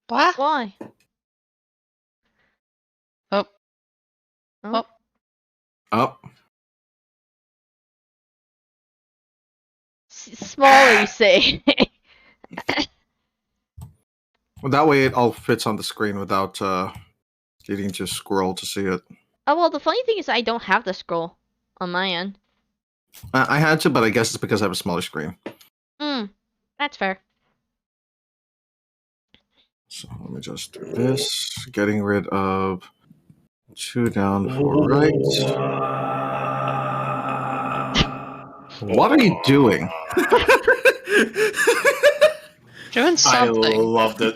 What? Why? Oh. Oh. Oh. Smaller, you say? Well, that way it all fits on the screen without needing to scroll to see it. Oh, well, the funny thing is I don't have the scroll on my end. I had to, but I guess it's because I have a smaller screen. That's fair. So let me just do this. Getting rid of 2 down, 4 right. What are you doing? Doing I something. loved it.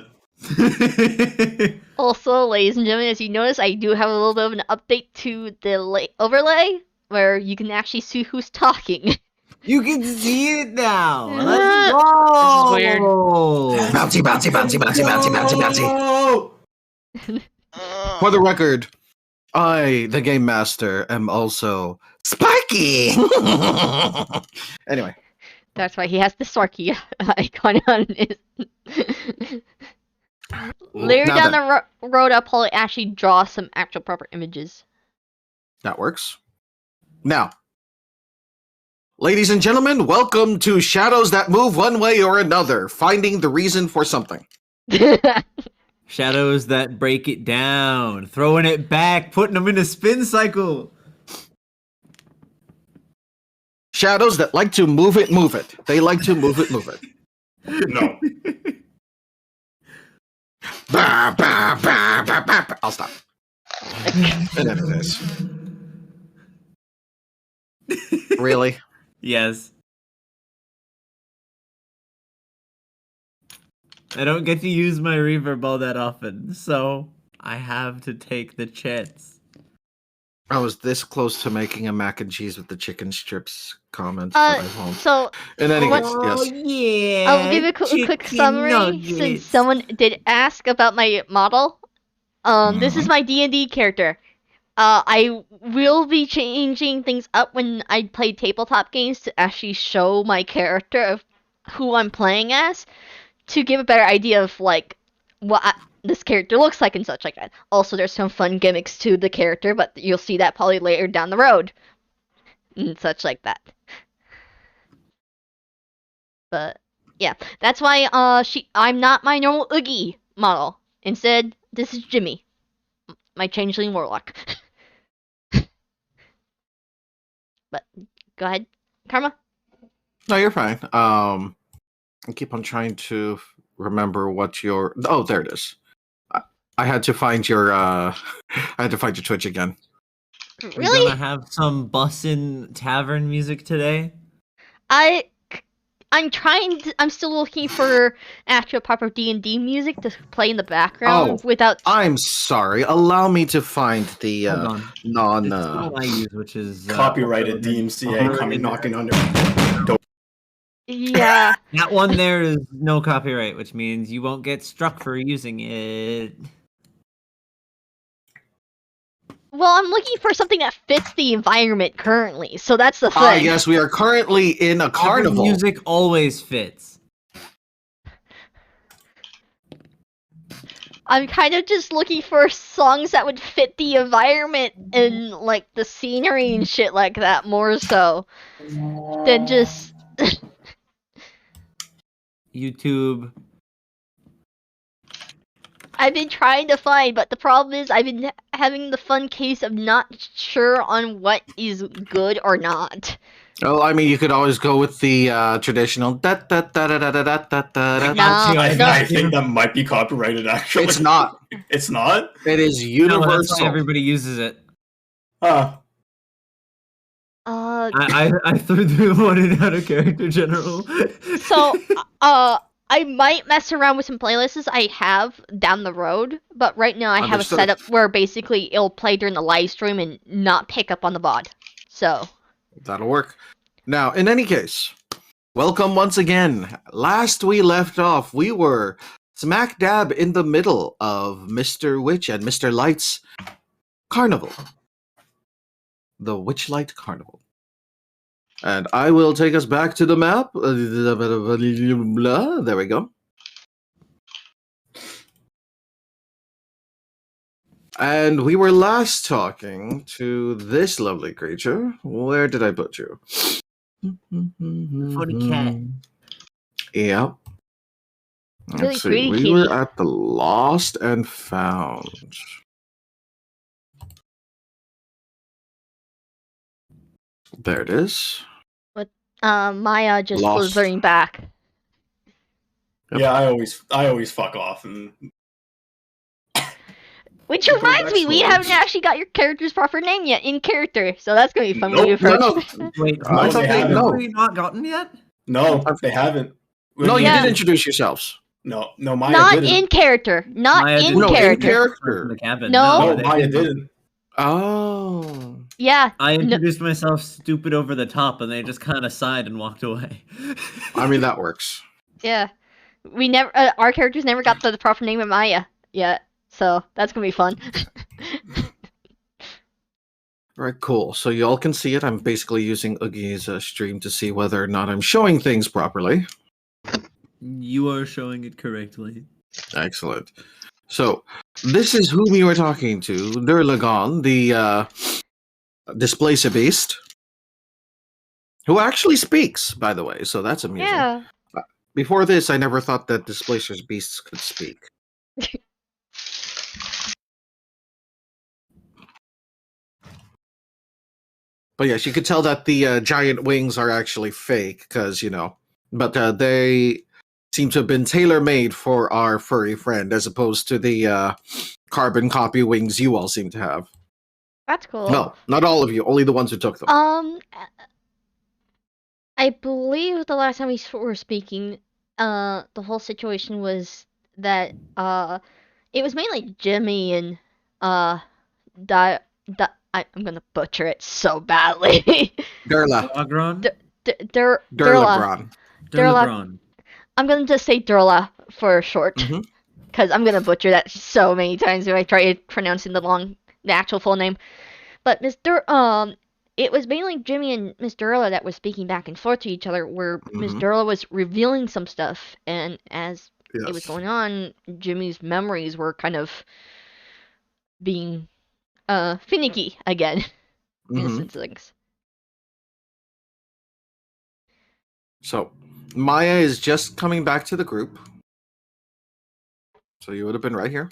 Also, ladies and gentlemen, as you notice, I do have a little bit of an update to the overlay where you can actually see who's talking. You can see it now. Ah. Let's go. This is weird. Bouncy, bouncy, bouncy, bouncy, bouncy, bouncy, bouncy. For the record, I, the game master, am also spiky. Anyway, That's why he has the Sparky icon on his. Later now down then, the road, I'll probably actually draw some actual proper images. that works. Now, ladies and gentlemen, welcome to Shadows That Move One Way or Another, finding the reason for something. Shadows that break it down, throwing it back, putting them in a spin cycle. Shadows that like to move it, move it. They like to move it, move it. No. Bah, bah, bah, bah, bah, bah. I'll stop. And then it is. Really? Yes. I don't get to use my reverb all that often, so I have to take the chance. I was this close to making a mac and cheese with the chicken strips comment, but I won't. So In any what- case, Oh yes. yeah. I'll give you a quick chicken summary nuggets. since someone did ask about my model. This is my D&D character. I will be changing things up when I play tabletop games to actually show my character of who I'm playing as, to give a better idea of like what this character looks like and such like that. Also, there's some fun gimmicks to the character, but you'll see that probably later down the road and such like that. But yeah, that's why I'm not my normal Oogie model. Instead, this is Jimmy, my changeling warlock. But go ahead, Karma. No, you're fine. I keep on trying to remember what your. Oh, there it is. I had to find your. I had to find your Twitch again. We're Really? gonna have some bussin' tavern music today. I'm trying. I'm still looking for actual proper D&D music to play in the background without. I'm sorry. Allow me to find the Hold on. non. This is the one I use, which is Copyrighted DMCA coming knocking on your door. Yeah. That one there is no copyright, which means you won't get struck for using it. Well, I'm looking for something that fits the environment currently, so that's the thing. Ah, yes, we are currently in a Tavern carnival. music always fits. I'm kind of just looking for songs that would fit the environment and like the scenery and shit like that more so than just. YouTube. I've been trying to find, but the problem is I've been having the fun case of not sure on what is good or not. Oh, I mean, you could always go with the traditional. Da, da, da, da, da, da, da, da, da. No, I think that might be copyrighted, actually. It's not. It's not? It is No, universal. that's why everybody uses it. Huh. I threw the one in out of character general. So, I might mess around with some playlists I have down the road, but right now I have a Understood. setup where basically it'll play during the live stream and not pick up on the VOD. So, That'll work. Now, in any case, welcome once again. Last we left off, we were smack dab in the middle of Mr. Witch and Mr. Light's carnival. The Witchlight Carnival. And I will take us back to the map. There we go. And we were last talking to this lovely creature. Where did I put you? Funny cat. Yep. Really Let's see. pretty We kitty. were at the Lost and Found. There it is. Maya just Lost. slithering back. Yep. Yeah, I always fuck off and Which Go reminds back me, we slowly. haven't actually got your character's proper name yet in character, so that's gonna be fun when Nope. you approach. No. Wait, I No, thought they they haven't. no. have you not gotten yet? no, they haven't. No, you Yeah. did introduce yourselves. No, Maya Not didn't. in character. Not Maya in didn't. No, in character. character. From the cabin. No. No, they Maya didn't. Oh. Yeah. I No, introduced myself stupid over the top, and they just kind of sighed and walked away. I mean, that works. yeah. We never. Our characters never got the proper name of Maya yet, so that's gonna be fun. Right, cool. So y'all can see it. I'm basically using Oogie's stream to see whether or not I'm showing things properly. You are showing it correctly. Excellent. So, this is whom you were talking to, Durlagon, the Displacer Beast, who actually speaks, by the way, so that's amusing. yeah. Before this, I never thought that Displacer's Beasts could speak. But yes, you could tell that the giant wings are actually fake, because, but they seem to have been tailor-made for our furry friend, as opposed to the carbon copy wings you all seem to have. That's cool. No, not all of you, only the ones who took them. I believe the last time we were speaking, the whole situation was that it was mainly Jimmy and I'm gonna butcher it so badly. Durla. Durlagron? Durla. Durlagron. Durlagron. I'm gonna just say Durla for short, Mhm. because I'm gonna butcher that so many times if I try pronouncing the actual full name. But it was mainly Jimmy and Miss Durla that was speaking back and forth to each other, where Miss Mhm. Durla was revealing some stuff, and as it was Yes. going on, Jimmy's memories were kind of being finicky again in a Mhm. sense of things. So, Maya is just coming back to the group. So you would have been right here.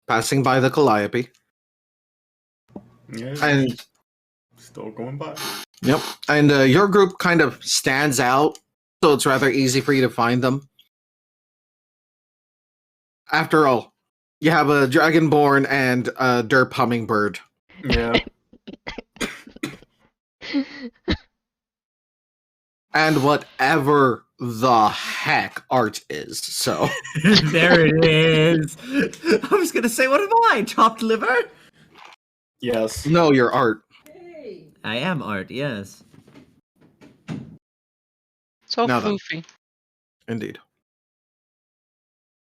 Passing by the Calliope. Yeah, And still going by. Yep. And your group kind of stands out, so it's rather easy for you to find them. After all, you have a Dragonborn and a Derp Hummingbird. Yeah. And whatever the heck art is. So, There it is. I was gonna say, what am I? Chopped liver? Yes. no, your art. I am art, yes. So Now then. floofy. Indeed.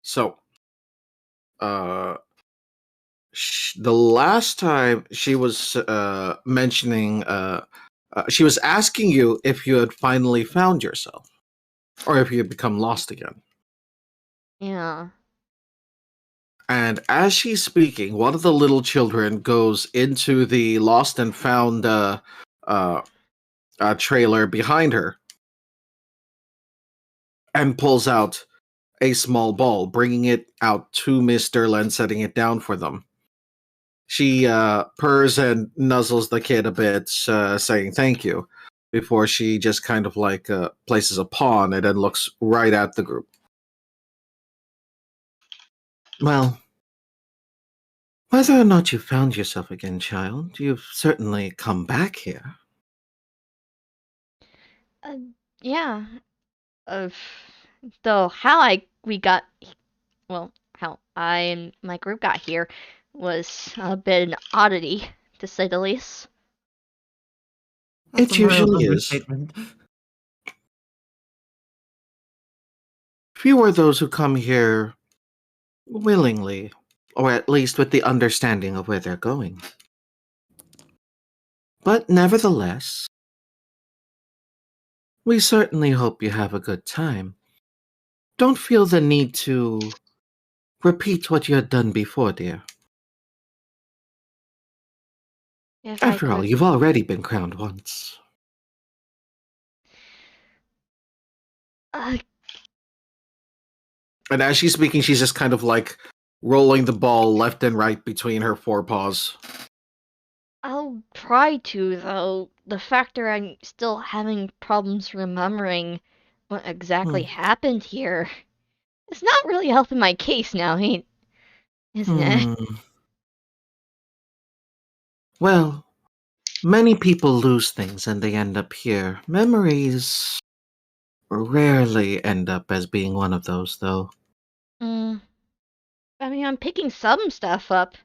So, the last time she was mentioning, she was asking you if you had finally found yourself, or if you had become lost again. Yeah. And as she's speaking, one of the little children goes into the lost and found trailer behind her and pulls out a small ball, bringing it out to Miss Durla and setting it down for them. She purrs and nuzzles the kid a bit, saying thank you, before she just kind of like places a paw on it and looks right at the group. Well, whether or not you found yourself again, child, you've certainly come back here. Yeah. Though how how I and my group got here was a bit an oddity, to say the least. It That's a mild usually is. understatement. Few are those who come here willingly, or at least with the understanding of where they're going. But nevertheless, we certainly hope you have a good time. Don't feel the need to repeat what you had done before, dear. If I After all, could. you've already been crowned once. Uh, And as she's speaking, she's just kind of like rolling the ball left and right between her forepaws. I'll try to, though. The factor I'm still having problems remembering what exactly happened here. It's not really helping my case now, isn't it? Well, many people lose things and they end up here. Memories rarely end up as being one of those, though. I mean, I'm picking some stuff up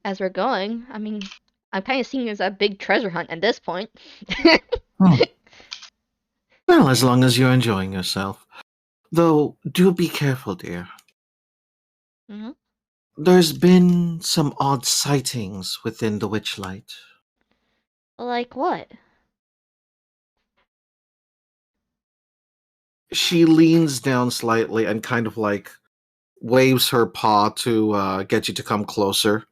as we're going. I mean, I'm kind of seeing it as a big treasure hunt at this point. Well, as long as you're enjoying yourself. Though, do be careful, dear. Mhm. There's been some odd sightings within the Witchlight. Like what? She leans down slightly and kind of like waves her paw to get you to come closer.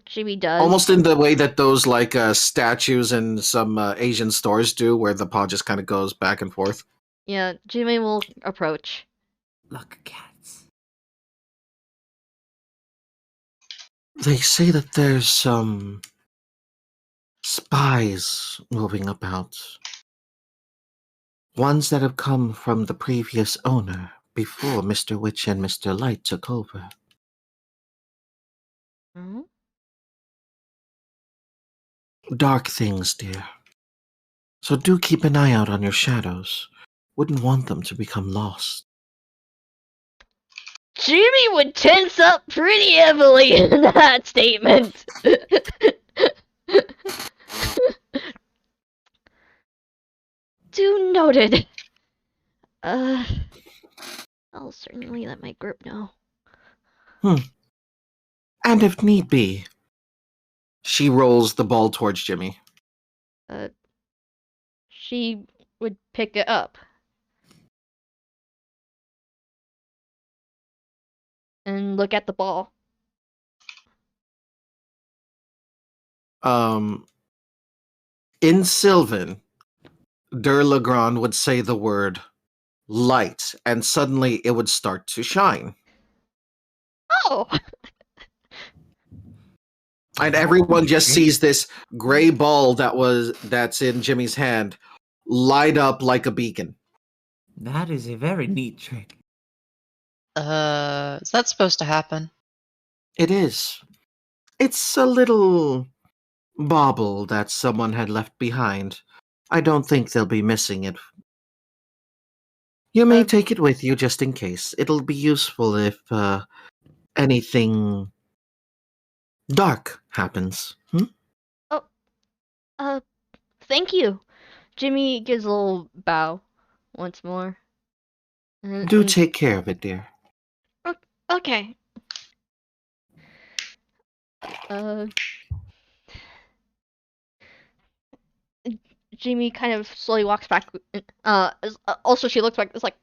Jimmy does. Almost in the way that those like statues in some Asian stores do, where the paw just kind of goes back and forth. Yeah, Jimmy will approach. Look, cats. They say that there's some spies moving about. Ones that have come from the previous owner before Mr. Witch and Mr. Light took over. Hmm? Dark things, dear. So do keep an eye out on your shadows. Wouldn't want them to become lost. Jimmy would tense up pretty heavily in that statement. Do noted. I'll certainly let my group know. And if need be, she rolls the ball towards Jimmy. She would pick it up. And look at the ball. In Sylvan, Durlegrand would say the word light, and suddenly it would start to shine. Oh! And everyone just sees this gray ball that's in Jimmy's hand light up like a beacon. That is a very neat trick. Is that supposed to happen? It is. It's a little bauble that someone had left behind. I don't think they'll be missing it. You may take it with you just in case. It'll be useful if anything dark happens. Thank you. Jimmy gives a little bow once more. Do take care of it, dear. Okay. Jimmy kind of slowly walks back. Also, she looks back. It's like,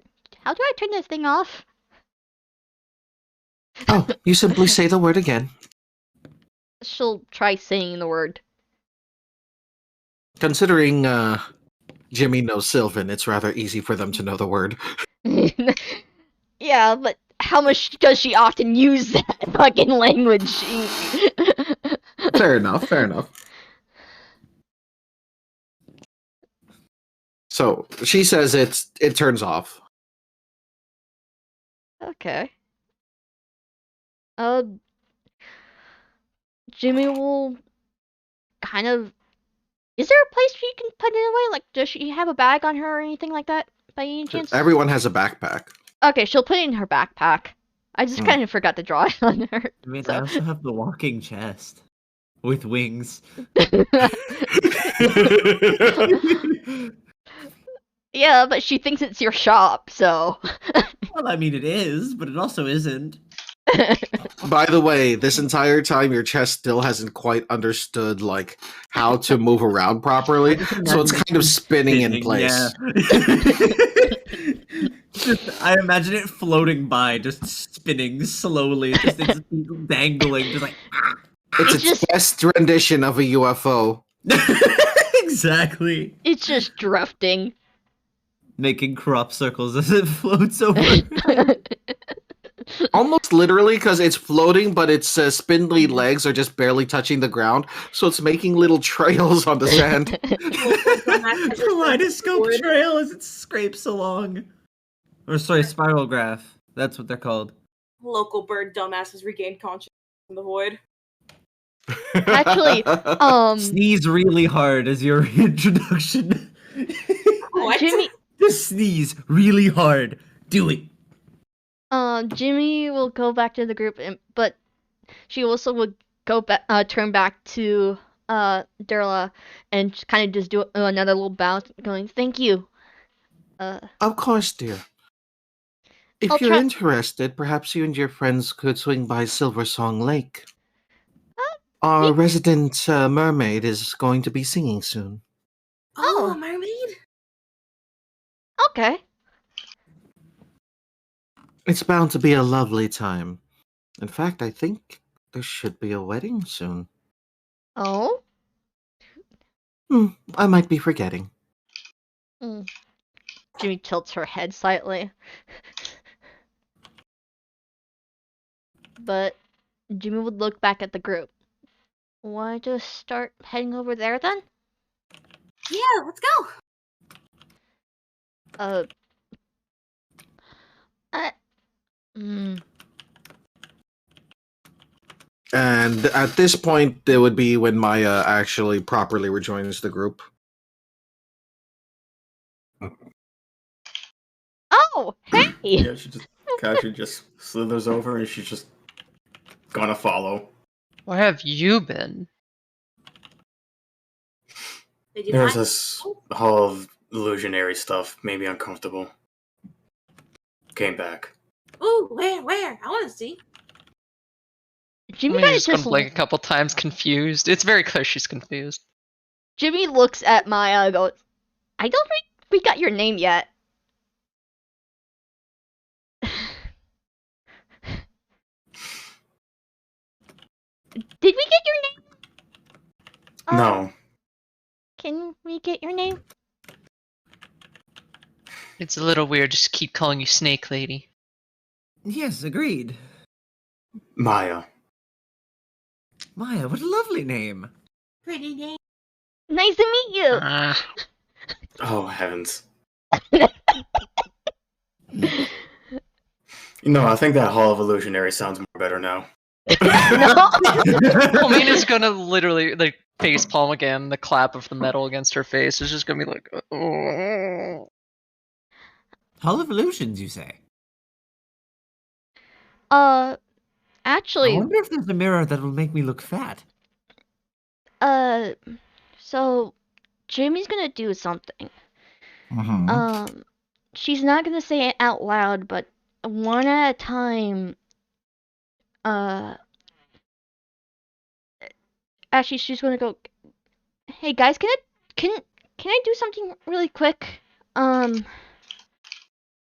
how do I turn this thing off? Oh, you simply say the word again. She'll try saying the word. Considering Jimmy knows Sylvan, it's rather easy for them to know the word. Yeah, but how much does she often use that fucking language? Fair enough, fair enough. So she says it turns off. Okay. Jimmy will kind of. Is there a place she can put it away? Like, does she have a bag on her or anything like that by any chance? Everyone has a backpack. Okay, she'll put it in her backpack. I just kind of forgot to draw it on her. I mean, so. I also have the walking chest with wings. Yeah, but she thinks it's your shop, so. Well, I mean, it is, but it also isn't. By the way, this entire time your chest still hasn't quite understood like how to move around properly, so it's kind of spinning in place. Yeah. I imagine it floating by, just spinning slowly, just it's dangling, just like. It's its best rendition of a UFO. Exactly. It's just drifting. Making crop circles as it floats over. Almost literally, because it's floating, but its spindly legs are just barely touching the ground, so it's making little trails on the sand. Kaleidoscope trail as it scrapes along. Or sorry, spiral graph. That's what they're called. Local bird dumbasses regained consciousness in the void. Actually, Sneeze really hard as your introduction. What? Jimmy, Just sneeze really hard. Do it. Jimmy will go back to the group, but she also would go back, turn back to Durla, and kind of just do another little bow, going, "Thank you." Of course, dear. If I'll you're try- interested, perhaps you and your friends could swing by Silver Song Lake. me- Our resident mermaid is going to be singing soon. Oh, mermaid? Okay. It's bound to be a lovely time. In fact, I think there should be a wedding soon. Oh. I might be forgetting. Jimmy tilts her head slightly. But Jimmy would look back at the group. Wanna just start heading over there then? Yeah, let's go. And at this point, it would be when Maya actually properly rejoins the group. Oh, hey! Yeah, she just casually just slithers over and she's just gonna follow. Where have you been? They did There's not- this hall of illusionary stuff, made me uncomfortable. Came back. Ooh, where? I want to see. Jimmy I mean, kind of she's gonna just blink a couple times, confused. It's very clear she's confused. Jimmy looks at Maya and goes, "I don't think we got your name yet." Did we get your name? No. Can we get your name? It's a little weird just to keep calling you Snake Lady. Yes, agreed. Maya. Maya, what a lovely name. Pretty name. Nice to meet you. Ah, Oh, heavens. No, I think that Hall of Illusionary sounds more better now. No. Mina's gonna literally like face palm again. The clap of the metal against her face is just gonna be like, oh. Hall of Illusions, you say? I Actually, wonder if there's a mirror that will make me look fat. so Jamie's gonna do something. Mm-hmm. She's not gonna say it out loud, but one at a time. Actually, she's gonna go. Hey guys, can I do something really quick?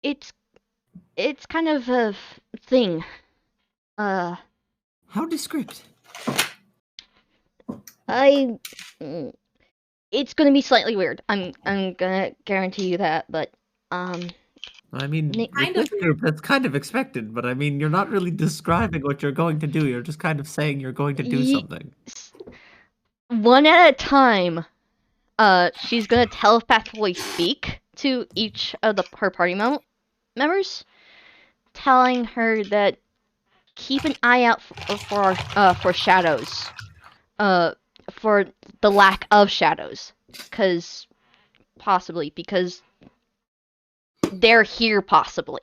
It's kind of a thing. How descript? It's gonna be slightly weird. I'm gonna guarantee you that, but I mean, Kind with of this group, that's kind of expected, but I mean, you're not really describing what you're going to do. You're just kind of saying you're going to do Ye- something. one at a time, she's gonna telepathically speak to each of her party members, telling her that keep an eye out for shadows, for the lack of shadows, because they're here possibly.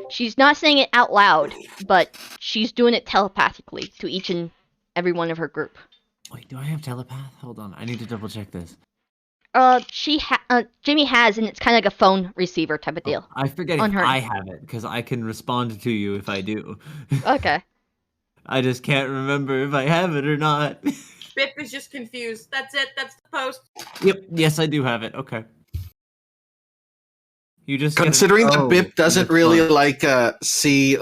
She's not saying it out loud, but she's doing it telepathically to each and every one of her group. Wait, do I have telepath? Hold on, I need to double check this. Jimmy has, and it's kind of like a phone receiver type of deal. I forget On if her. I have it, because I can respond to you if I do. Okay. I just can't remember if I have it or not. Bip is just confused. That's it. That's the post. Yep, yes, I do have it. Okay. You just Considering that Oh, Bip doesn't that's really fine. see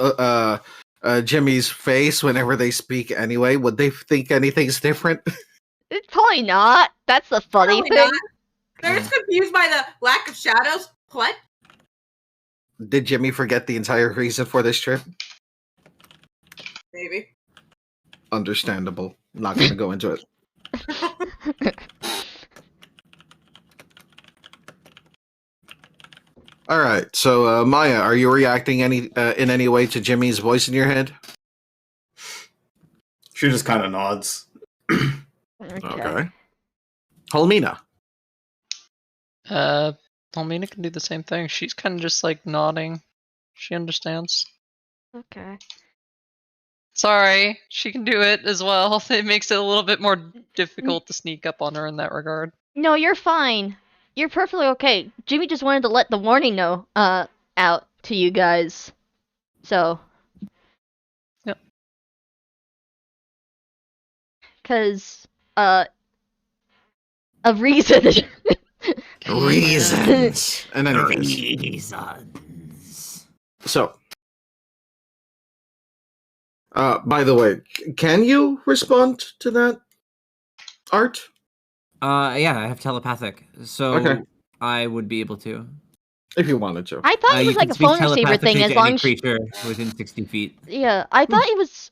Jimmy's face whenever they speak anyway? Would they think anything's different? It's probably not. That's the funny Probably thing. not. They're just confused by the lack of shadows. What? Did Jimmy forget the entire reason for this trip? Maybe. Understandable. Not going to go into it. All right. So, Maya, are you reacting in any way to Jimmy's voice in your head? She just kind of nods. Okay. Helmina. Almina can do the same thing. She's kind of just like nodding. She understands. Okay. Sorry, she can do it as well. It makes it a little bit more difficult to sneak up on her in that regard. No, you're fine. You're perfectly okay. Jimmy just wanted to let the warning know out to you guys. So. Yep. Cause of reason. Reasons. And then Reasons. so. By the way, can you respond to that, Art? Yeah, I have telepathic, so Okay. I would be able to. If you wanted to. I thought it You was like can a speak phone receiver thing telepathically as to long any as creature within 60 feet. yeah, I thought it was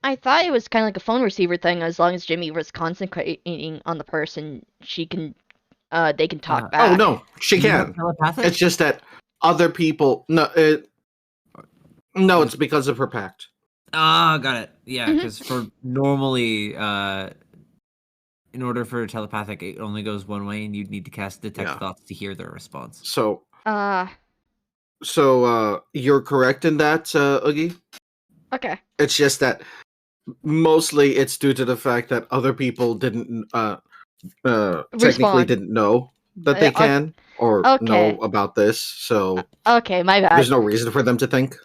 I thought it was kind of like a phone receiver thing as long as Jimmy was concentrating on the person, she can they can talk back. Oh no, she You have can. telepathic? It's just that other people. No, it's because of her pact. Ah, got it. Yeah, Mhm. because for normally, in order for telepathic, it only goes one way, and you'd need to cast detect Yeah. thoughts to hear their response. So, Uh you're correct in that, Oogie. okay. It's just that mostly it's due to the fact that other people didn't technically Respond. didn't know that they can or okay. know about this. So Okay, my bad. there's no reason for them to think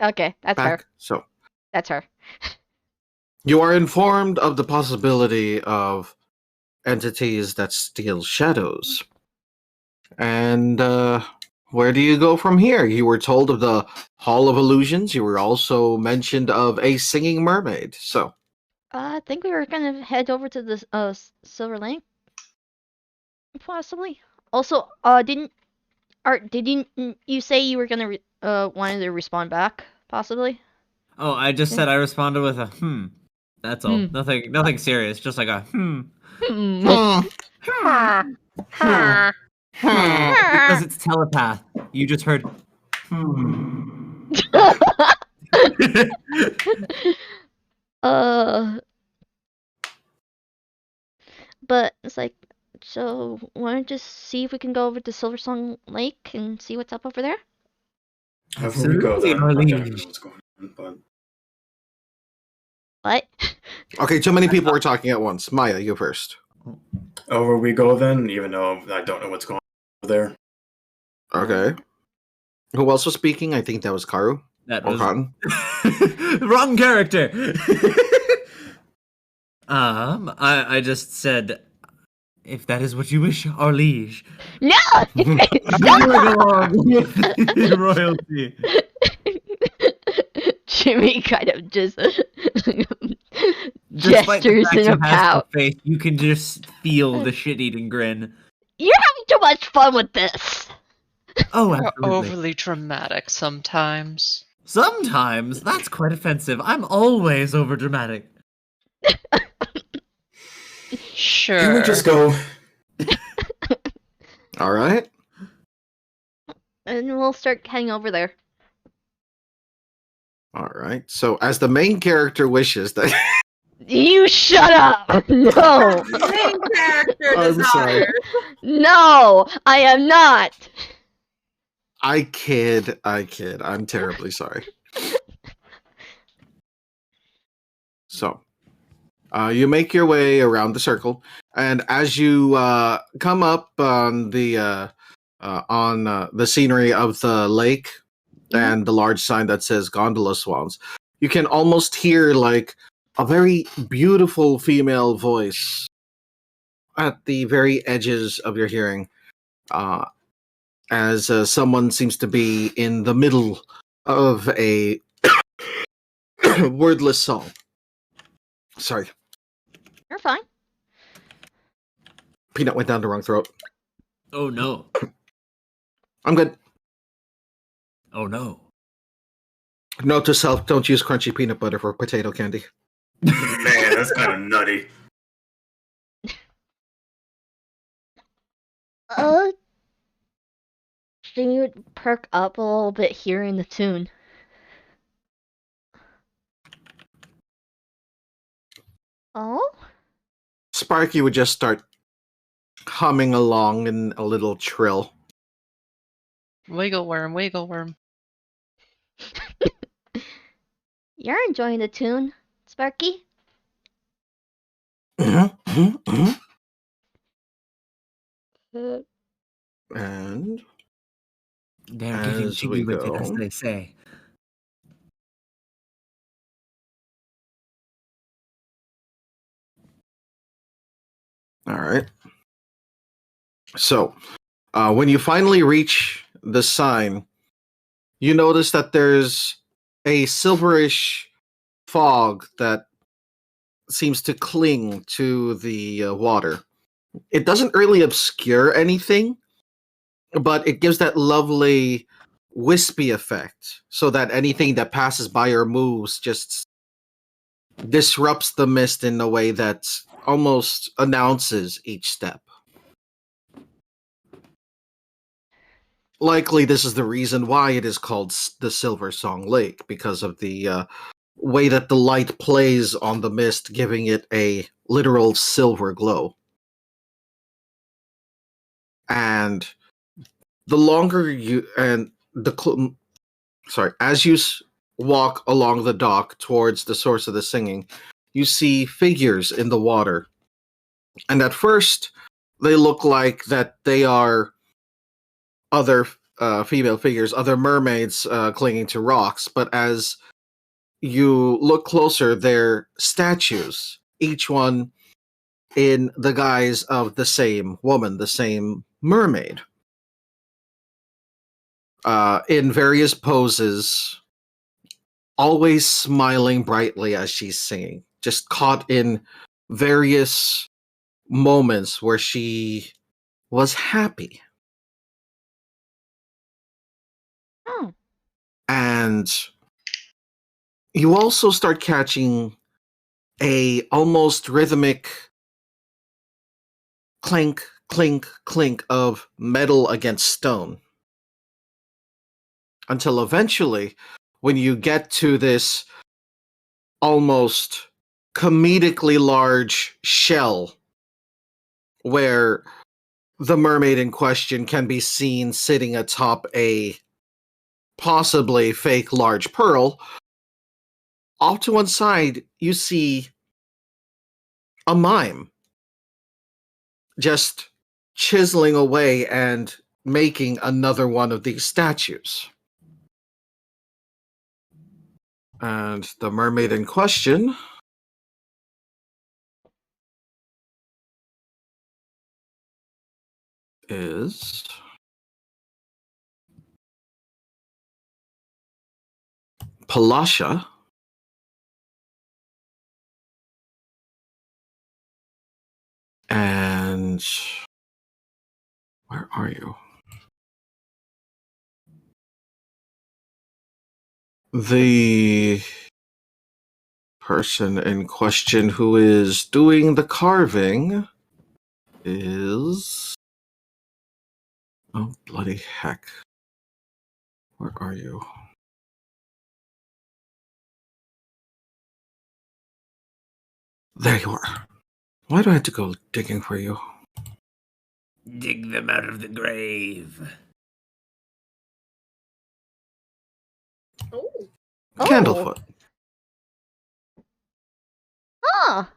Okay, that's her. back. So That's her. you are informed of the possibility of entities that steal shadows. And where do you go from here? You were told of the Hall of Illusions. You were also mentioned of a singing mermaid. So I think we were gonna head over to the Silver Lake, possibly. Also, didn't you say you were gonna wanted to respond back, possibly? Oh, I just said I responded with a That's all. Hmm. Nothing serious. Just like a Because it's telepath. You just heard But it's like, so want to just see if we can go over to Silver Song Lake and see what's up over there? Before we go there, I don't know what's going on, but What? okay, too many people were talking at once. Maya, you first. over we go then, even though I don't know what's going on over there. Okay. Who else was speaking? I think that was Karu that or was Cotton. wrong character. I just said, if that is what you wish, our liege. No! Royalty. Jimmy kind of just Despite the gestures fact in you a have pout. no face, you can just feel the shit-eating grin. You're having too much fun with this. Oh, You're absolutely. overly dramatic sometimes. Sometimes that's quite offensive. I'm always overdramatic. Sure. Can we just go? All right. And we'll start heading over there. All right. So, as the main character wishes that. You shut up! No! Main character I'm sorry. desires. No! I am not! I kid. I'm terribly sorry. So, you make your way around the circle, and as you come up on the scenery of the lake and the large sign that says Gondola Swans, you can almost hear like a very beautiful female voice at the very edges of your hearing, as someone seems to be in the middle of a wordless song. Sorry, You're fine. peanut went down the wrong throat. Oh no. I'm good. Oh no. Note to self: don't use crunchy peanut butter for potato candy. Man, that's kind of nutty. Jamie would perk up a little bit hearing the tune. Oh? Sparky would just start humming along in a little trill. Wiggle worm, wiggle worm. You're enjoying the tune, Sparky? And They're getting As we jiggy with it, as go. they say. all right. So, when you finally reach the sign, you notice that there's a silverish fog that seems to cling to the water. It doesn't really obscure anything, but it gives that lovely wispy effect so that anything that passes by or moves just disrupts the mist in a way that almost announces each step. Likely, this is the reason why it is called the Silver Song Lake, because of the way that the light plays on the mist, giving it a literal silver glow. And the longer you and as you walk along the dock towards the source of the singing, you see figures in the water, and at first they look like that they are other female figures, other mermaids clinging to rocks, but as you look closer, they're statues, each one in the guise of the same woman, the same mermaid. In various poses, always smiling brightly as she's singing, just caught in various moments where she was happy. Oh. And you also start catching a almost rhythmic clink, clink, clink of metal against stone. Until eventually, when you get to this almost comedically large shell where the mermaid in question can be seen sitting atop a possibly fake large pearl, off to one side you see a mime just chiseling away and making another one of these statues. And the mermaid in question is Palasha. And where are you? The person in question who is doing the carving is... oh, bloody heck. Where are you? There you are. Why do I have to go digging for you? Dig them out of the grave. Oh. Candlefoot. Ah,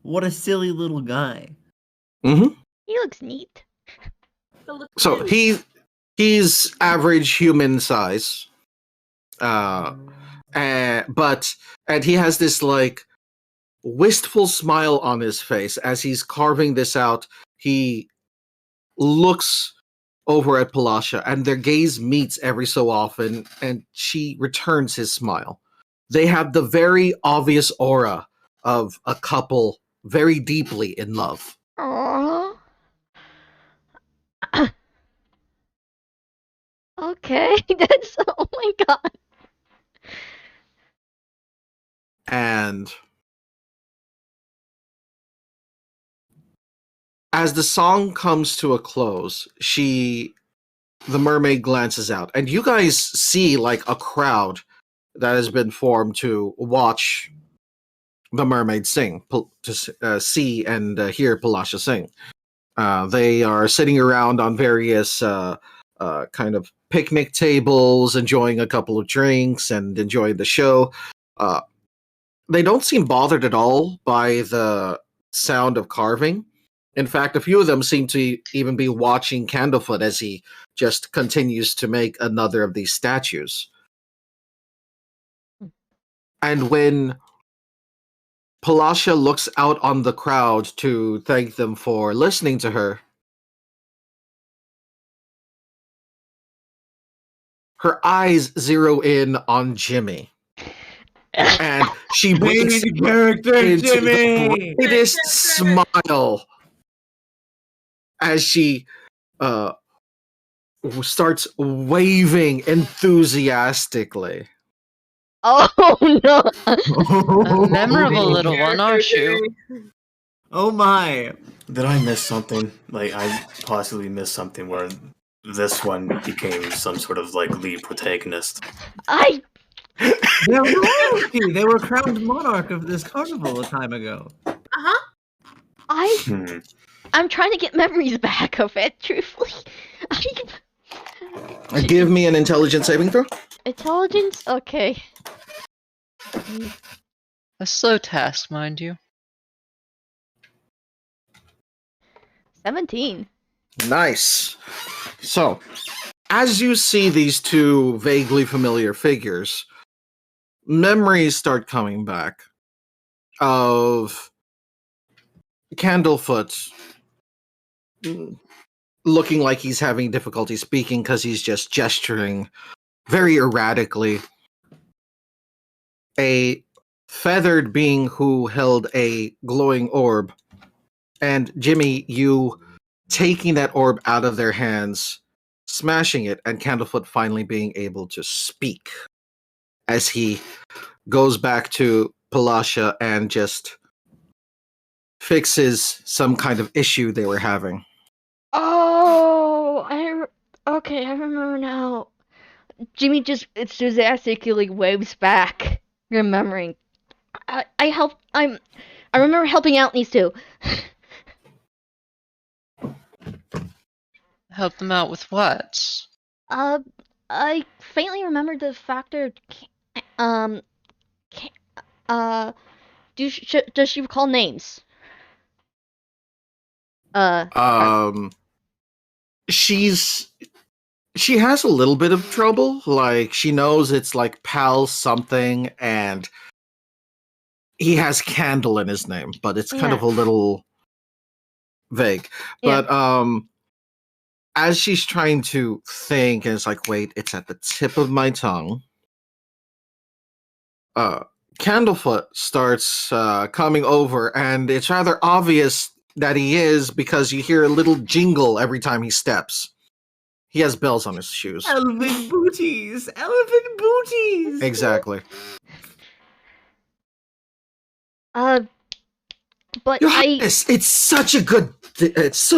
What a silly little guy. Mm-hmm. he looks neat. So he's average human size. But he has this like wistful smile on his face as he's carving this out. He looks over at Palasha, and their gaze meets every so often, and she returns his smile. They have the very obvious aura of a couple very deeply in love. Aww. Okay, that's oh my god. And as the song comes to a close, the mermaid glances out, and you guys see like a crowd that has been formed to watch the mermaid sing, to see and hear Palasha sing. They are sitting around on various kind of picnic tables, enjoying a couple of drinks and enjoying the show. They don't seem bothered at all by the sound of carving. In fact, a few of them seem to even be watching Candlefoot as he just continues to make another of these statues. And when Palasha looks out on the crowd to thank them for listening to her, her eyes zero in on Jimmy. And she breaks Main character into Jimmy! the brightest smile as she starts waving enthusiastically. Oh no. A memorable little one, aren't you? Oh my! Did I miss something? Like, I possibly missed something where this one became some sort of, like, lead protagonist. They're royalty! They were crowned monarch of this carnival a time ago. I'm trying to get memories back of it, truthfully. Give me an intelligence saving throw. Intelligence? Okay. A slow task, mind you. 17. Nice. So, as you see these two vaguely familiar figures, memories start coming back of Candlefoot looking like he's having difficulty speaking because he's just gesturing very erratically. A feathered being who held a glowing orb, and Jimmy, you taking that orb out of their hands, smashing it, and Candlefoot finally being able to speak as he goes back to Palasha and just fixes some kind of issue they were having. Oh, okay, I remember now. Jimmy just enthusiastically waves back, remembering. I remember helping out these two. Help them out with what? I faintly remember the factor. Does she recall names? She has a little bit of trouble. Like, she knows it's like Pal something, and he has Candle in his name, but it's kind of a little vague. Yeah. But as she's trying to think, and it's like, wait, it's at the tip of my tongue. Candlefoot starts coming over, and it's rather obvious that he is because you hear a little jingle every time he steps. He has bells on his shoes. Elven booties! Elven booties! Exactly. But Your Highness, it's so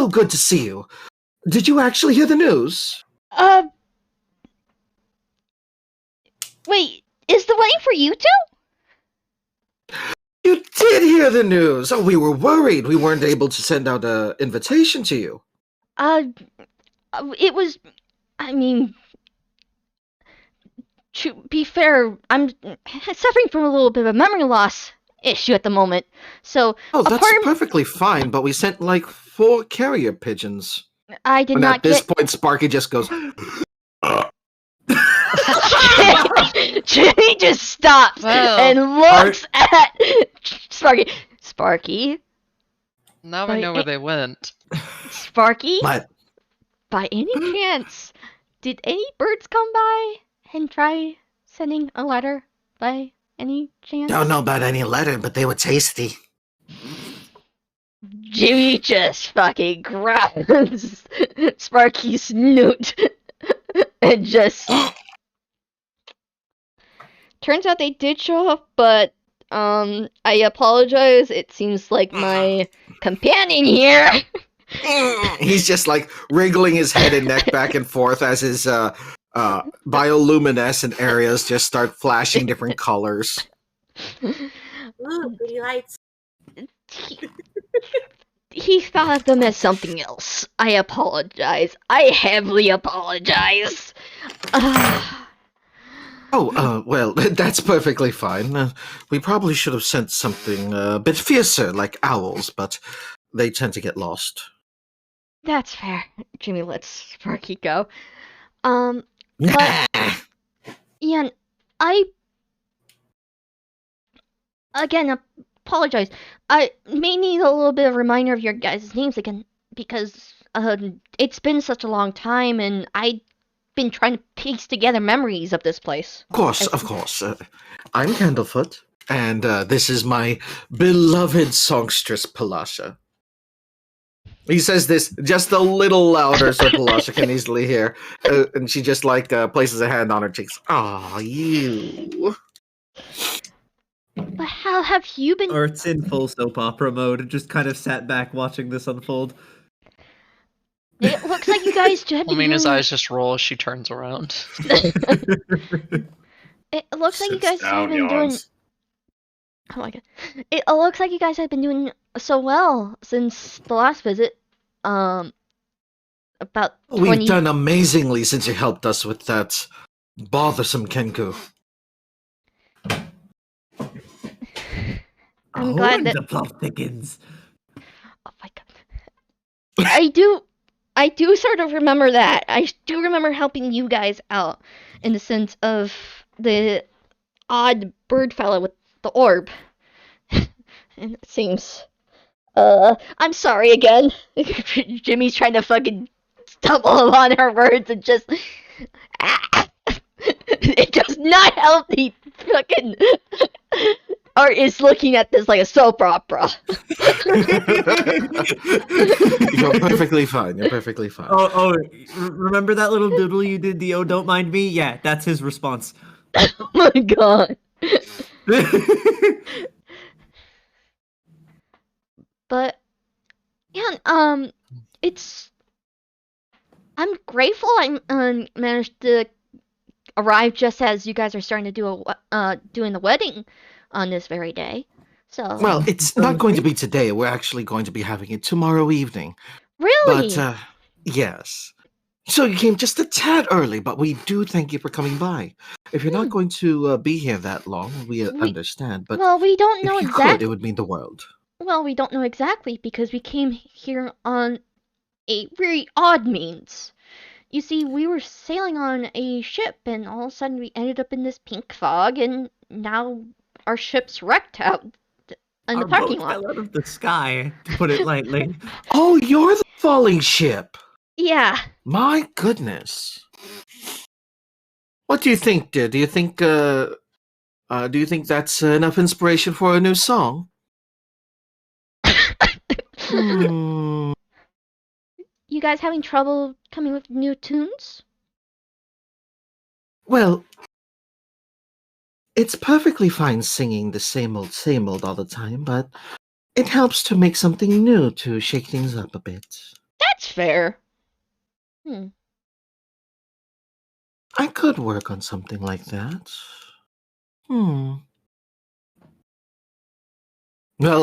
good to see you. Did you actually hear the news? Wait, is the wedding for you two? You did hear the news. Oh, we were worried. We weren't able to send out an invitation to you. It was, I mean, to be fair, I'm suffering from a little bit of a memory loss issue at the moment. So, Oh, that's perfectly fine, but we sent like 4 carrier pigeons. I did And not at this get. point, Sparky just goes, Jimmy just stops Well, and looks at Sparky. Sparky? Now By I know where they went. Sparky? What? By any chance, did any birds come by and try sending a letter by any chance? Don't know about any letter, but they were tasty. Jimmy just fucking grabs Sparky's snoot and just. Turns out they did show up, but I apologize. It seems like my companion here. He's just like wriggling his head and neck back and forth as his bioluminescent areas just start flashing different colors. Ooh, pretty lights. He thought of them as something else. I apologize. I heavily apologize. Well, that's perfectly fine. We probably should have sent something a bit fiercer, like owls, but they tend to get lost. That's fair. Jimmy lets Sparky go. But Ian, I again apologize. I may need a little bit of a reminder of your guys' names again because it's been such a long time, and I've been trying to piece together memories of this place. Of course. I'm Candlefoot, and this is my beloved songstress, Palasha. He says this just a little louder so Palasha can easily hear, and she just places a hand on her cheeks. Aw, you. But how have you been? Art's in full soap opera mode and just kind of sat back watching this unfold. It looks like you guys have been Lemina's doing... eyes just roll as she turns around. It looks like you Sits guys have down, been doing... yawns. Oh my god. It looks like you guys have been doing so well since the last visit. About 20... We've done amazingly since you helped us with that bothersome Kenku. I'm glad that... the plot thickens. Oh my god. I do sort of remember that. I do remember helping you guys out in the sense of the odd bird fellow with the orb. And it seems... I'm sorry again. Jimmy's trying to fucking stumble on her words and just... It does not help the fucking... Art is looking at this like a soap opera. You're perfectly fine. You're perfectly fine. Remember that little doodle you did, the "Oh, don't mind me"? Yeah, that's his response. Oh my god. But yeah, it's... I'm grateful I managed to arrive just as you guys are starting to do doing the wedding on this very day. So Well, it's not going to be today. We're actually going to be having it tomorrow evening. really, But, yes. So you came just a tad early, but we do thank you for coming by. If you're not going to be here that long, we understand. But well, we don't if know you could, exactly. it would mean the world. Well, we don't know exactly because we came here on a very odd means. You see, we were sailing on a ship, and all of a sudden we ended up in this pink fog, and now our ship's wrecked out in the parking boat lot. fell out of the sky, to put it lightly. Oh, you're the falling ship. Yeah. My goodness. What do you think, dear? Do you think that's enough inspiration for a new song? Hmm. You guys having trouble coming with new tunes? Well, it's perfectly fine singing the same old all the time, but it helps to make something new to shake things up a bit. That's fair. I could work on something like that. Well,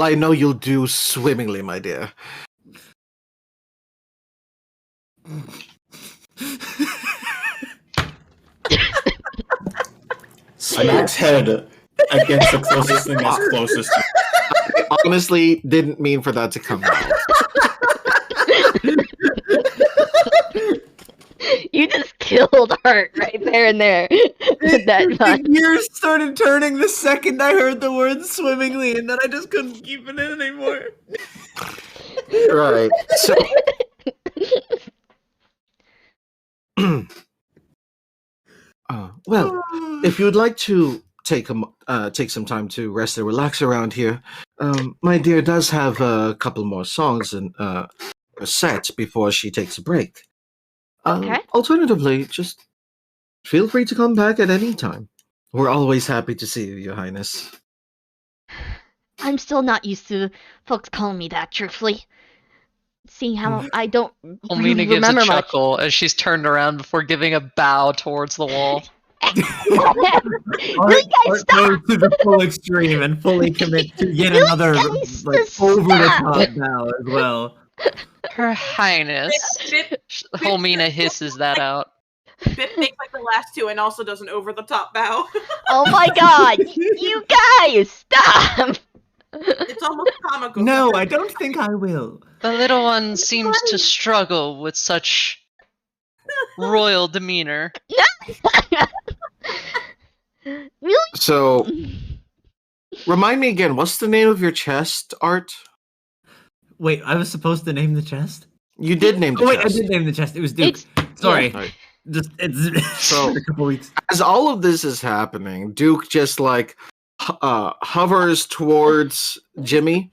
I know you'll do swimmingly, my dear. Smacks head against the closest thing that's closest to I honestly didn't mean for that to come out. You just killed Art right there and there. That The gears started turning the second I heard the word swimmingly, and then I just couldn't keep it in anymore. Right. So well, if you'd like to take some time to rest and relax around here, my dear does have a couple more songs and a set before she takes a break. Okay. Alternatively, just feel free to come back at any time. We're always happy to see you, Your Highness. I'm still not used to folks calling me that, truthfully. Seeing how I don't Helmina really gives a remember much. chuckle as she's turned around before giving a bow towards the wall. Will you guys stop? Goes to the full extreme and fully commit to yet Will you another guys over the stop? top bow as well. Her Highness. Bit Helmina hisses that out. makes like the last two and also does an over the top bow. Oh my god! You guys, stop! It's almost comical. No, I don't think I will. The little one seems to struggle with such royal demeanor. Really? So, remind me again, what's the name of your chest, Art? Wait, I was supposed to name the chest? You did name the Oh wait, I chest. did name the chest. It was Duke. Sorry. Right. Just it's So- a couple weeks. As all of this is happening, Duke just like hovers towards Jimmy,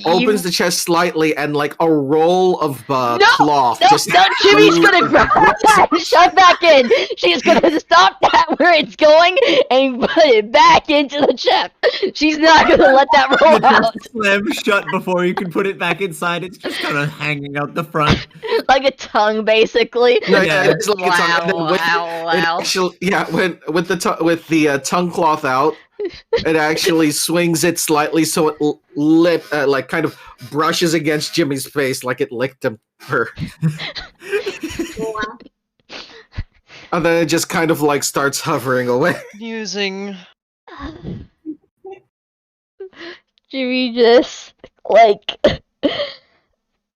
opens the chest slightly, and like a roll of cloth No, just no, Jimmy's gonna grab that and shove back in. She's gonna stop that where it's going and put it back into the chest. She's not gonna let that The roll out chest slams shut before you can put it back inside. It's just kind of hanging out the front. like a tongue, basically. No, Yeah. it's like it's on, and then with, it actually, yeah, when with the tongue cloth out, it actually swings it slightly so it like kind of brushes against Jimmy's face like it licked him. And then it just kind of like starts hovering away. Musing. Jimmy just like,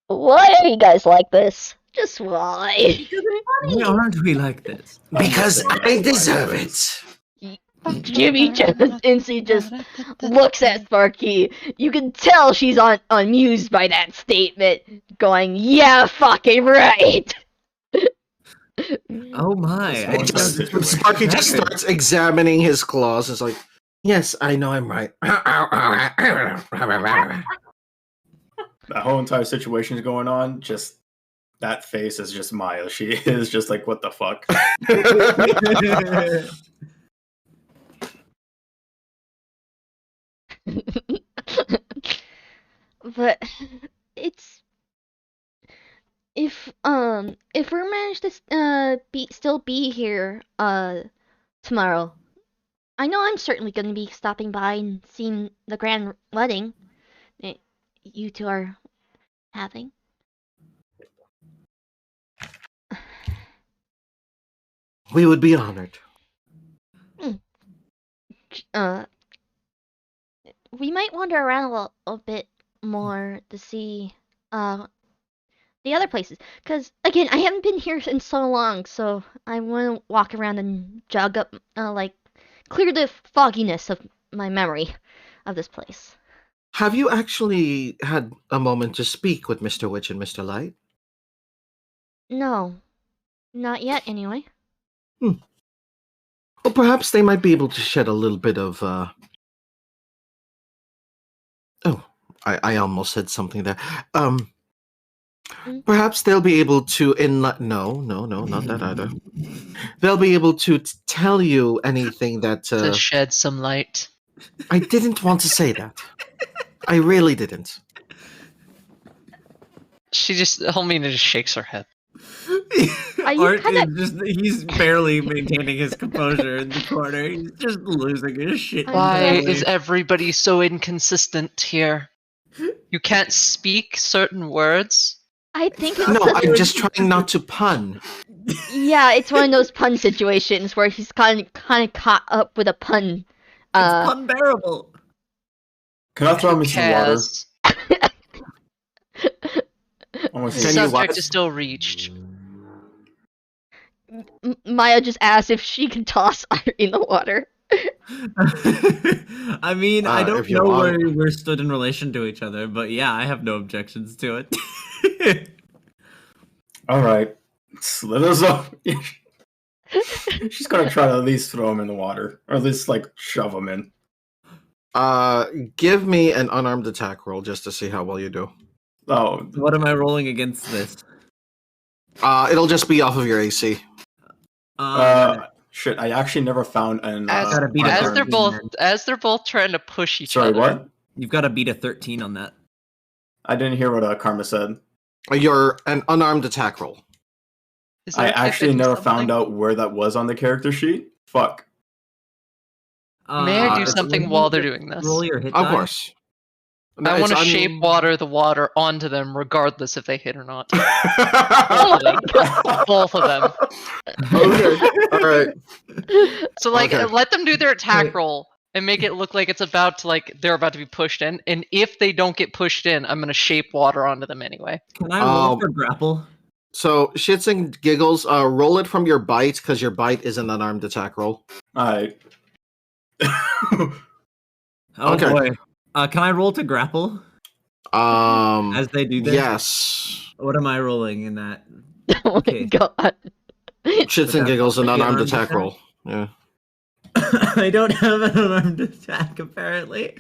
why are you guys like this? Just why? Why aren't we like this? Because I deserve it. Jimmy just instantly just looks at Sparky. You can tell she's amused by that statement, going, "Yeah, fucking right." Oh my! It just, Sparky just starts examining his claws. It's like, yes, I know I'm right. The whole entire situation is going on. Just that face is just Maya. She is just like, what the fuck? But it's if we manage to still be here tomorrow, I know I'm certainly going to be stopping by and seeing the grand wedding that you two are having. We would be honored. We might wander around a bit more to see the other places, because again, I haven't been here in so long, so I want to walk around and jog up, like clear the fogginess of my memory of this place. Have you actually had a moment to speak with Mr. Witch and Mr. Light? No, not yet anyway. Well, perhaps they might be able to shed a little bit of Oh, I almost said something there. Perhaps they'll be able to no, not that either. They'll be able to tell you anything that To shed some light. I didn't want to say that. I really didn't. Helmina just shakes her head. Are you Art kinda- is just, he's barely maintaining his composure in the corner. He's just losing his shit. Why entirely. is everybody so inconsistent here? You can't speak certain words? I think it's No, I'm just trying not to pun. yeah, it's one of those pun situations where he's kind of caught up with a pun. It's unbearable. Can I throw him in some water? Kaz, Almost the Can you subject what? is still reached. Maya just asked if she can toss Art in the water. I mean, I don't if you know want. where we're stood in relation to each other, but yeah, I have no objections to it. All right. Let us know. She's gonna try to at least throw him in the water, or at least like shove him in. Give me an unarmed attack roll just to see how well you do. Oh, What am I rolling against this? It'll just be off of your AC. shit! I actually never found an. Gotta beat a As 13, they're both trying to push each Sorry, other. what? You've got to beat a 13 on that. I didn't hear what Karma said. You're an unarmed attack roll. Is I that actually 50 never something? found out where that was on the character sheet. Fuck. May I do it's something while they're doing this? Roll your hit Of die. course. No, I want to it's shape water the water onto them, regardless if they hit or not. Oh my god. Both of them. Okay. All right. So like, Okay. let them do their attack Wait. roll and make it look like it's about to they're about to be pushed in. And if they don't get pushed in, I'm gonna shape water onto them anyway. Can I roll Um, for grapple? So, shits and giggles, roll it from your bite, because your bite is an unarmed attack roll. Alright. Oh okay. boy. Can I roll to grapple as they do this? Yes. What am I rolling in that? Oh my Okay. god. Shits and giggles, an Okay, unarmed unarmed attack attack? roll. Yeah. I don't have an unarmed attack apparently.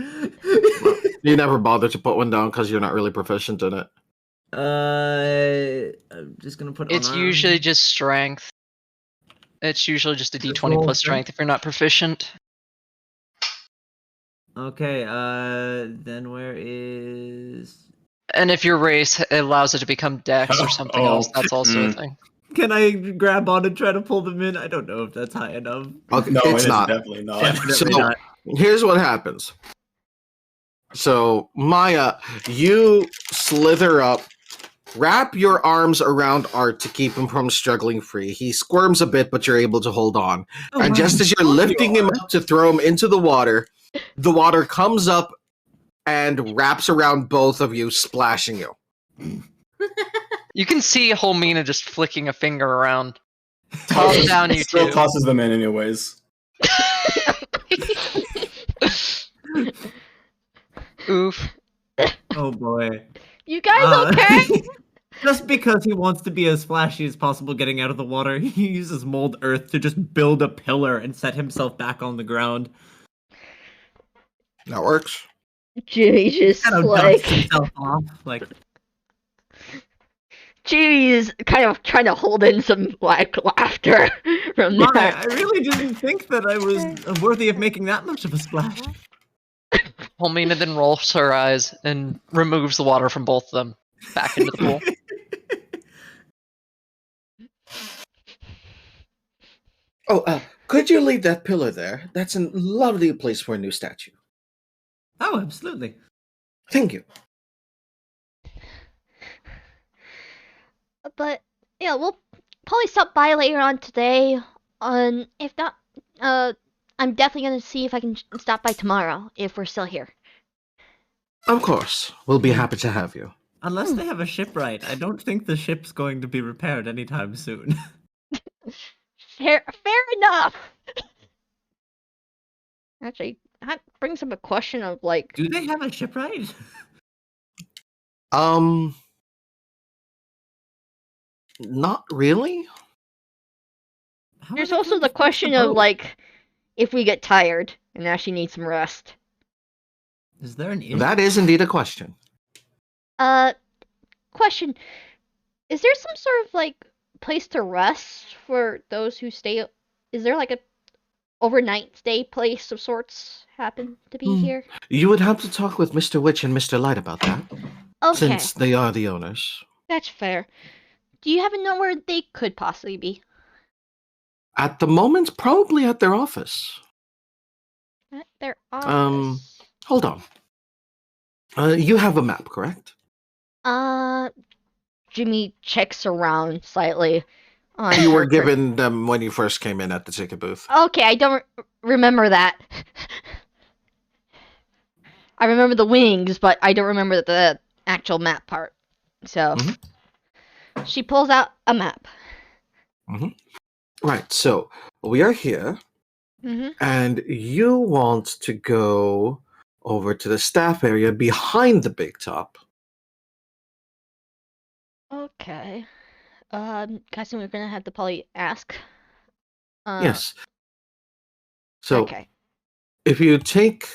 You never bother to put one down because you're not really proficient in it. I'm just gonna put. It's unarmed. usually just strength. It's usually just a Just d20 roll plus strength? strength if you're not proficient. Okay. Then where is? And if your race allows it to become dex or something Oh, else, that's also a mm. thing. Can I grab on and try to pull them in? I don't know if that's high enough. Okay, No, it's it is not. definitely not. Definitely So- not. Here's what happens. So, Maya, you slither up, wrap your arms around Art to keep him from struggling free. He squirms a bit, but you're able to hold on. Oh, And wow. just as you're lifting him up to throw him into the water comes up and wraps around both of you, splashing you. You can see Holmina just flicking a finger around. Calm down, you Still two. tosses them in anyways. Oof. Oh boy. You guys okay? Just because he wants to be as flashy as possible getting out of the water, he uses mold earth to just build a pillar and set himself back on the ground. That works. Jimmy just Kind of like dusts himself off. Like, Jimmy is kind of trying to hold in some like laughter from my, that. I really didn't think that I was worthy of making that much of a splash. Holmina then rolls her eyes and removes the water from both of them back into the pool. Oh, could you leave that pillar there? That's a lovely place for a new statue. Oh, absolutely. Thank you. But yeah, we'll probably stop by later on today. If not, I'm definitely gonna see if I can stop by tomorrow if we're still here. Of course. We'll be happy to have you. Unless they have a shipwright, I don't think the ship's going to be repaired anytime soon. Fair enough. Actually, that brings up a question of like, Do they have a shipwright? Not really. How there's are they also going the to fix question boat? of like, if we get tired and actually need some rest. Is there an issue? That is indeed a question. Question: is there some sort of like place to rest for those who stay? Is there like a overnight stay place of sorts happen to be Hmm. here? You would have to talk with Mr. Witch and Mr. Light about that, Okay, since they are the owners. that's fair. Do you happen to know where they could possibly be? At the moment, probably at their office. At their office. Hold on. You have a map, correct? Jimmy checks around slightly. On You were her per- given them when you first came in at the ticket booth. Okay, I don't remember that. I remember the wings, but I don't remember the actual map part. So she pulls out a map. Right, so we are here, Mm-hmm. and you want to go over to the staff area behind the big top. Okay. Guessing we're gonna have to probably ask Yes. So Okay. if you take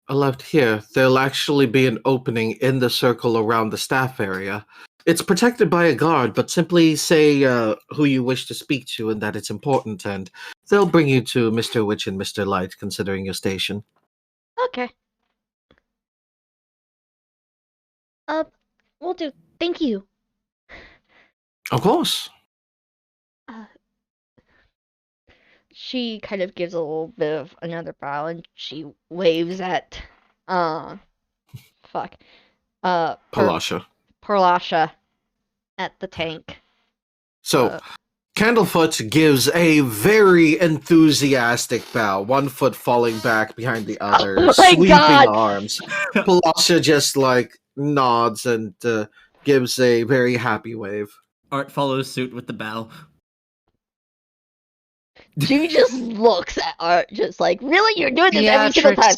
a left here, there'll actually be an opening in the circle around the staff area. It's protected by a guard, but simply say who you wish to speak to and that it's important, and they'll bring you to Mr. Witch and Mr. Light, considering your station. Okay. Will do. Thank you. Of course. She kind of gives a little bit of another bow and she waves at fuck. Palasha. Perlasha at the tank. So, Candlefoot gives a very enthusiastic bow, one foot falling back behind the other, Oh my sweeping God! arms. Palasha just like nods and gives a very happy wave. Art follows suit with the bow. She just looks at Art just like, really? You're doing this every single time.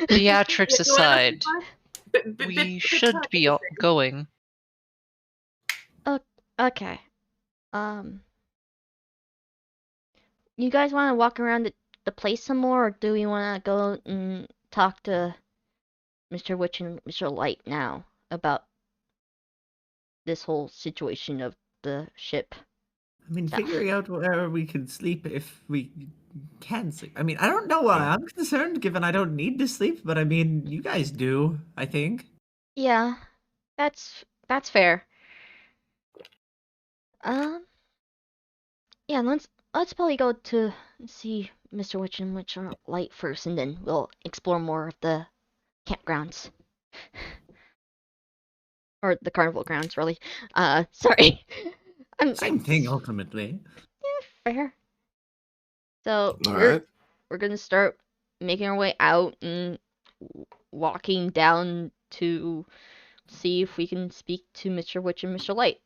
Theatrics You wanna aside, testify? we should be going. Okay. You guys want to walk around the place some more, or do we want to go and talk to Mr. Witch and Mr. Light now about this whole situation of the ship? I mean, Yeah. figuring out where we can sleep if we can sleep. I mean, I don't know why I'm concerned, given I don't need to sleep, but I mean, you guys do, I think. Yeah, that's fair. Yeah, let's probably go to see Mr. Witch and Mr. Light first, and then we'll explore more of the campgrounds. Or the carnival grounds, really. Sorry. Same thing, ultimately. Fair. So All we're right. we're gonna start making our way out and walking down to see if we can speak to Mr. Witch and Mr. Light.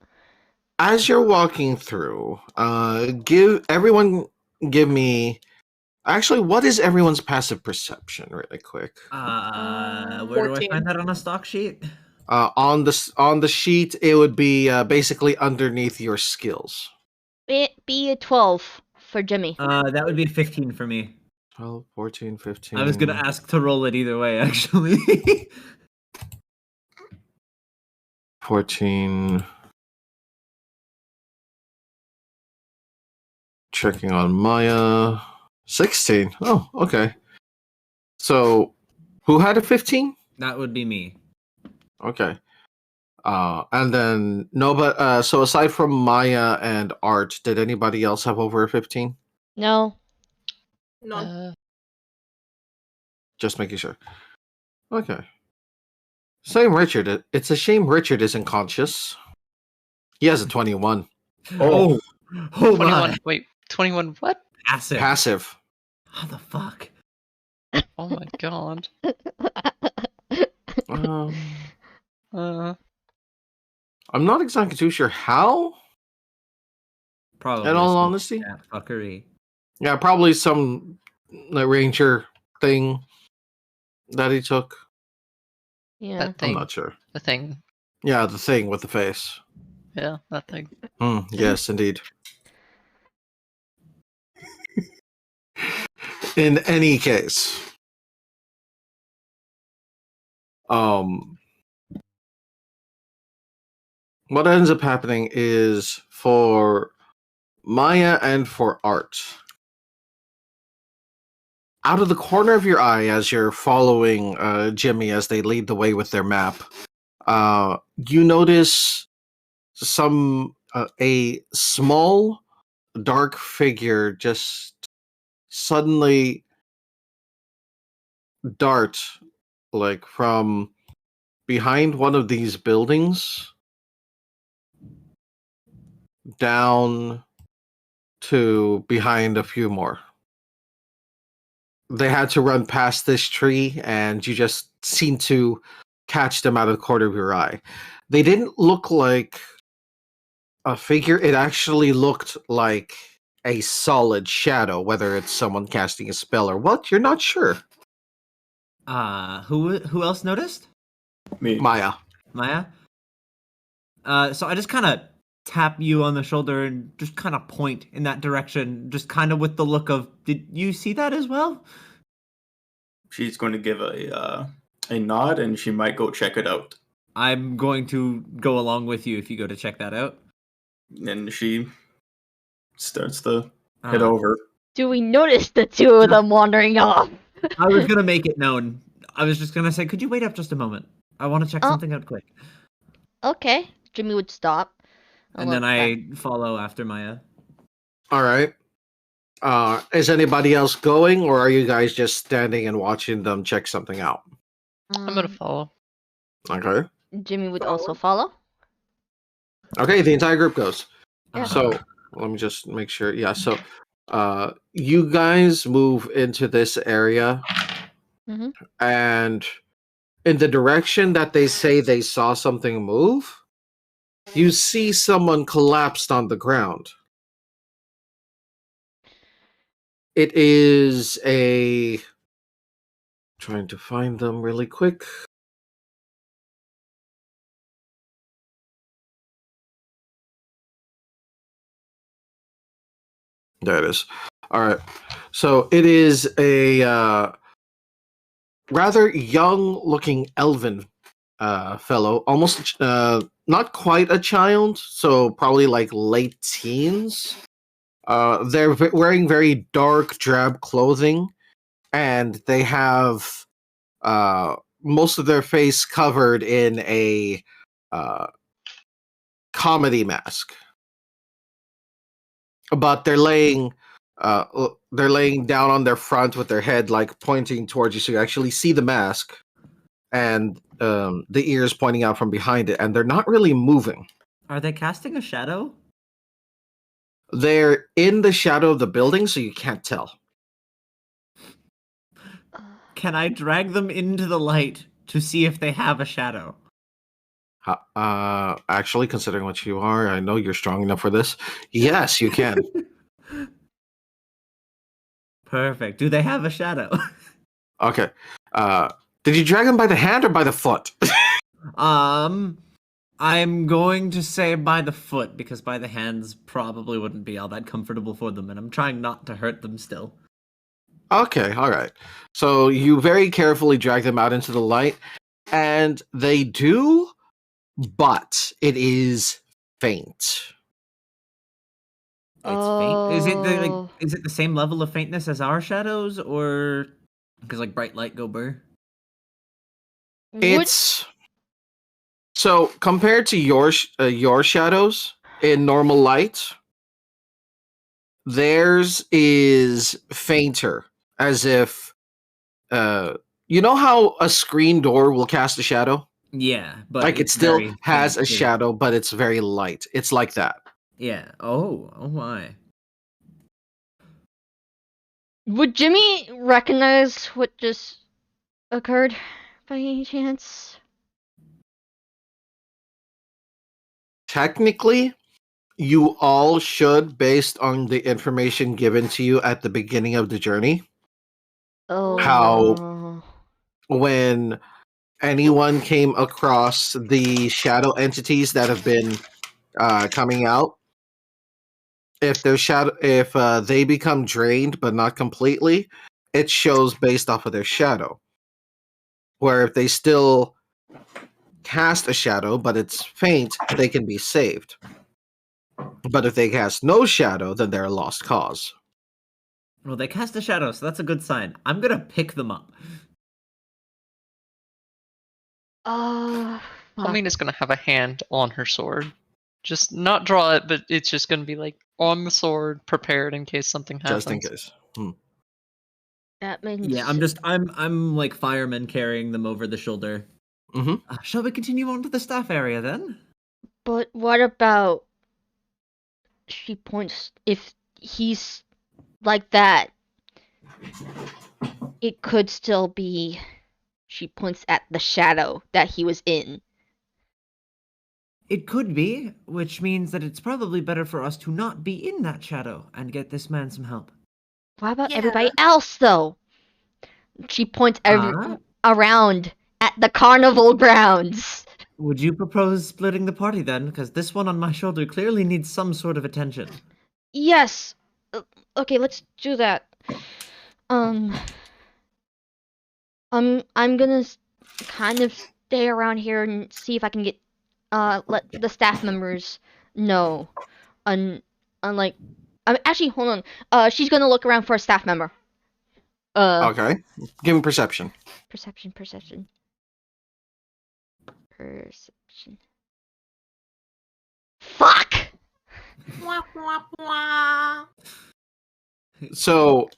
As you're walking through, give me. Actually, what is everyone's passive perception, really quick? Where do I 14. find that on a stock sheet? On the sheet, it would be basically underneath your skills. Be a 12 for Jimmy. That would be 15 for me. 12, 14, 15. I was gonna ask to roll it either way, actually. 14. Checking on Maya. 16. Oh, okay. So, who had a 15? That would be me. Okay. And then so aside from Maya and Art, did anybody else have over a 15? No. None. Just making sure. Okay. Same Richard. It's a shame Richard isn't conscious. He has a 21. Oh, oh 21. my. Wait, 21 what? Passive. Passive. How the fuck? Oh my god. Um, Uh, I'm not exactly too sure how. Probably. In all some honesty, cat fuckery. yeah, probably some ranger thing that he took. Yeah. that I'm thing. not sure. The thing. Yeah, the thing with the face. Yeah, that thing. Yes, indeed. In any case, what ends up happening is for Maya and for Art, out of the corner of your eye as you're following Jimmy as they lead the way with their map, you notice a small dark figure just suddenly dart like from behind one of these buildings down to behind a few more. They had to run past this tree, and you just seem to catch them out of the corner of your eye. They didn't look like a figure. It actually looked like a solid shadow, whether it's someone casting a spell or what, you're not sure. Who else noticed? Me. Maya. Maya? So I just kind of tap you on the shoulder and just kind of point in that direction, just kind of with the look of, did you see that as well? She's going to give a nod, and she might go check it out. I'm going to go along with you if you go to check that out. And she starts to head over. Do we notice the two of them wandering off? I was going to make it known. I was just going to say, could you wait up just a moment? I want to check something out quick. Okay. Jimmy would stop. And then I follow after Maya. All right. Is anybody else going, or are you guys just standing and watching them check something out? I'm gonna follow. Okay. Jimmy would also follow. Okay, the entire group goes. Yeah. So let me just make sure. Yeah. So, you guys move into this area, Mhm. and in the direction that they say they saw something move, you see someone collapsed on the ground. It is a. Trying to find them really quick. There it is. All right. So it is a rather young-looking elven fellow, almost not quite a child, so probably like late teens. They're wearing very dark drab clothing, and they have most of their face covered in a comedy mask. But they're laying down on their front with their head like pointing towards you, so you actually see the mask and the ears pointing out from behind it, and they're not really moving. Are they casting a shadow? They're in the shadow of the building, so you can't tell. Can I drag them into the light to see if they have a shadow? Actually, considering what you are, I know you're strong enough for this. Yes, you can. Perfect. Do they have a shadow? Okay. Did you drag them by the hand or by the foot? I'm going to say by the foot, because by the hands probably wouldn't be all that comfortable for them, and I'm trying not to hurt them still. Okay, all right. So you very carefully drag them out into the light, and they do, but it is faint. It's faint. Is it the same level of faintness as our shadows, or because like bright light go burr? It's so compared to your shadows in normal light, theirs is fainter, as if you know how a screen door will cast a shadow? Yeah, but like it it's still very has faint, a too. shadow, but it's very light. It's like that. Yeah. Oh my. Would Jimmy recognize what just occurred by any chance? Technically, you all should, based on the information given to you at the beginning of the journey. Oh. How when anyone came across the shadow entities that have been coming out, if they become drained but not completely, it shows based off of their shadow. Where if they still cast a shadow but it's faint, they can be saved. But if they cast no shadow, then they're a lost cause. Well, they cast a shadow, so that's a good sign. I'm gonna pick them up. Palmina's gonna have a hand on her sword. Just not draw it, but it's just gonna be like on the sword, prepared in case something happens. Just in case. That means Yeah, I'm like fireman carrying them over the shoulder. Mm-hmm. Shall we continue on to the staff area then? But what about she points if he's like that, it could still be she points at the shadow that he was in. It could be, which means that it's probably better for us to not be in that shadow and get this man some help. What about Yeah. everybody else though? She points Ah. around at the carnival grounds. Would you propose splitting the party then? Because this one on my shoulder clearly needs some sort of attention. Yes. Okay, let's do that. I'm gonna kind of stay around here and see if I can get let the staff members know. Unlike, actually, hold on. She's gonna look around for a staff member. Okay. Give me perception. Perception. Fuck! So,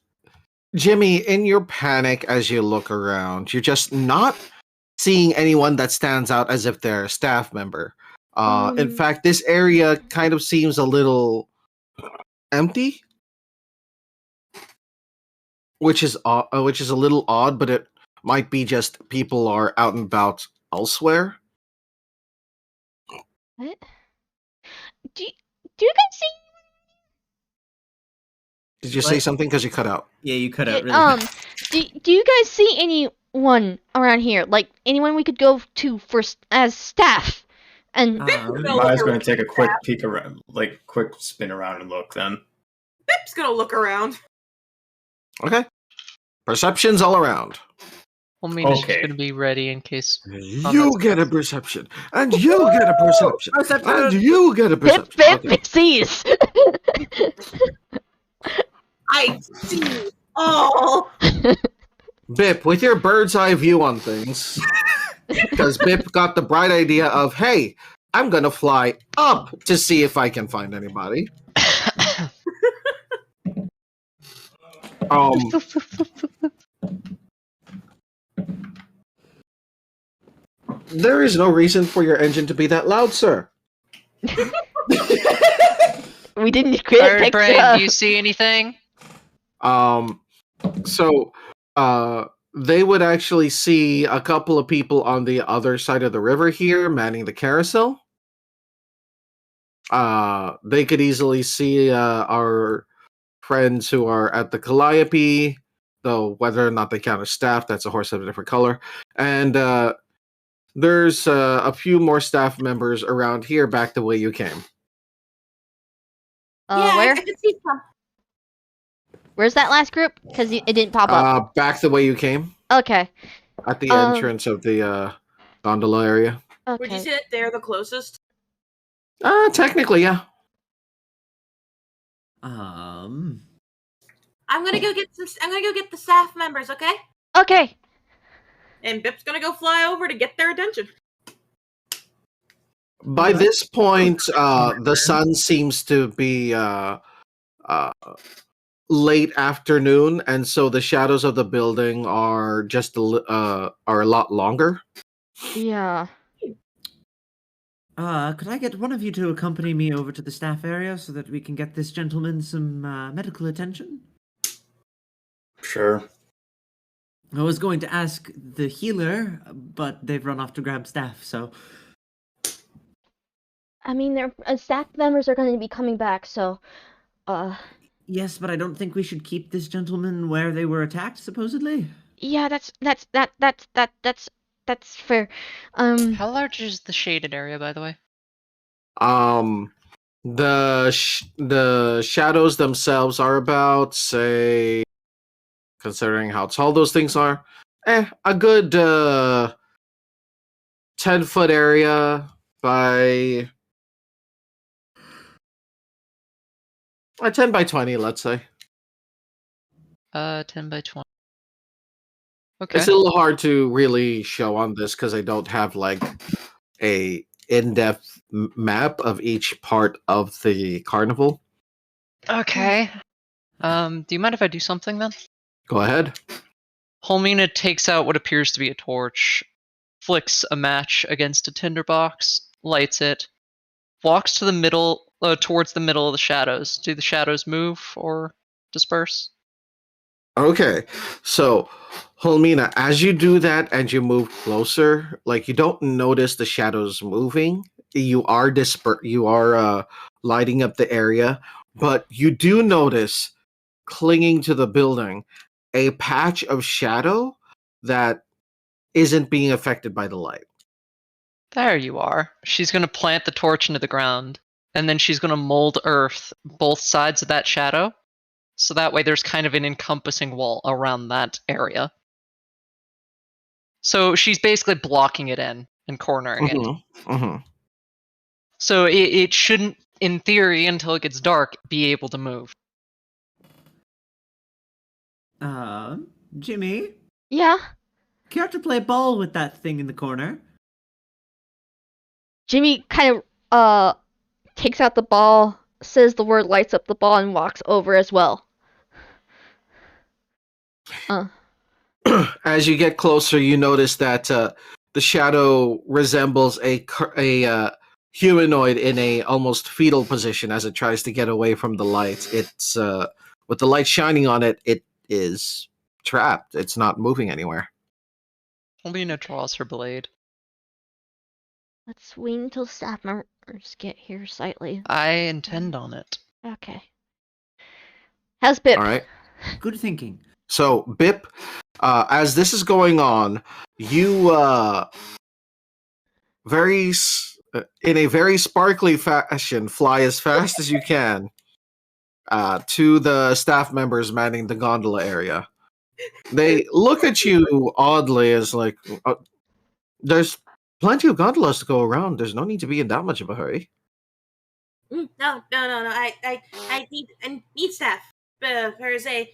Jimmy, in your panic as you look around, you're just not seeing anyone that stands out as if they're a staff member. In fact, this area kind of seems a little empty, which is a little odd, but it might be just people are out and about elsewhere. What? Do you guys see? Did you say What? something? Because you cut out. Yeah, you cut out really Do you guys see anyone around here? Like anyone we could go to as staff? And Maya's going to take a quick peek around, like quick spin around and look. Then Pip's gonna look around. Okay. Perceptions all around. Holmina's just Okay. gonna be ready in case. You get a perception, and you get a perception, Perception! and you get a Pip perception. Okay. sees. I see all. Bip, with your bird's eye view on things, because Bip got the bright idea of, hey, I'm gonna fly up to see if I can find anybody. There is no reason for your engine to be that loud, sir. We didn't create a Alright, picture. Brian, do you see anything? So, they would actually see a couple of people on the other side of the river here manning the carousel. They could easily see our friends who are at the Calliope, though whether or not they count as staff, that's a horse of a different color. And there's a few more staff members around here back the way you came. Where? I can see some. Where's that last group? Because it didn't pop up. Back the way you came, Okay. at the entrance of the gondola area. Would you Okay. say that they're the closest? Technically, yeah. I'm gonna go get the staff members, okay? Okay. And Bip's gonna go fly over to get their attention. By this point, the sun seems to be late afternoon, and so the shadows of the building are just are a lot longer. Yeah. Could I get one of you to accompany me over to the staff area so that we can get this gentleman some medical attention? sure. I was going to ask the healer, but they've run off to grab staff, so... I mean, their staff members are going to be coming back, so, Yes, but I don't think we should keep this gentleman where they were attacked, supposedly. yeah, that's fair. How large is the shaded area, by the way? The shadows themselves are about, say, considering how tall those things are, a good 10-foot area by 10 by 20, let's say. 10 by 20. Okay. It's a little hard to really show on this because I don't have like a in-depth map of each part of the carnival. Okay. Do you mind if I do something then? Go ahead. Holmina takes out what appears to be a torch, flicks a match against a tinderbox, lights it, walks to the middle, towards the middle of the shadows. Do the shadows move or disperse? Okay, so Holmina, as you do that and you move closer, like you don't notice the shadows moving. You are lighting up the area, but you do notice clinging to the building a patch of shadow that isn't being affected by the light. There you are. She's going to plant the torch into the ground, and then she's going to mold earth both sides of that shadow, so that way there's kind of an encompassing wall around that area. So she's basically blocking it in and cornering it. Mm-hmm. So it shouldn't, in theory, until it gets dark, be able to move. Jimmy, Yeah? care to play ball with that thing in the corner? Jimmy kind of takes out the ball, says the word, lights up the ball, and walks over as well. As you get closer, you notice that the shadow resembles a humanoid in a almost fetal position as it tries to get away from the light. It's with the light shining on it, it is trapped. It's not moving anywhere. Polina draws her blade. Let's wait until staff members get here slightly. I intend on it. Okay. How's Bip? All right. Good thinking. So, Bip, as this is going on, you in a very sparkly fashion fly as fast as you can to the staff members manning the gondola area. They look at you oddly as like, there's plenty of gondolas to go around. There's no need to be in that much of a hurry. No. I need staff. There's a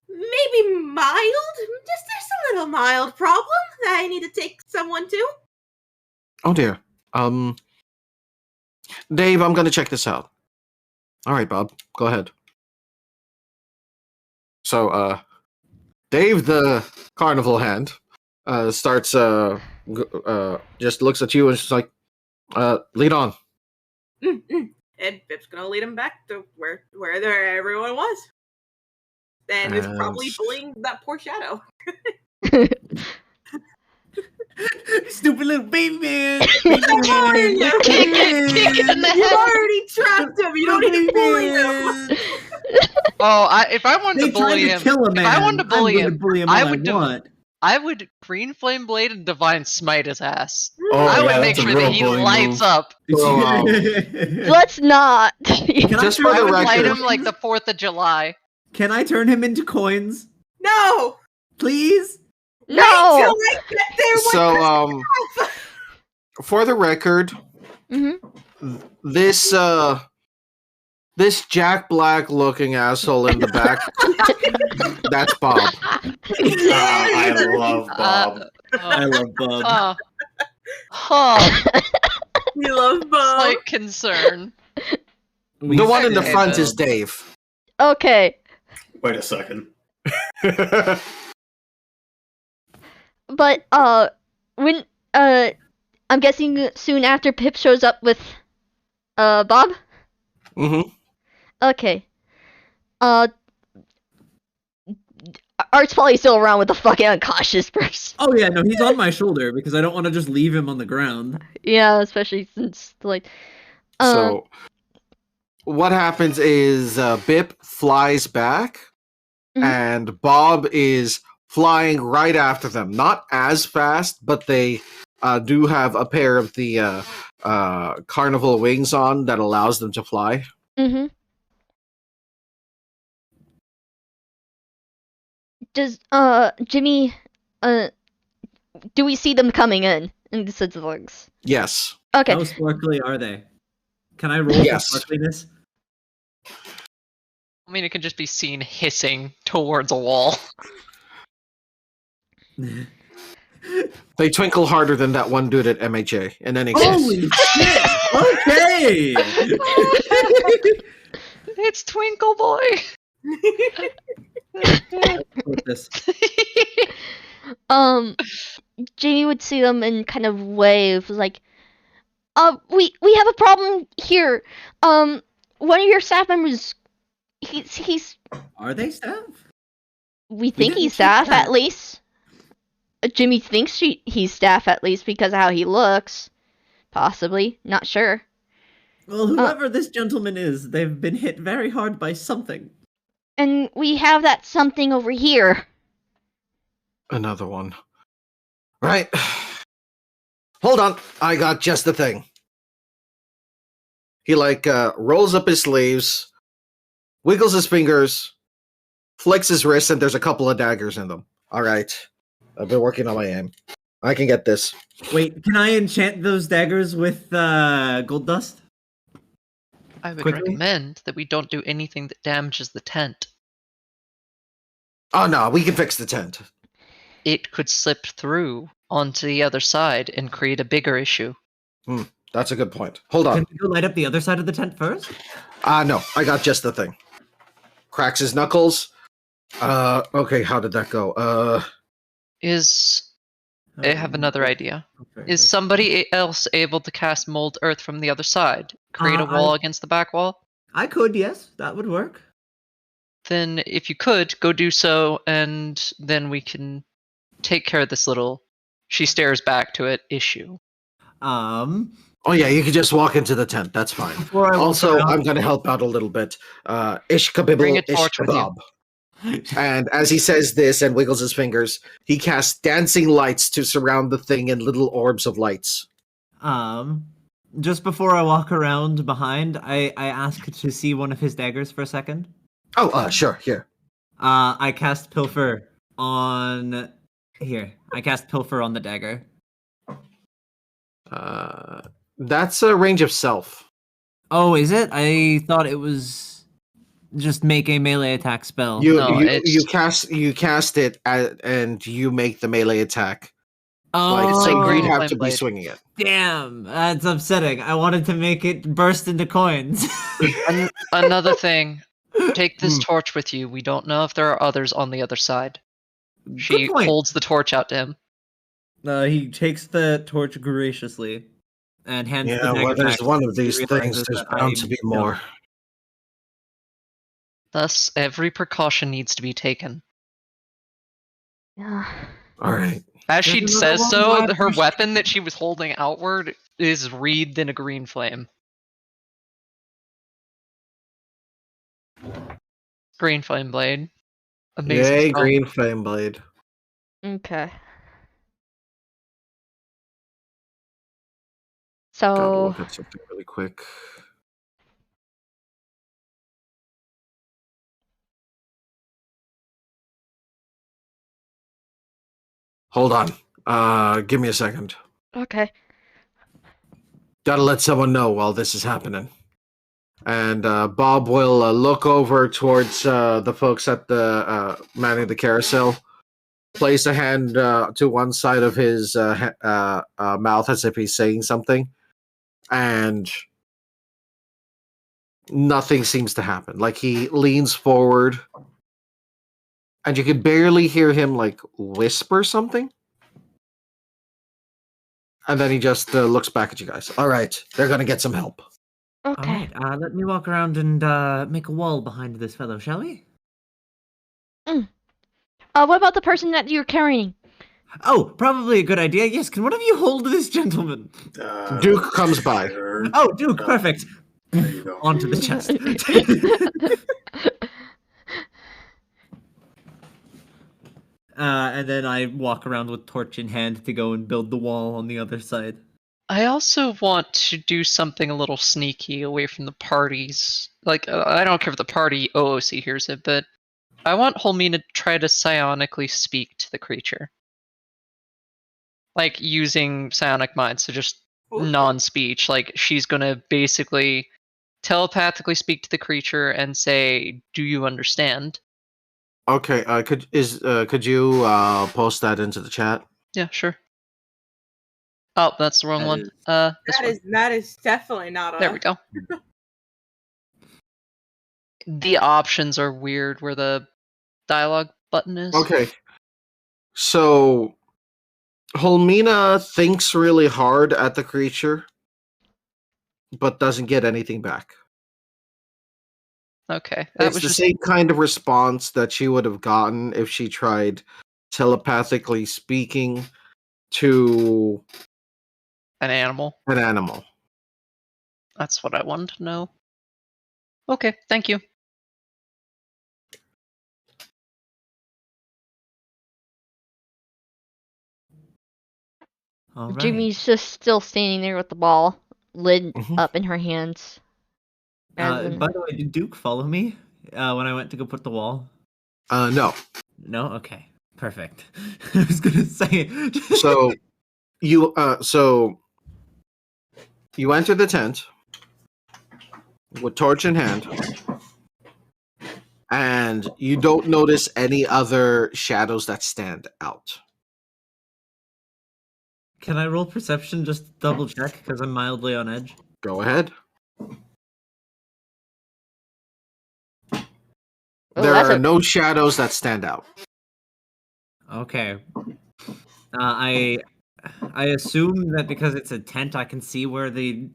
maybe mild, just a little mild problem that I need to take someone to. Oh dear. Dave, I'm gonna check this out. All right, Bob, go ahead. So, Dave, the carnival hand, starts just looks at you and she's like, lead on. And Bip's gonna lead him back to where everyone was. And it's probably bullying that poor shadow. Stupid little baby man! Come on, you already trapped him. You don't need to bully him. Oh, if I wanted They to bully tried to him, kill a man. if I wanted to bully I'm gonna him, bully him I all would do- want. I would green flame blade and divine smite his ass. Oh, I would yeah, make that's a sure real that he bully lights move. up. Wow. Let's not. Can I Just turn for I the would light record, him like the 4th of July. Can I turn him into coins, No. please? Wait till No. I get there. so for the record, Mm-hmm. this Jack Black looking asshole in the back, that's Bob. I love Bob. I love Bob. We love Bob. Slight concern. The one in the Hey, front Bill. is Dave. Okay, Wait a second. but when I'm guessing soon after Pip shows up with Bob. Mm-hmm. Okay. Art's probably still around with the fucking unconscious person. Oh yeah, no, he's on my shoulder because I don't want to just leave him on the ground. Yeah, especially since like. So what happens is Bip flies back, Mhm. and Bob is flying right after them. Not as fast, but they do have a pair of the carnival wings on that allows them to fly. Mm-hmm. Does Jimmy do we see them coming in the sense of legs? Yes. Okay. How sparkly are they? Can I roll Yes. for sparkliness? I mean, it can just be seen hissing towards a wall. They twinkle harder than that one dude at MHA. In any case. Holy shit! Okay. It's Twinkle Boy. With this. Jamie would see them and kind of wave like, we have a problem here. One of your staff members, he's Are they staff? we think didn't he's see staff that. at least. Jimmy thinks he's staff at least because of how he looks. Possibly, not sure. Well, whoever this gentleman is, they've been hit very hard by something. And we have that something over here. Another one. Right. Hold on, I got just the thing. He rolls up his sleeves, wiggles his fingers, flicks his wrist, and there's a couple of daggers in them. All right, I've been working on my aim. I can get this. Wait, can I enchant those daggers with gold dust? I would Quickly? recommend that we don't do anything that damages the tent. Oh no, we can fix the tent. It could slip through onto the other side and create a bigger issue. That's a good point. Hold on. Can we go light up the other side of the tent first? No, I got just the thing. Cracks his knuckles. Okay, how did that go? I have another idea. Is somebody else able to cast Mold Earth from the other side? Create a wall against the back wall? I could, yes. That would work. Then, if you could, go do so, and then we can take care of this little, she stares back to it, issue. Oh yeah, you can just walk into the tent. That's fine. Also, I'm going to help out a little bit. Ish Bring kabibble, a ish torch with you. kebab. And as he says this and wiggles his fingers, he casts dancing lights to surround the thing in little orbs of lights. Just before I walk around behind, I ask to see one of his daggers for a second. Oh, sure, here. I cast Pilfer on... Here. I cast Pilfer on the dagger. That's a range of self. Oh, is it? I thought it was just make a melee attack spell. You cast it and you make the melee attack. Oh, So green you'd have flame to be blade. swinging it. Damn, that's upsetting. I wanted to make it burst into coins. Another thing, take this torch with you. We don't know if there are others on the other side. She Good point. holds the torch out to him. He takes the torch graciously and hands the Yeah, dagger well, there's back. one of He these things. realizes There's that bound to be more. Thus, every precaution needs to be taken. Yeah. All right. As she There's says another so, one her left. weapon that she was holding outward is wreathed in a green flame. Green flame blade. Amazing Yay, spell. green flame blade. Okay. Gotta So look at something really quick. Hold on. Give me a second. okay. Gotta let someone know while this is happening. And Bob will look over towards the folks at the manning the carousel, place a hand to one side of his mouth as if he's saying something, and nothing seems to happen. Like he leans forward, and you can barely hear him whisper something. And then he just looks back at you guys. All right, they're gonna get some help. Okay. Alright, let me walk around and make a wall behind this fellow, shall we? What about the person that you're carrying? Oh, probably a good idea. Yes, can one of you hold this gentleman? Duke comes by. Sure. Oh, Duke, perfect. There you go. Onto the chest. And then I walk around with torch in hand to go and build the wall on the other side. I also want to do something a little sneaky away from the parties. I don't care if the party OOC hears it, but I want Holmina to try to psionically speak to the creature. Using psionic mind, so just non-speech. She's gonna basically telepathically speak to the creature and say, "Do you understand?" Okay, could you post that into the chat? Yeah, sure. Oh, that's the wrong That one. is- This one. That is definitely not a. There we go. The options are weird where the dialogue button is. Okay. So Holmina thinks really hard at the creature, but doesn't get anything back. Okay. That It's was the just same kind of response that she would have gotten if she tried telepathically speaking to an animal. an animal. That's what I wanted to know. Okay, thank you. All right. Jimmy's just still standing there with the ball, lid Mhm. up in her hands. rather than- By the way, did Duke follow me when I went to go put the wall? No. No. Okay. Perfect. I was gonna say. So you enter the tent with torch in hand, and you don't notice any other shadows that stand out. Can I roll perception just to double check because I'm mildly on edge? Go ahead. Oh, There that's are a- no shadows that stand out. Okay. I assume that because it's a tent, I can see where the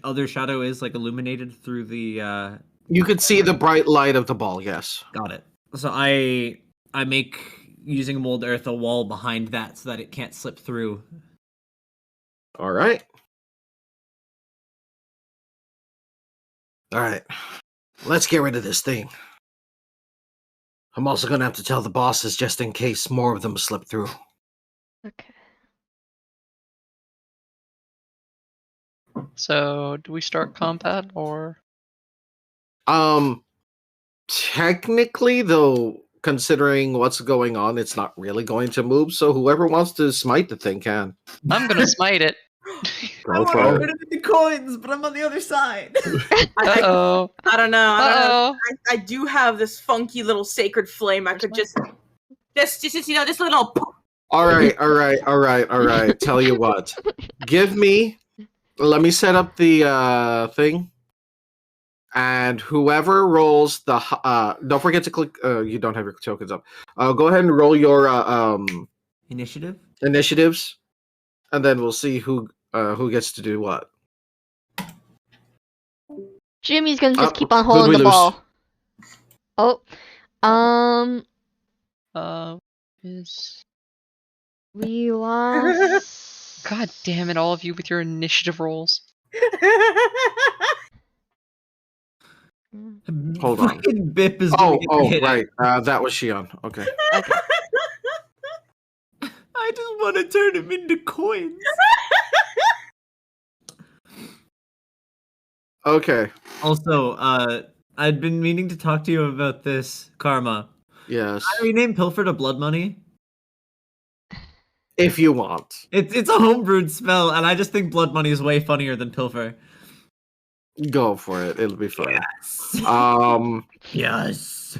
other shadow is illuminated through the. You could see the bright light of the ball. Yes. Got it. So I make using mold earth a wall behind that so that it can't slip through. All right. All right. Let's get rid of this thing. I'm also gonna have to tell the bosses just in case more of them slip through. Okay. So, do we start combat or? Technically, though, considering what's going on, it's not really going to move. So whoever wants to smite the thing can. I'm gonna smite it. Go for it. the coins, but I'm on the other side. I, Uh-oh. I don't know. Uh-oh. I do have this funky little sacred flame. I could just this little. All right. Tell you what. Let me set up the thing. And whoever rolls the don't forget to click you don't have your tokens up. Go ahead and roll your Initiative? initiatives, and then we'll see who gets to do what. Jimmy's gonna just keep on who'd holding we the lose? ball. Is We lost. God damn it, all of you with your initiative rolls. Hold on. Fucking Bip is Oh, gonna get hit. right. That was Shion. Okay. Okay. I just want to turn him into coins. Okay. Also, I'd been meaning to talk to you about this, Karma. Yes. I rename Pilfer to Blood Money. If you want. It's a homebrewed spell, and I just think Blood Money is way funnier than Pilfer. Go for it. It'll be fun. Yes.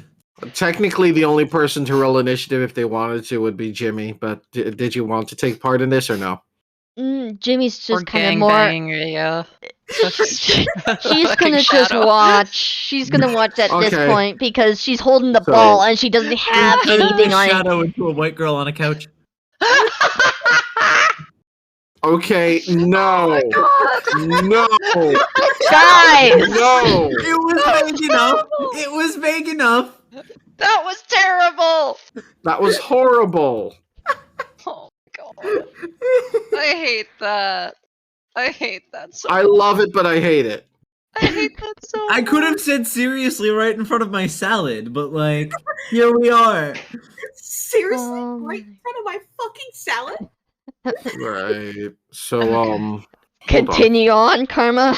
Technically, the only person to roll initiative if they wanted to would be Jimmy. But did you want to take part in this or no? Jimmy's Or just kind of gang more. banging, yeah. She's Fucking gonna just shadow. watch. She's gonna watch at this Okay. point because she's holding the So- ball and she doesn't have Turn anything the on it. shadow into a white girl on a couch. Okay. No. No. Guys! No. It was vague enough. It was vague enough. That was terrible! That was horrible. Oh my god. I hate that. I hate that so I love it, but I hate it. I hate that so I could have much. said seriously right in front of my salad, but here we are. Seriously, right in front of my fucking salad. Right. So hold on. Continue on, Karma.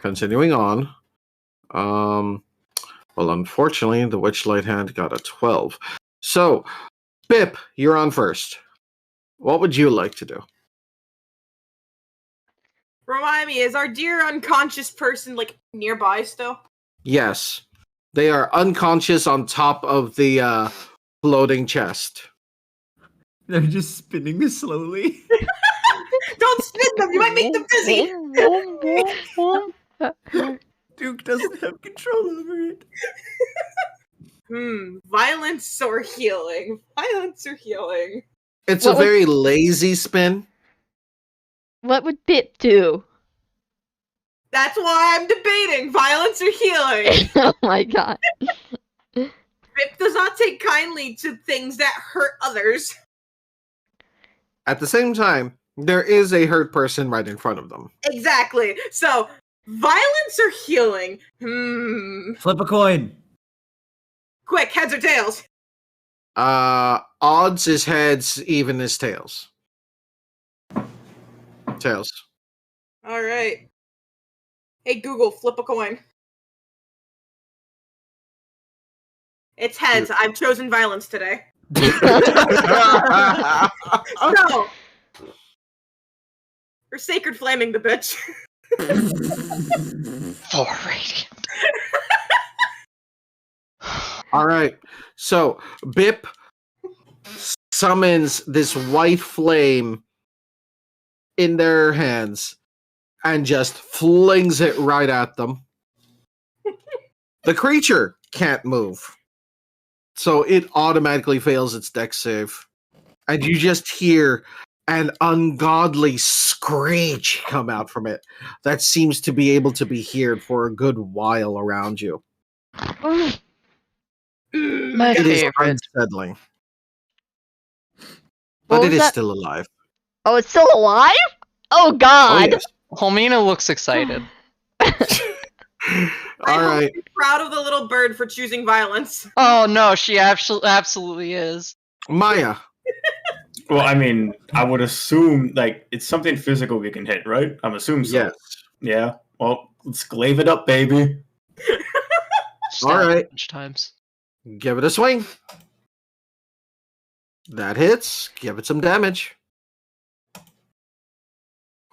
Continuing on. Well, unfortunately, the Witchlight Hand got a 12. So, Bip, you're on first. What would you like to do? Remind me, is our dear unconscious person nearby still? Yes. They are unconscious on top of the floating chest. They're just spinning slowly. Don't spin them. You might make them dizzy. Duke doesn't have control over it. Violence or healing? Violence or healing? It's What a would- very lazy spin. What would Bip do? That's why I'm debating violence or healing. Oh my god. Rip does not take kindly to things that hurt others. At the same time, there is a hurt person right in front of them. Exactly. So, violence or healing? Flip a coin. Quick, heads or tails? Odds is heads, even is tails. Tails. All right. Hey Google, flip a coin. It's heads. I've chosen violence today. So, we're sacred flaming the bitch. 4 radiant. All right. So Bip summons this white flame in their hands and just flings it right at them. The creature can't move, so it automatically fails its dex save. And you just hear an ungodly screech come out from it that seems to be able to be heard for a good while around you. My It is favorite. unsettling. What But it was is that? still alive. Oh, it's still alive? Oh Oh, God! yes. Homina looks excited. All I'm right. proud of the little bird for choosing violence. Oh no, she absolutely is. Maya. Well, I mean, I would assume like it's something physical we can hit, right? I'm assuming so. Yes. Yeah. Well, let's glaive it up, baby. Stab All right. a bunch of times. Give it a swing. That hits. Give it some damage.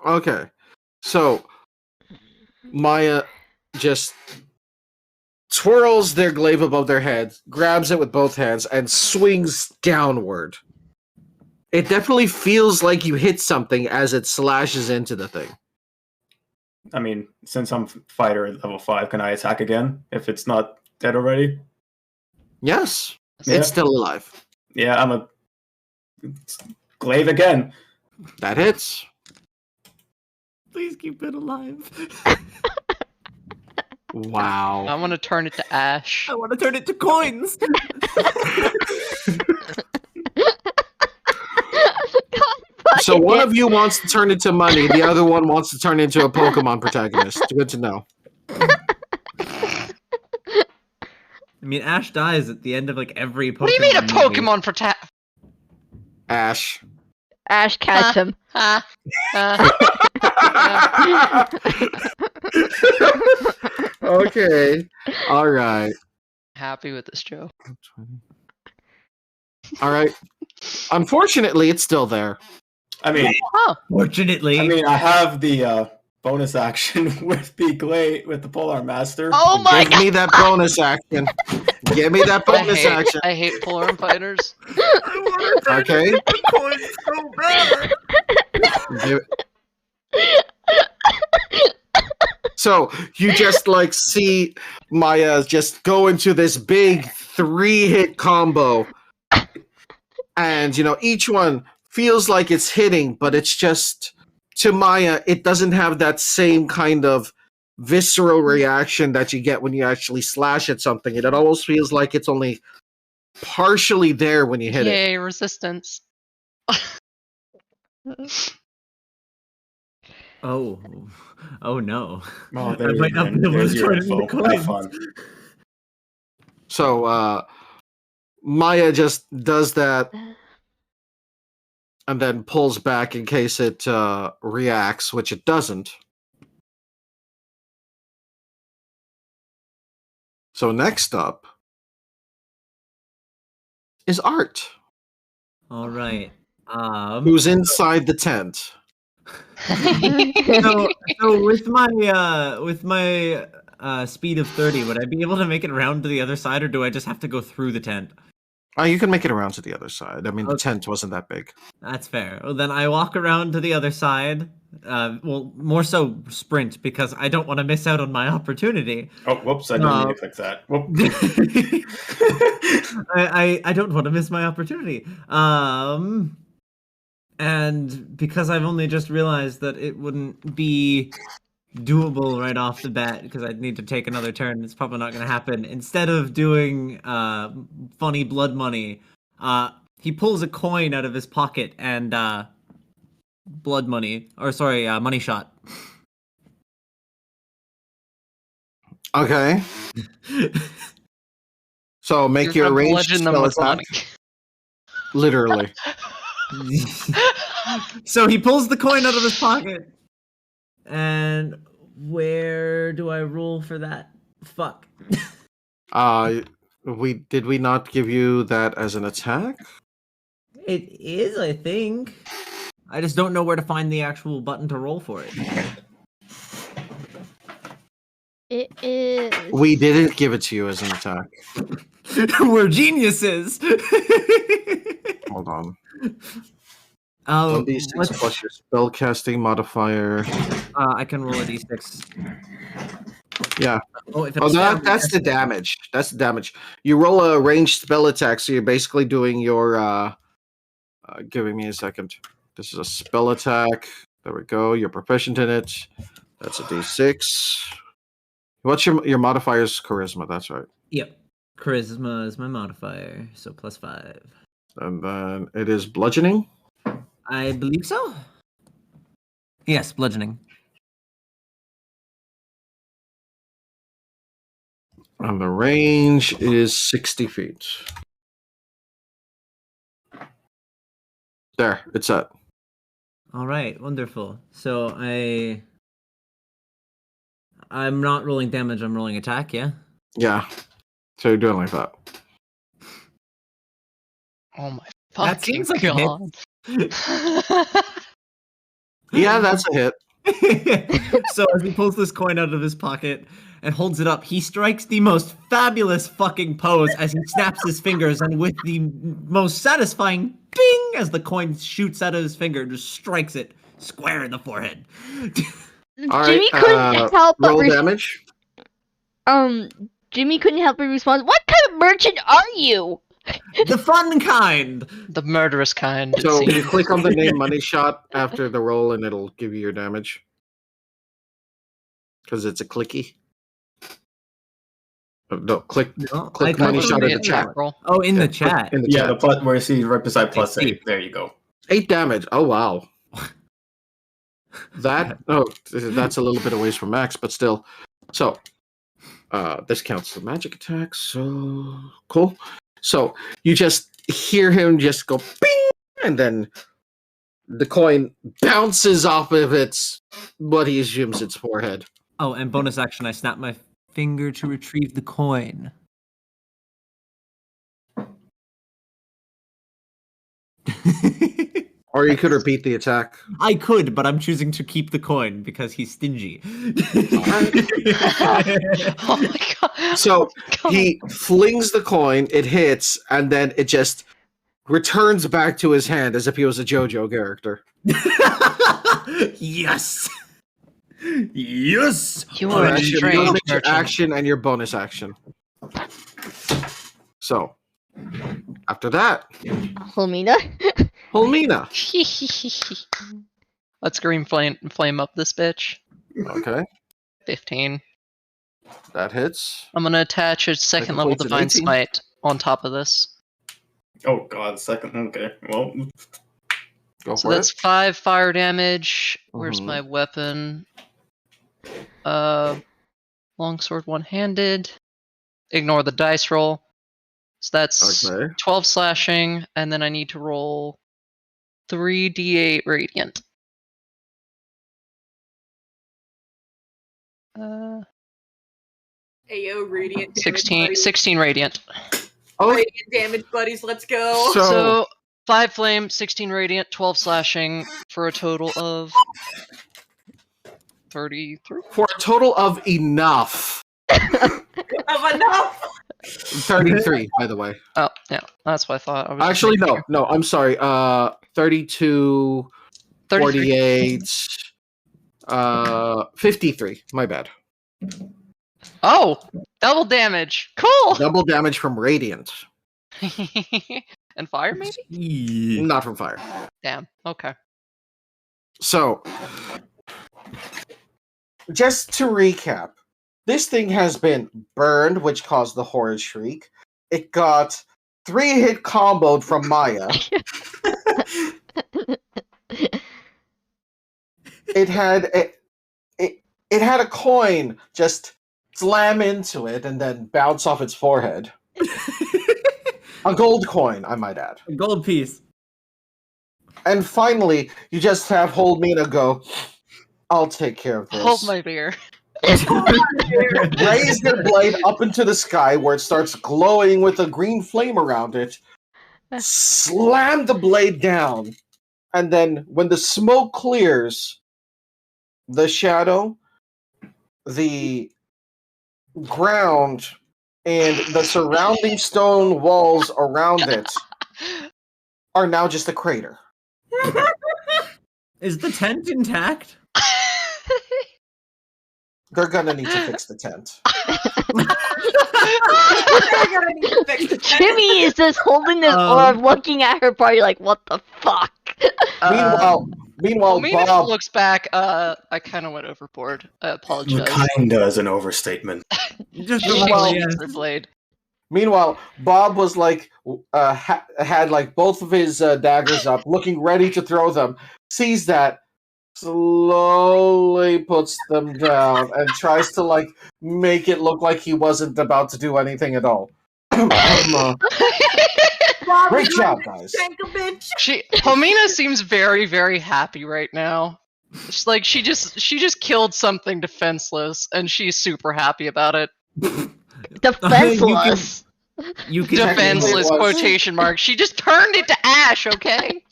Okay. So, Maya just twirls their glaive above their head, grabs it with both hands, and swings downward. It definitely feels like you hit something as it slashes into the thing. I mean, since I'm fighter at level 5, can I attack again if it's not dead already? Yes. Yeah. It's still alive. Yeah, I'm a glaive again. That hits. Please keep it alive. Wow. I want to turn it to ash. I want to turn it to coins. So one of you wants to turn into money, the other one wants to turn into a Pokemon protagonist. Good to know. I mean, Ash dies at the end of like every Pokemon. What do you mean a movie. Pokemon protect? Ash. Ash, catch him. Okay. All right. Happy with this joke. All right. Unfortunately, it's still there. I mean, Fortunately, I have the bonus action with the glaive with the Polar Master. Oh my Give God! me that bonus action. Give me that bonus action. I hate polar fighters. Okay. coins so bad. Give it- So you just like see Maya just go into this big 3-hit combo. And each one feels like it's hitting, but it's just to Maya, it doesn't have that same kind of visceral reaction that you get when you actually slash at something. It almost feels like it's only partially there when you hit it. Yay, resistance. Oh no! Oh, I might not be able to there's your turn it into info. Have coins. fun. So Maya just does that and then pulls back in case it reacts, which it doesn't. So next up is Art, All right. who's inside the tent. So with my speed of 30, would I be able to make it around to the other side, or do I just have to go through the tent? Oh, you can make it around to the other side. I mean, the Okay. tent wasn't that big. That's fair. Well, then I walk around to the other side. Well, more so sprint, because I don't want to miss out on my opportunity. Oh, whoops! I didn't mean to click that. Whoop. I don't want to miss my opportunity. And because I've only just realized that it wouldn't be doable right off the bat, because I'd need to take another turn, it's probably not going to happen. Instead of doing funny blood money, he pulls a coin out of his pocket and blood money, or sorry, money shot. Okay. So make You're your gonna ranged bludgeon them spell with attack. money. Literally. So he pulls the coin out of his pocket. And where do I roll for that? Fuck. Did we not give you that as an attack? It is, I think. I just don't know where to find the actual button to roll for it. It is. We didn't give it to you as an attack. We're geniuses. Hold on. Oh, 1d6 plus your spellcasting modifier. I can roll a d6. Yeah. Oh, if Oh, it's down, that's the damage. That's the damage. You roll a ranged spell attack, so you're basically doing your. Giving me a second. This is a spell attack. There we go. You're proficient in it. That's a d6. What's your modifier's charisma? That's right. Yep. Charisma is my modifier, so +5. And then it is bludgeoning. I believe so. Yes, bludgeoning. And the range is 60 feet. There, it's set. All right, wonderful. So I'm not rolling damage. I'm rolling attack. Yeah. Yeah. So you're doing like that. Oh my That fucking seems like a hit. god. Yeah, that's a hit. So as he pulls this coin out of his pocket and holds it up, he strikes the most fabulous fucking pose as he snaps his fingers, and with the most satisfying ding as the coin shoots out of his finger, just strikes it square in the forehead. All Jimmy right, couldn't help but roll damage. Jimmy couldn't help but respond. What kind of merchant are you? The fun kind. The murderous kind. it So you seems. click on the name money shot after the roll, and it'll give you your damage. Because it's a clicky. No, No, click I money thought- shot in Yeah, the chat. roll. Oh, in the Click chat. in the Yeah, chat. the plus where you see right beside plus I see. 8. There you go. 8 damage. Oh wow. That's a little bit away from max, but still. So this counts the magic attack, so cool. So you just hear him just go bing, and then the coin bounces off of what he assumes its forehead. Oh, and bonus action, I snap my finger to retrieve the coin. Or you could repeat the attack. I could, but I'm choosing to keep the coin because he's stingy. Oh my god. So God. he flings the coin, it hits, and then it just returns back to his hand as if he was a JoJo character. Yes. Yes. You are a That's your strange bonus merchant. action and your bonus action. So after that, Helmina? Holmina. Let's green flame up this bitch. Okay, 15. that hits. I'm gonna attach a second level completes an divine 18. smite on top of this. Oh god, second. Okay, well, Go So for that's it. 5 fire damage. Where's Mhm. my weapon? Longsword one-handed. Ignore the dice roll. So that's Okay. 12 slashing, and then I need to roll 3d8 radiant. Ayo, radiant damage 16 buddies. 16 radiant. Oh, Radiant damage buddies, let's go. So 5 flame, 16 radiant, 12 slashing for a total of 33. for a total of enough. Of enough. 33, by the way. Oh, yeah, that's what I thought. I was Actually, making no, sure. I'm sorry. 32, 33. 48, 53. My bad. Oh, double damage. Cool. Double damage from radiant, And fire, maybe? Yeah. not from fire. Damn. Okay. So, just to recap, this thing has been burned, which caused the horrid shriek. It got 3-hit comboed from Maya. It had a coin just slam into it and then bounce off its forehead. A gold coin, I might add. A gold piece. And finally, you just have Mina go, I'll take care of this. Hold my beer. Raise their blade up into the sky where it starts glowing with a green flame around it. Slam the blade down. And then when the smoke clears, the shadow, the ground, and the surrounding stone walls around it are now just a crater. Is the tent intact? They're gonna need to fix the tent. Jimmy is just holding this orb, looking at her party like, what the fuck? Meanwhile, Mina Bob looks back. I kind of went overboard. I apologize. Kinda is an overstatement. Just She a little, shakes yes. her blade. Meanwhile, Bob was like, had like both of his daggers up, looking ready to throw them. Sees that, slowly puts them down, and tries to like make it look like he wasn't about to do anything at all. Great job, guys. Homina seems very, very happy right now. It's like she just killed something defenseless, and she's super happy about it. Defenseless. You can Defenseless was. quotation mark. She just turned into ash. Okay.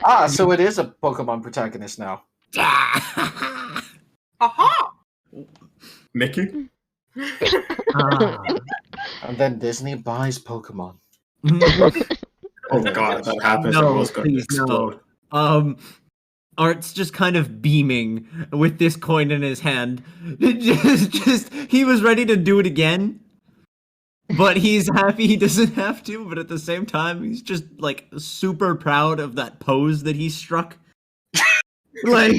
Ah, so it is a Pokemon protagonist now. Aha! Mickey? And then Disney buys Pokemon. Oh god, if that happens, No, the world's going to please, no. explode. Art's just kind of beaming with this coin in his hand. Just he was ready to do it again, but he's happy he doesn't have to. But at the same time, he's just like super proud of that pose that he struck. Like,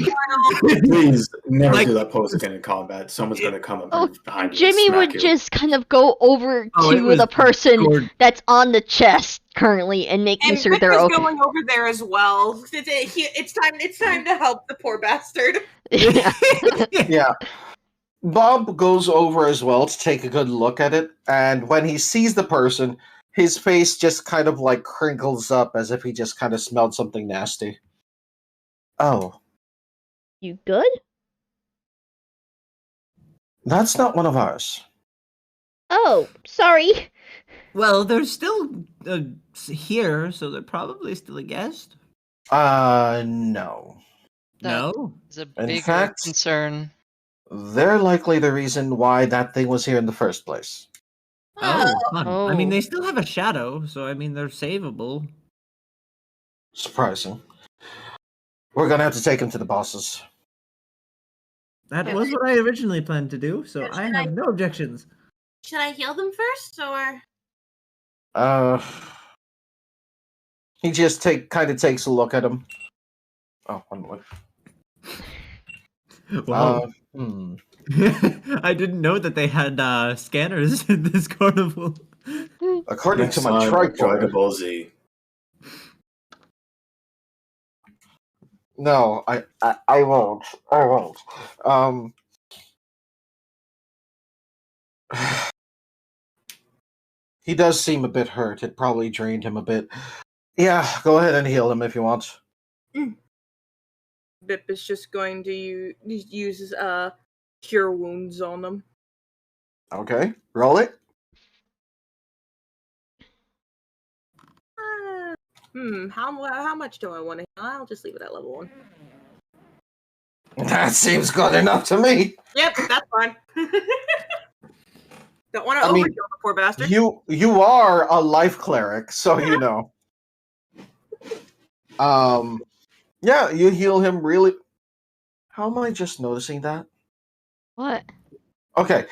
Please never Like- do that pose again in combat. Someone's going to come up Oh, behind you Jimmy and would smack you. just kind of go over Oh, it to was the person Gord- that's on the chest currently and making And sure Vic they're is okay. going over there as well. It's time to help the poor bastard. Yeah. Yeah. Bob goes over as well to take a good look at it, and when he sees the person, his face just kind of like crinkles up as if he just kind of smelled something nasty. Oh, You good? that's not one of ours. Oh, sorry. well, they're still here, so they're probably still a guest. No. No. It's a In bigger fact- concern. They're likely the reason why that thing was here in the first place. Oh, fun. I mean, Oh. they still have a shadow, so I mean, they're savable. Surprising. We're gonna have to take him to the bosses. That Yeah. was what I originally planned to do, so I have no objections. Should I heal them first, or He just kind of takes a look at him. Oh, one moment. Wow. Hmm. I didn't know that they had scanners in this carnival. According Next to my time, tricorder, Dragon Ball Z. no, I won't. I won't. He does seem a bit hurt. It probably drained him a bit. Yeah, go ahead and heal him if you want. Bip is just going to use cure wounds on them. Okay, roll it. How much do I want to? I'll just leave it at level 1. That seems good enough to me. Yep, that's fine. Don't want to I mean, overkill the poor bastard. You are a life cleric, so you know. Yeah, you heal him really. How am I just noticing that? What? Okay.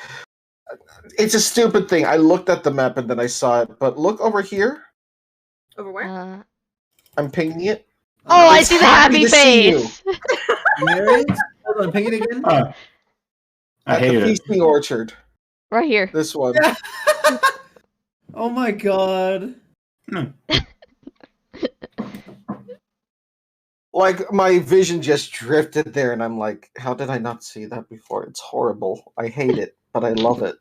It's a stupid thing. I looked at the map and then I saw it, but look over here. Over where? I'm pinging it. Oh, I It's see the happy happy to see you. face. Mary? Hold on, ping it again. I At the hated it. Feasting Orchard. Right here. This one. Oh my god. Like, my vision just drifted there, and I'm like, how did I not see that before? It's horrible. I hate it, but I love it.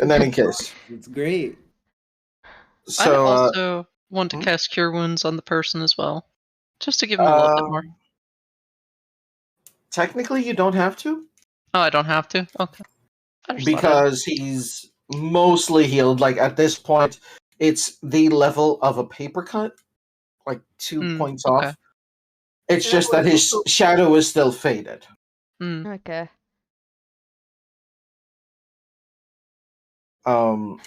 In any case. It's great. I So, also want to hmm? cast Cure Wounds on the person as well, Just to give him a little bit more. Technically, you don't have to Oh, I don't have to? Okay. I just thought because he's mostly healed. Like at this point, it's the level of a paper cut, like 2 points okay. off. It's And just that his shadow is still faded. Okay. In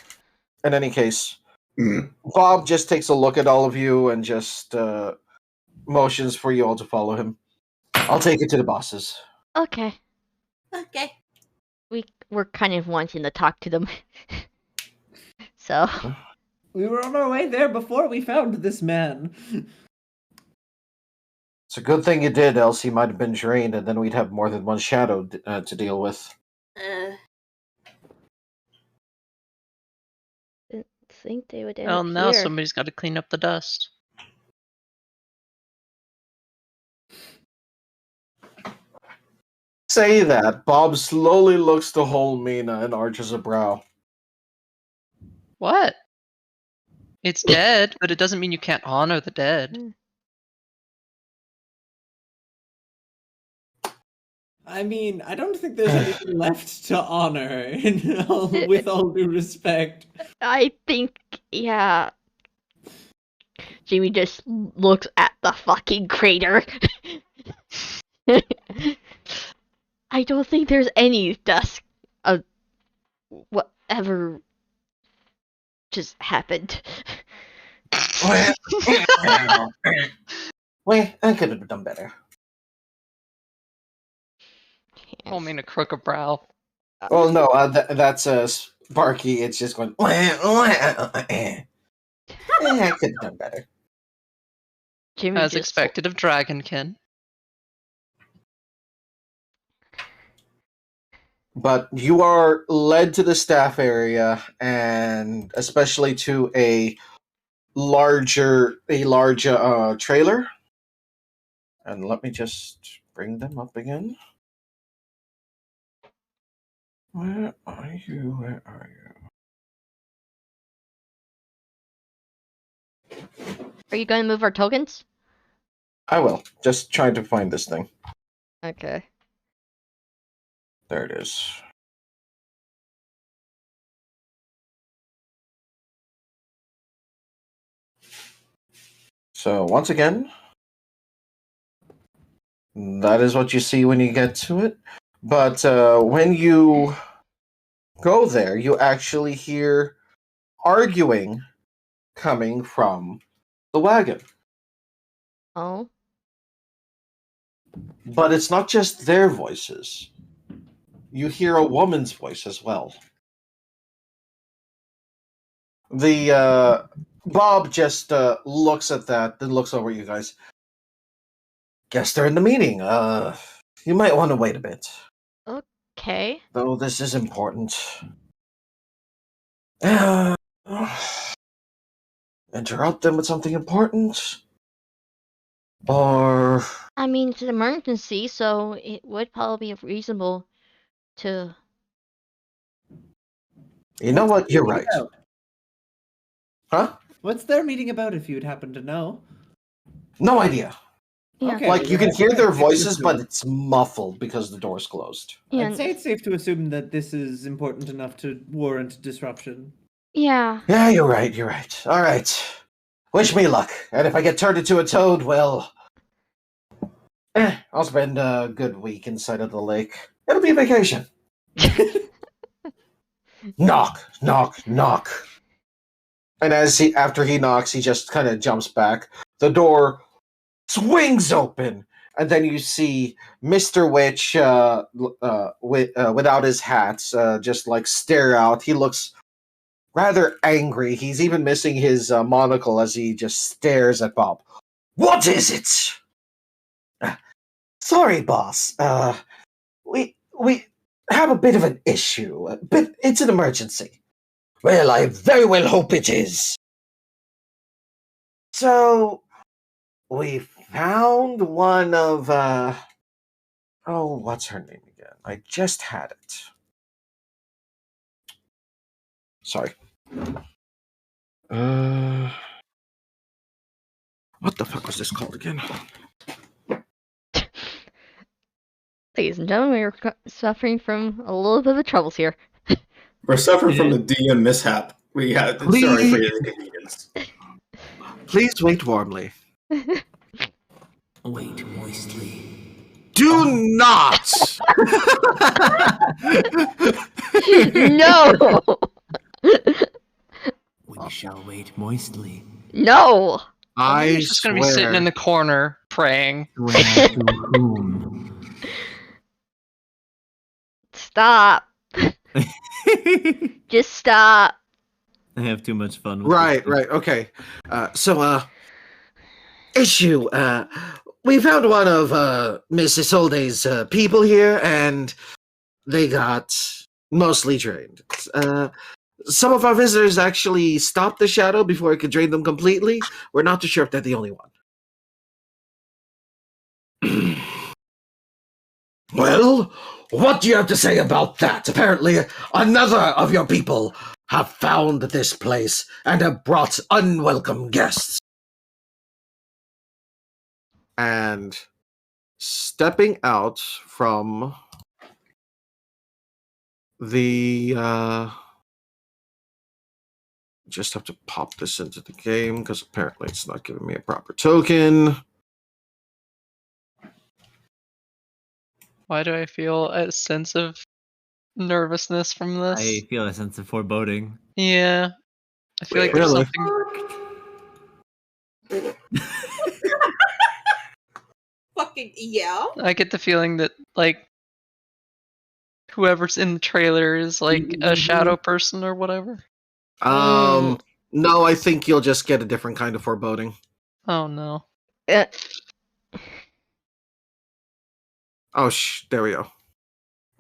any case, Mm. Bob just takes a look at all of you and just motions for you all to follow him. I'll take it to the bosses. Okay. Okay. We're kind of wanting to talk to them. So. We were on our way there before we found this man. It's a good thing you did, else he might have been drained, and then we'd have more than one shadow to deal with. Didn't think they would end Well, up now here. somebody's got to clean up the dust. Say that. Bob slowly looks to whole Mina and arches a brow. What? It's dead, but it doesn't mean you can't honor the dead. I mean, I don't think there's anything left to honor, with all due respect. I think, yeah. Jimmy just looks at the fucking crater. I don't think there's any dust of whatever just happened. Wait, I could have done better. I mean a crooked brow. Well, no, that's Sparky. It's just going. I could have done better. Jimmy As just expected of Dragonkin. But you are led to the staff area, and especially to a large trailer. And let me just bring them up again. Where are you? Where are you? Are you going to move our tokens? I will. Just trying to find this thing. Okay. There it is. So once again, that is what you see when you get to it. But when you go there, you actually hear arguing coming from the wagon. Oh. But it's not just their voices. You hear a woman's voice as well. The Bob just looks at that, then looks over at you guys. Guess they're in the meeting. You might want to wait a bit. Okay. Though this is important. Interrupt them with something important? Or... I mean, it's an emergency, so it would probably be reasonable to... You know what? You're right. Huh? What's their meeting about, if you'd happen to know? No idea. Yeah. Okay, Like, you can well, hear their it's safe to voices, but assume- it's muffled because the door's closed. Yeah. I'd say it's safe to assume that this is important enough to warrant disruption. Yeah. Yeah, you're right, you're right. Alright. Wish me luck. And if I get turned into a toad, well... I'll spend a good week inside of the lake. It'll be a vacation. Knock, knock, knock. And after he knocks, he just kind of jumps back. The door swings open, and then you see Mr. Witch without his hat, just like stare out. He looks rather angry. He's even missing his monocle as he just stares at Bob. What is it? Sorry, boss. We have a bit of an issue, but it's an emergency. Well, I very well hope it is. So, we found one of, oh, what's her name again? I just had it. Sorry. What the fuck was this called again? Ladies and gentlemen, we're suffering from a little bit of troubles here. We're suffering from the DM mishap. We had sorry for your inconvenience. Please wait warmly. Wait moistly. Do not! No! We shall wait moistly. No! I He's just gonna be sitting in the corner praying. Swear to whom? Stop. Just stop. I have too much fun with Right, this. right, okay. Issue, we found one of Miss Isolde's people here, and they got mostly drained. Some of our visitors actually stopped the shadow before it could drain them completely. We're not too sure if they're the only one. Well, what do you have to say about that? Apparently, another of your people have found this place and have brought unwelcome guests. And stepping out from the just have to pop this into the game because apparently it's not giving me a proper token. Why do I feel a sense of nervousness from this? I feel a sense of foreboding. Yeah. I feel like there's Really? something. Fucking yeah. I get the feeling that, like, whoever's in the trailer is, like, a shadow person or whatever. No, I think you'll just get a different kind of foreboding. Oh, no. Oh, there we go.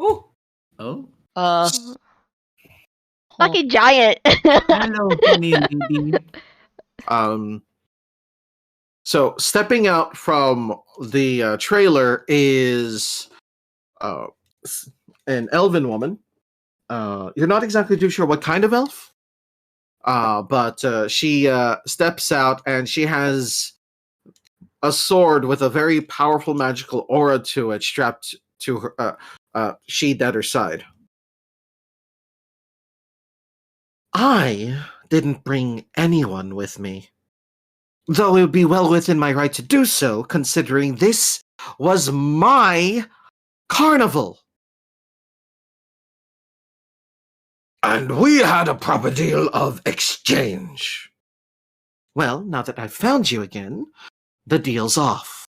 Ooh. Oh? Fucking giant. Hello, funny lady. So stepping out from the trailer is an elven woman. You're not exactly too sure what kind of elf, but she steps out and she has a sword with a very powerful magical aura to it strapped to her sheath at her side. I didn't bring anyone with me, though it would be well within my right to do so, considering this was my carnival. And we had a proper deal of exchange. Well, now that I've found you again, the deal's off.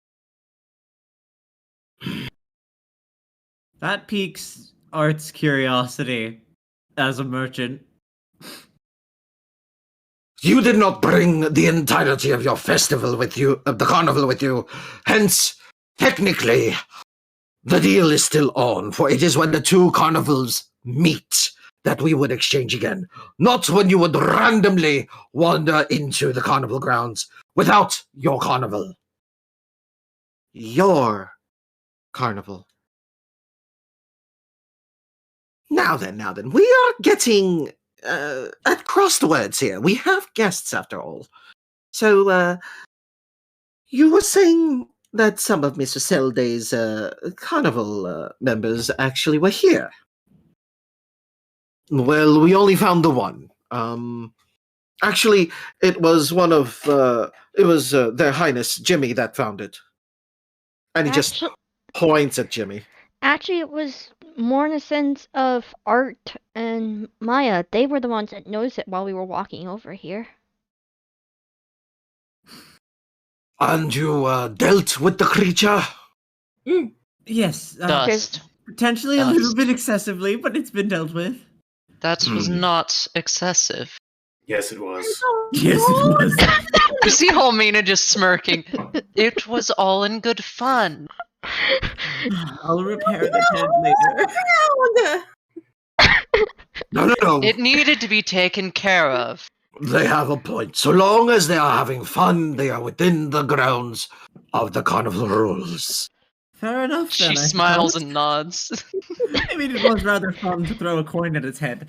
That piques Art's curiosity as a merchant. You did not bring the entirety of your festival with you, of the carnival with you. Hence, technically, the deal is still on, for it is when the two carnivals meet that we would exchange again, not when you would randomly wander into the carnival grounds without your carnival. Your carnival. Now then, we are getting at crossed words here. We have guests after all. So, you were saying that some of Mr. Selday's carnival members actually were here. Well, we only found the one. Actually, it was one of Their Highness Jimmy that found it. And he just points at Jimmy. Actually, it was more in a sense of Art and Maya. They were the ones that noticed it while we were walking over here. And you dealt with the creature? Yes. Dust. Potentially a little bit excessively, but it's been dealt with. That was not excessive. Yes, it was. Yes, it was. You see Holmina just smirking. It was all in good fun. I'll repair the head later. No. It needed to be taken care of. They have a point. So long as they are having fun, they are within the grounds of the carnival rules. Fair enough, then. She I smiles suppose. and nods. I mean, it was rather fun to throw a coin at its head.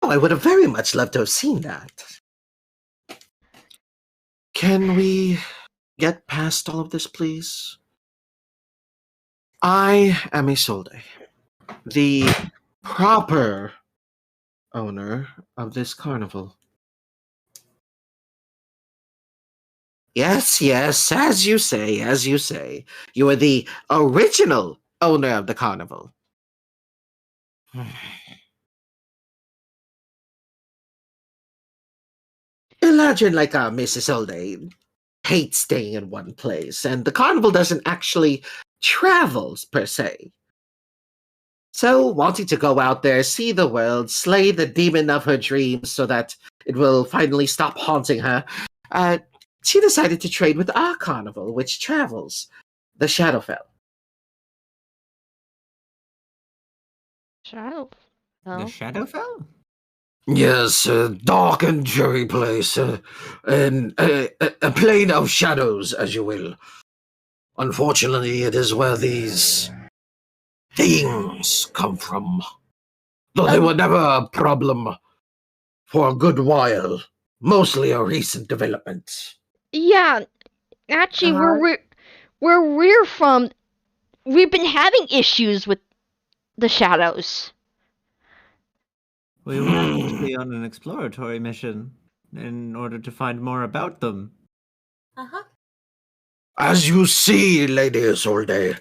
Oh, I would have very much loved to have seen that. Can we get past all of this, please? I am Isolde, the proper owner of this carnival. Yes, yes, as you say, as you say. You are the original owner of the carnival. Imagine like Miss Isolde hates staying in one place, and the carnival doesn't actually travel per se. So, wanting to go out there, see the world, slay the demon of her dreams so that it will finally stop haunting her, she decided to trade with our carnival, which travels, the Shadowfell. Shadow. The No. Shadowfell? Yes, a dark and dreary place, and a plane of shadows, as you will. Unfortunately, it is where these things come from. Though they were never a problem for a good while. Mostly a recent development. Yeah, actually, where we're from, we've been having issues with the shadows. We were actually on an exploratory mission in order to find more about them. Uh-huh. As you see, Lady Isolde,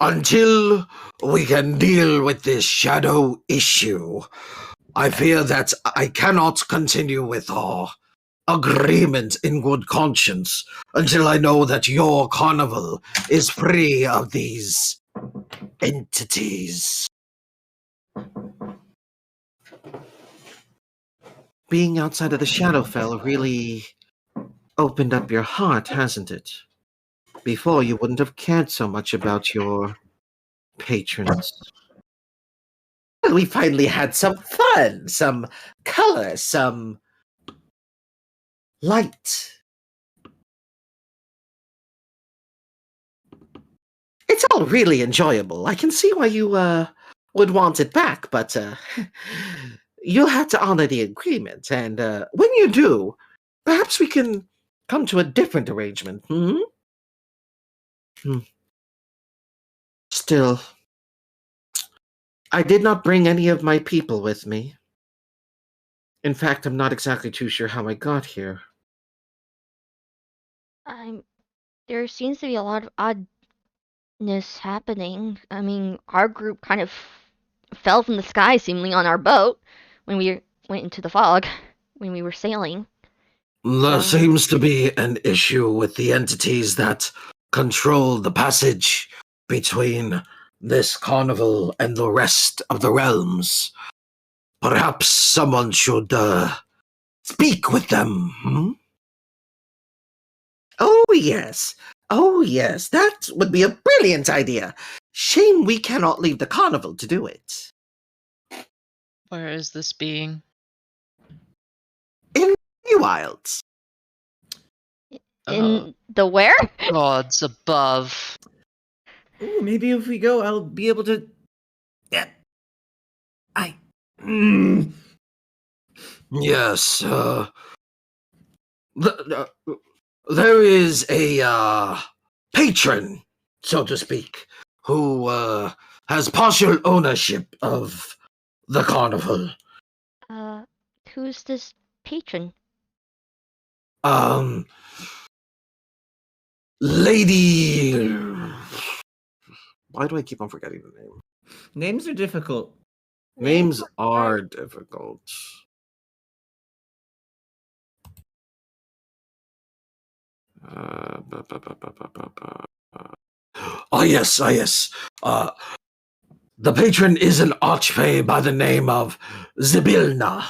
until we can deal with this shadow issue, I fear that I cannot continue with our agreement in good conscience until I know that your carnival is free of these entities. Being outside of the Shadowfell really opened up your heart, hasn't it? Before, you wouldn't have cared so much about your patrons. Well, we finally had some fun, some color, some light. It's all really enjoyable. I can see why you would want it back, but you'll have to honor the agreement, and when you do, perhaps we can come to a different arrangement. Still, I did not bring any of my people with me. In fact, I'm not exactly too sure how I got here. There seems to be a lot of oddness happening. I mean, our group kind of fell from the sky, seemingly on our boat when we went into the fog when we were sailing. There seems to be an issue with the entities that control the passage between this carnival and the rest of the realms. Perhaps someone should speak with them. Oh yes, that would be a brilliant idea. Shame we cannot leave the carnival to do it. Where is this being? In the wilds. In the where? Gods above. Ooh, maybe if we go, I'll be able to. Yeah. Yes, there is a patron, so to speak, who has partial ownership of the carnival. Who's this patron? Lady. Why do I keep on forgetting the name? Names are difficult. Names are difficult. Yes. The patron is an archfey by the name of Zybilna.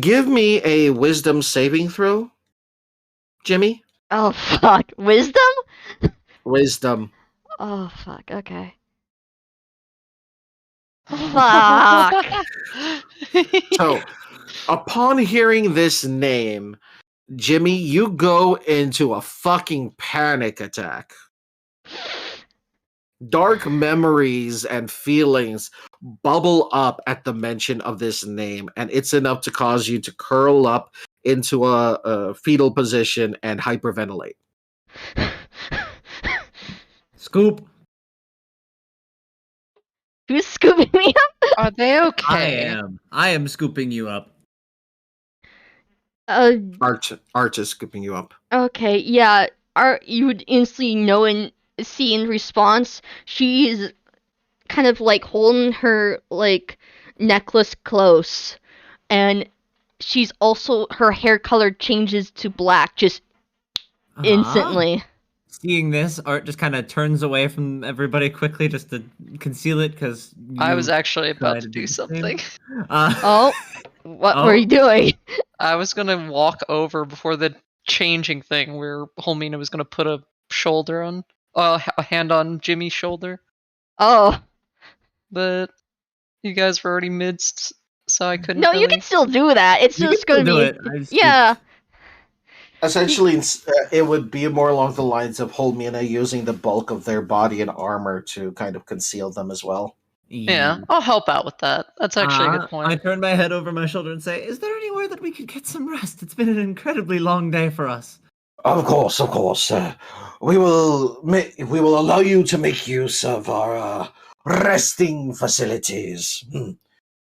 Give me a wisdom saving throw, Jimmy. Oh fuck, wisdom? Wisdom. Oh fuck, okay. Fuck. So, upon hearing this name, Jimmy, you go into a fucking panic attack. Dark memories and feelings bubble up at the mention of this name, and it's enough to cause you to curl up into a fetal position and hyperventilate. Scoop. Who's scooping me up? Are they okay? I am scooping you up. Art is scooping you up. Okay, yeah. You would instantly know and see in response, she's kind of like holding her like necklace close, and she's also her hair color changes to black just instantly. Seeing this, Art just kind of turns away from everybody quickly just to conceal it because I was actually about tried to to do do the same. something. Oh, what Oh. were you doing? I was gonna walk over before the changing thing where Holmina was gonna put a shoulder on, a hand on Jimmy's shoulder, Oh, but you guys were already midst, so I couldn't. no, really... you can still do that. It's You just can gonna still be do it. I just- yeah. Essentially, it would be more along the lines of Holmina using the bulk of their body and armor to kind of conceal them as well. Yeah, I'll help out with that. That's actually a good point. I turn my head over my shoulder and say, "Is there anywhere that we could get some rest? It's been an incredibly long day for us." Of course. We will allow you to make use of our resting facilities.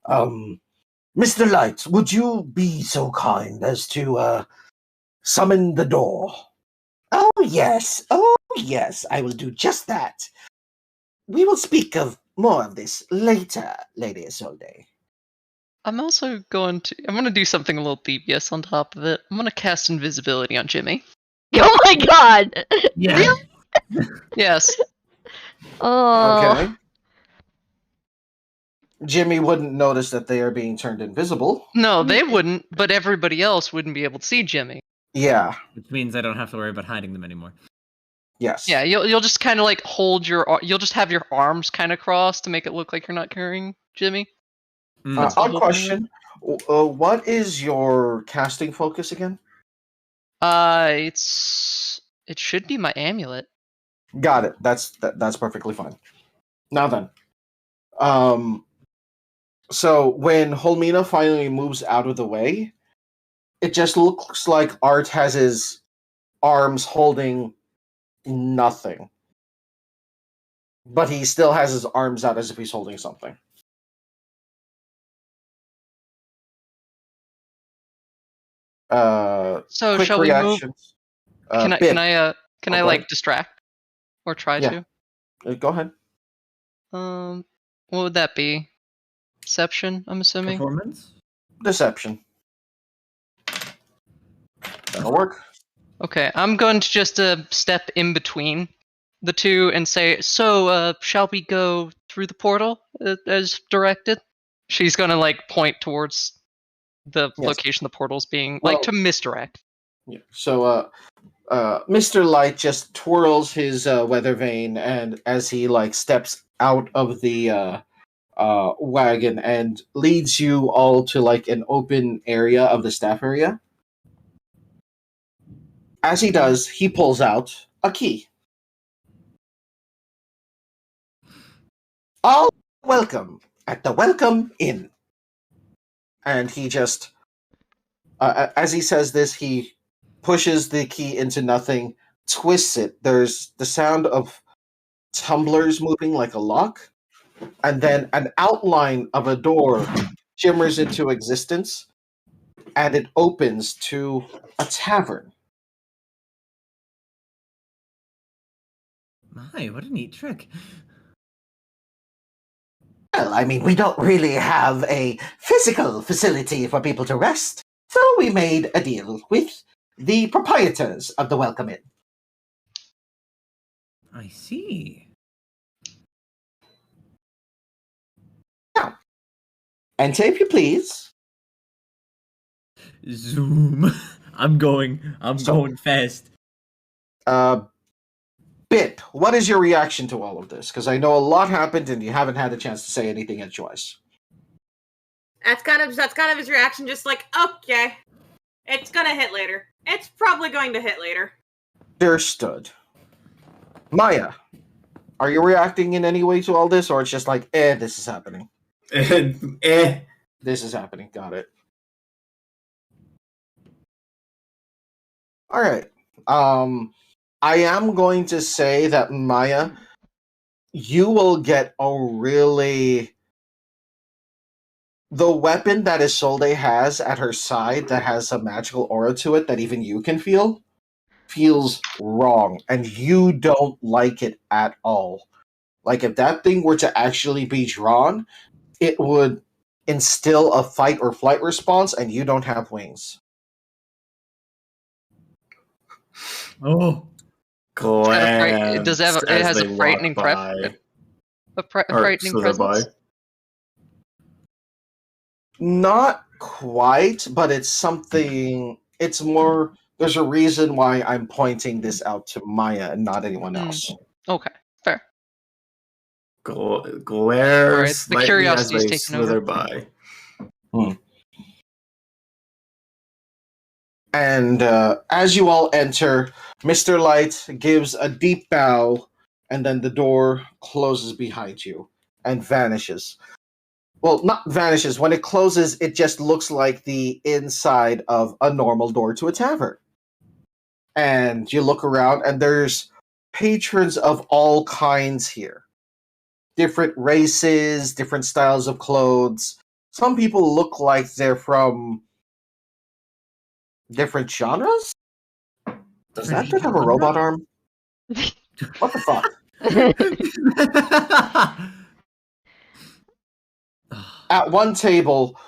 Mr. Light, would you be so kind as to summon the door? Oh yes, I will do just that. We will speak of more of this later, Lady Isolde. I'm gonna do something a little devious on top of it. I'm gonna cast invisibility on Jimmy. Oh my god. Yeah. Yes. Oh. Okay. Jimmy wouldn't notice that they are being turned invisible. No, they wouldn't, but everybody else wouldn't be able to see Jimmy. Yeah. Which means I don't have to worry about hiding them anymore. Yes. Yeah, you'll just kind of like you'll just have your arms kind of crossed to make it look like you're not carrying Jimmy. Mm. Odd question. What is your casting focus again? It should be my amulet. Got it. That's perfectly fine. Now then, so when Holmina finally moves out of the way, it just looks like Art has his arms holding nothing, but he still has his arms out as if he's holding something. So Quick shall we move? reactions. Can Bit. I go like ahead. distract or try Yeah. Go ahead. to? What would that be? Deception, I'm assuming. Performance? Deception. That'll work. Okay, I'm going to just step in between the two and say, so, shall we go through the portal as directed? She's gonna like point towards the Yes. location the portal's being, Well- like to misdirect. Yeah. So, Mr. Light just twirls his weather vane, and as he like steps out of the wagon and leads you all to like an open area of the staff area. As he does, he pulls out a key. All welcome at the Welcome Inn. And he just, as he says this, he pushes the key into nothing, twists it. There's the sound of tumblers moving like a lock, and then an outline of a door shimmers into existence, and it opens to a tavern. My, what a neat trick. Well, I mean, we don't really have a physical facility for people to rest, so we made a deal with the proprietors of the Welcome Inn. I see. Enter, if you please. Zoom. I'm going fast. Bip, what is your reaction to all of this? Because I know a lot happened and you haven't had a chance to say anything edgewise. That's kind of his reaction, just like, okay. It's gonna hit later. It's probably going to hit later. Understood. Maya, Are you reacting in any way to all this, or it's just like, this is happening? Eh. This is happening. Got it. All right. I am going to say that Maya, you will get a really the weapon that Isolde has at her side that has a magical aura to it that even you can feel feels wrong, and you don't like it at all. Like if that thing were to actually be drawn, it would instill a fight or flight response, and you don't have wings. Oh, It does have. It as has they a frightening walk by, a or frightening slither by. presence. Not quite, but it's something. It's more. There's a reason why I'm pointing this out to Maya and not anyone else. Okay, fair. Glare Alright, the slightly as curiosity's they taken slither over. by. And as you all enter, Mr. Light gives a deep bow, and then the door closes behind you and vanishes. Well, not vanishes. When it closes, it just looks like the inside of a normal door to a tavern. And you look around, and there's patrons of all kinds here. Different races, different styles of clothes. Some people look like they're from different genres? Does that thing have a robot arm? What the fuck? At one table,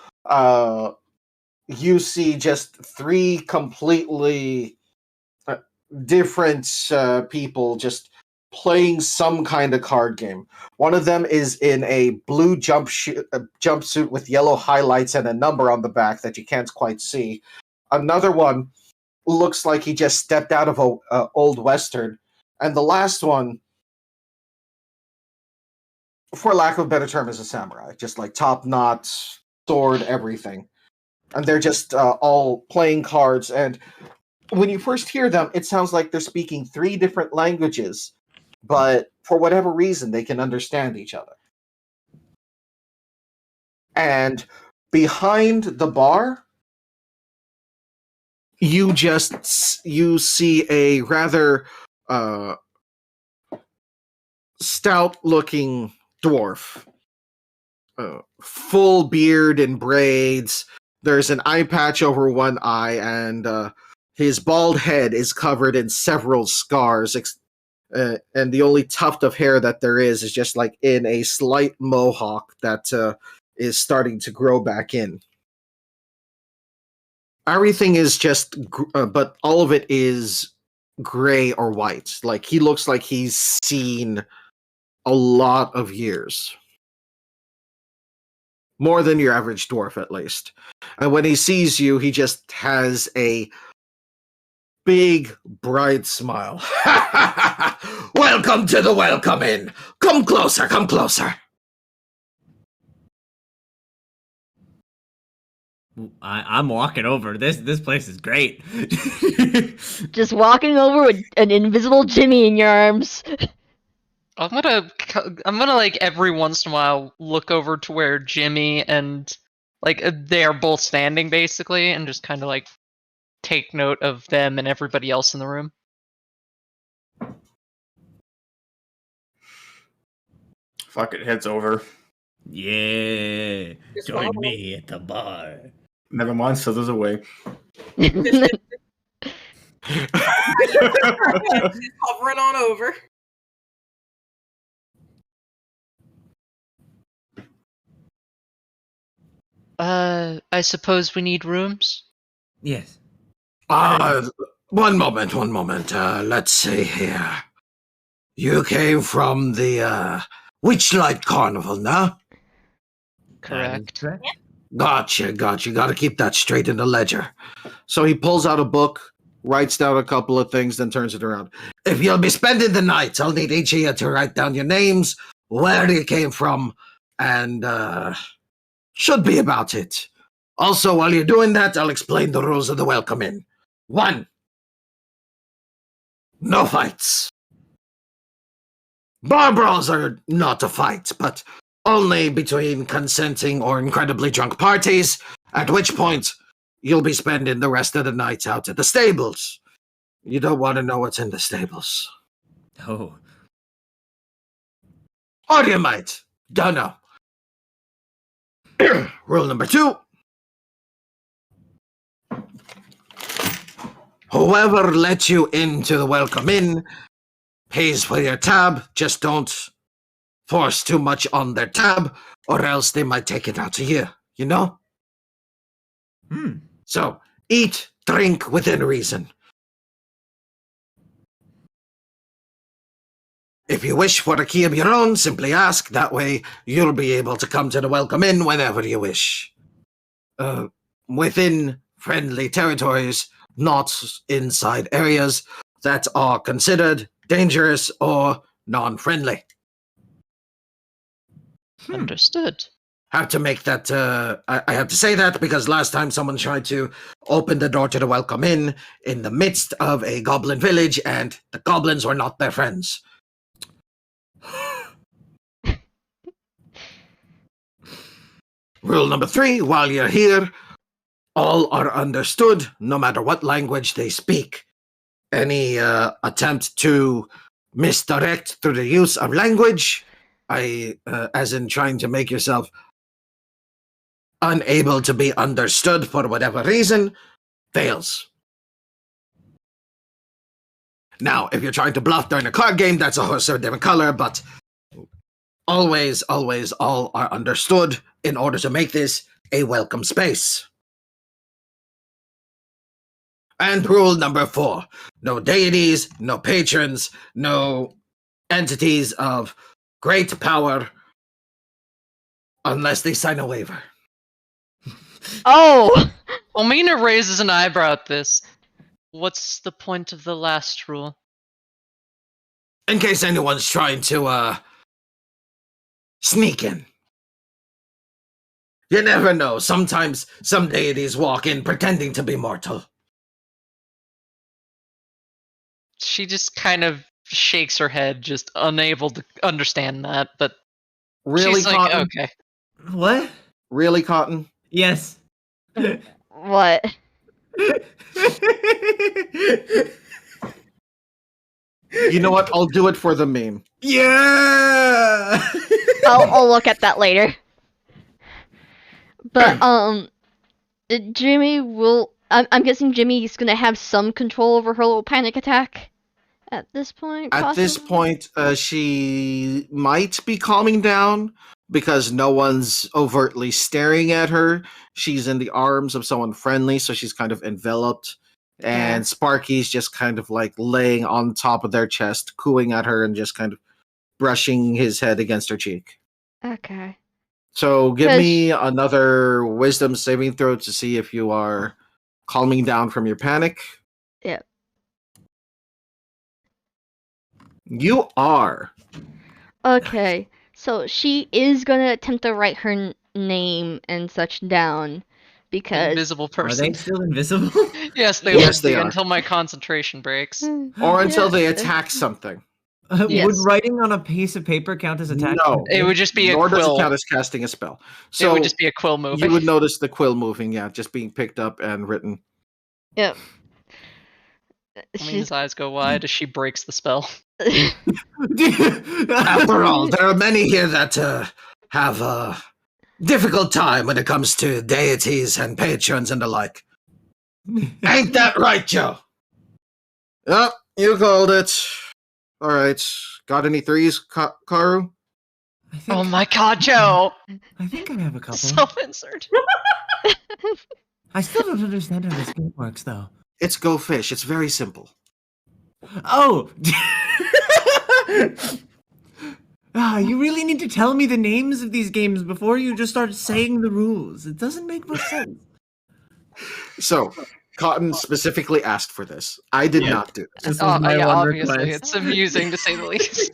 you see just three completely different people just playing some kind of card game. One of them is in a blue jumpsuit with yellow highlights and a number on the back that you can't quite see. Another one looks like he just stepped out of a old western, and the last one, for lack of a better term, is a samurai, just like top knot, sword, everything. And they're just all playing cards. And when you first hear them, it sounds like they're speaking three different languages, but for whatever reason, they can understand each other. And behind the bar, you see a rather stout-looking dwarf, full beard and braids. There's an eye patch over one eye, and his bald head is covered in several scars. And the only tuft of hair that there is just like in a slight mohawk that is starting to grow back in. Everything is just, but all of it is gray or white. Like he looks like he's seen a lot of years. More than your average dwarf, at least. And when he sees you, he just has a big, bright smile. Welcome to the Welcome Inn. Come closer, come closer. I'm walking over. This place is great. Just walking over with an invisible Jimmy in your arms. I'm gonna like every once in a while look over to where Jimmy and like they are both standing basically, and just kind of like take note of them and everybody else in the room. Fuck it, heads over. Yeah, Just join follow. me at the bar. Never mind, slithers away. Just hovering on over. I suppose we need rooms. Yes. One moment. Let's see here. You came from the Witchlight Carnival, no? Correct. Gotcha. Gotta keep that straight in the ledger. So he pulls out a book, writes down a couple of things, then turns it around. If you'll be spending the night, I'll need each of you to write down your names, where you came from, and should be about it. Also, while you're doing that, I'll explain the rules of the Welcome Inn. 1. No fights. Bar brawls are not a fight, but only between consenting or incredibly drunk parties, at which point you'll be spending the rest of the night out at the stables. You don't want to know what's in the stables. Oh. Or you might. Don't know. Rule number 2. Whoever lets you into the welcome inn pays for your tab. Just don't force too much on their tab, or else they might take it out of you, you know? So, eat, drink within reason. If you wish for a key of your own, simply ask. That way, you'll be able to come to the welcome inn whenever you wish. Within friendly territories, not inside areas that are considered dangerous or non-friendly. Understood. Have to make that, I have to say that because last time someone tried to open the door to the welcome inn in the midst of a goblin village, and the goblins were not their friends. Rule number 3, while you're here, all are understood, no matter what language they speak. Any attempt to misdirect through the use of language, as in trying to make yourself unable to be understood for whatever reason, fails. Now, if you're trying to bluff during a card game, that's a horse of a different color, but always, always, all are understood in order to make this a welcome space. And rule number 4, no deities, no patrons, no entities of great power unless they sign a waiver. Oh! Omina raises an eyebrow at this. What's the point of the last rule? In case anyone's trying to, sneak in. You never know, sometimes some deities walk in pretending to be mortal. She just kind of shakes her head, just unable to understand that, but Really, she's like, Cotton? okay. What? Really, Cotton? Yes. What? You know what? I'll do it for the meme. Yeah. I'll look at that later. But Jimmy will. I'm guessing Jimmy's gonna have some control over her little panic attack at this point. At this possibly? point, she might be calming down because no one's overtly staring at her. She's in the arms of someone friendly, so she's kind of enveloped. And Yeah. Sparky's just kind of like laying on top of their chest, cooing at her and just kind of brushing his head against her cheek. Okay. So give Does- me another wisdom saving throw to see if you are calming down from your panic. Yep. You are. Okay. So she is gonna attempt to write her name and such down because. Invisible Are person. they still invisible? Yes, they Yes, will they be are. until my concentration breaks. Or until they Yes. attack something. Yes. Would writing on a piece of paper count as attack? No. It would just be a Nor does it quill. count as casting a spell. It So would just be a quill moving. you would notice the quill moving, yeah, just being picked up and written. Yep. Amina's eyes go wide as she breaks the spell. After all, there are many here that have a difficult time when it comes to deities and patrons and the like. Ain't that right, Joe? Yep, you called it. All right. Got any threes, Karu? I think, Oh my god, Joe! I think I have a couple. Self-insert. I still don't understand how this game works, though. It's Go Fish. It's very simple. Oh! You really need to tell me the names of these games before you just start saying the rules. It doesn't make much sense. So, Cotton specifically asked for this. I did Yeah. not do this. This was my Yeah, one obviously. request. It's amusing to say the least.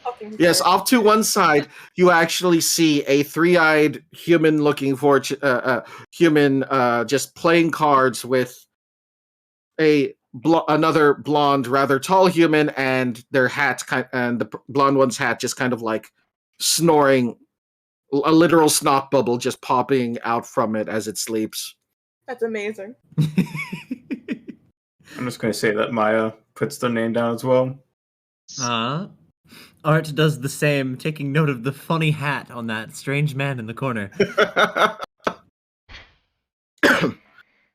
Fucking Yes, Christ. off to one side, you actually see a three-eyed human looking for human just playing cards with a another blonde, rather tall human, and their hat and the blonde one's hat just kind of like snoring, a literal snot bubble just popping out from it as it sleeps. That's amazing. I'm just going to say that Maya puts their name down as well. Art does the same, taking note of the funny hat on that strange man in the corner.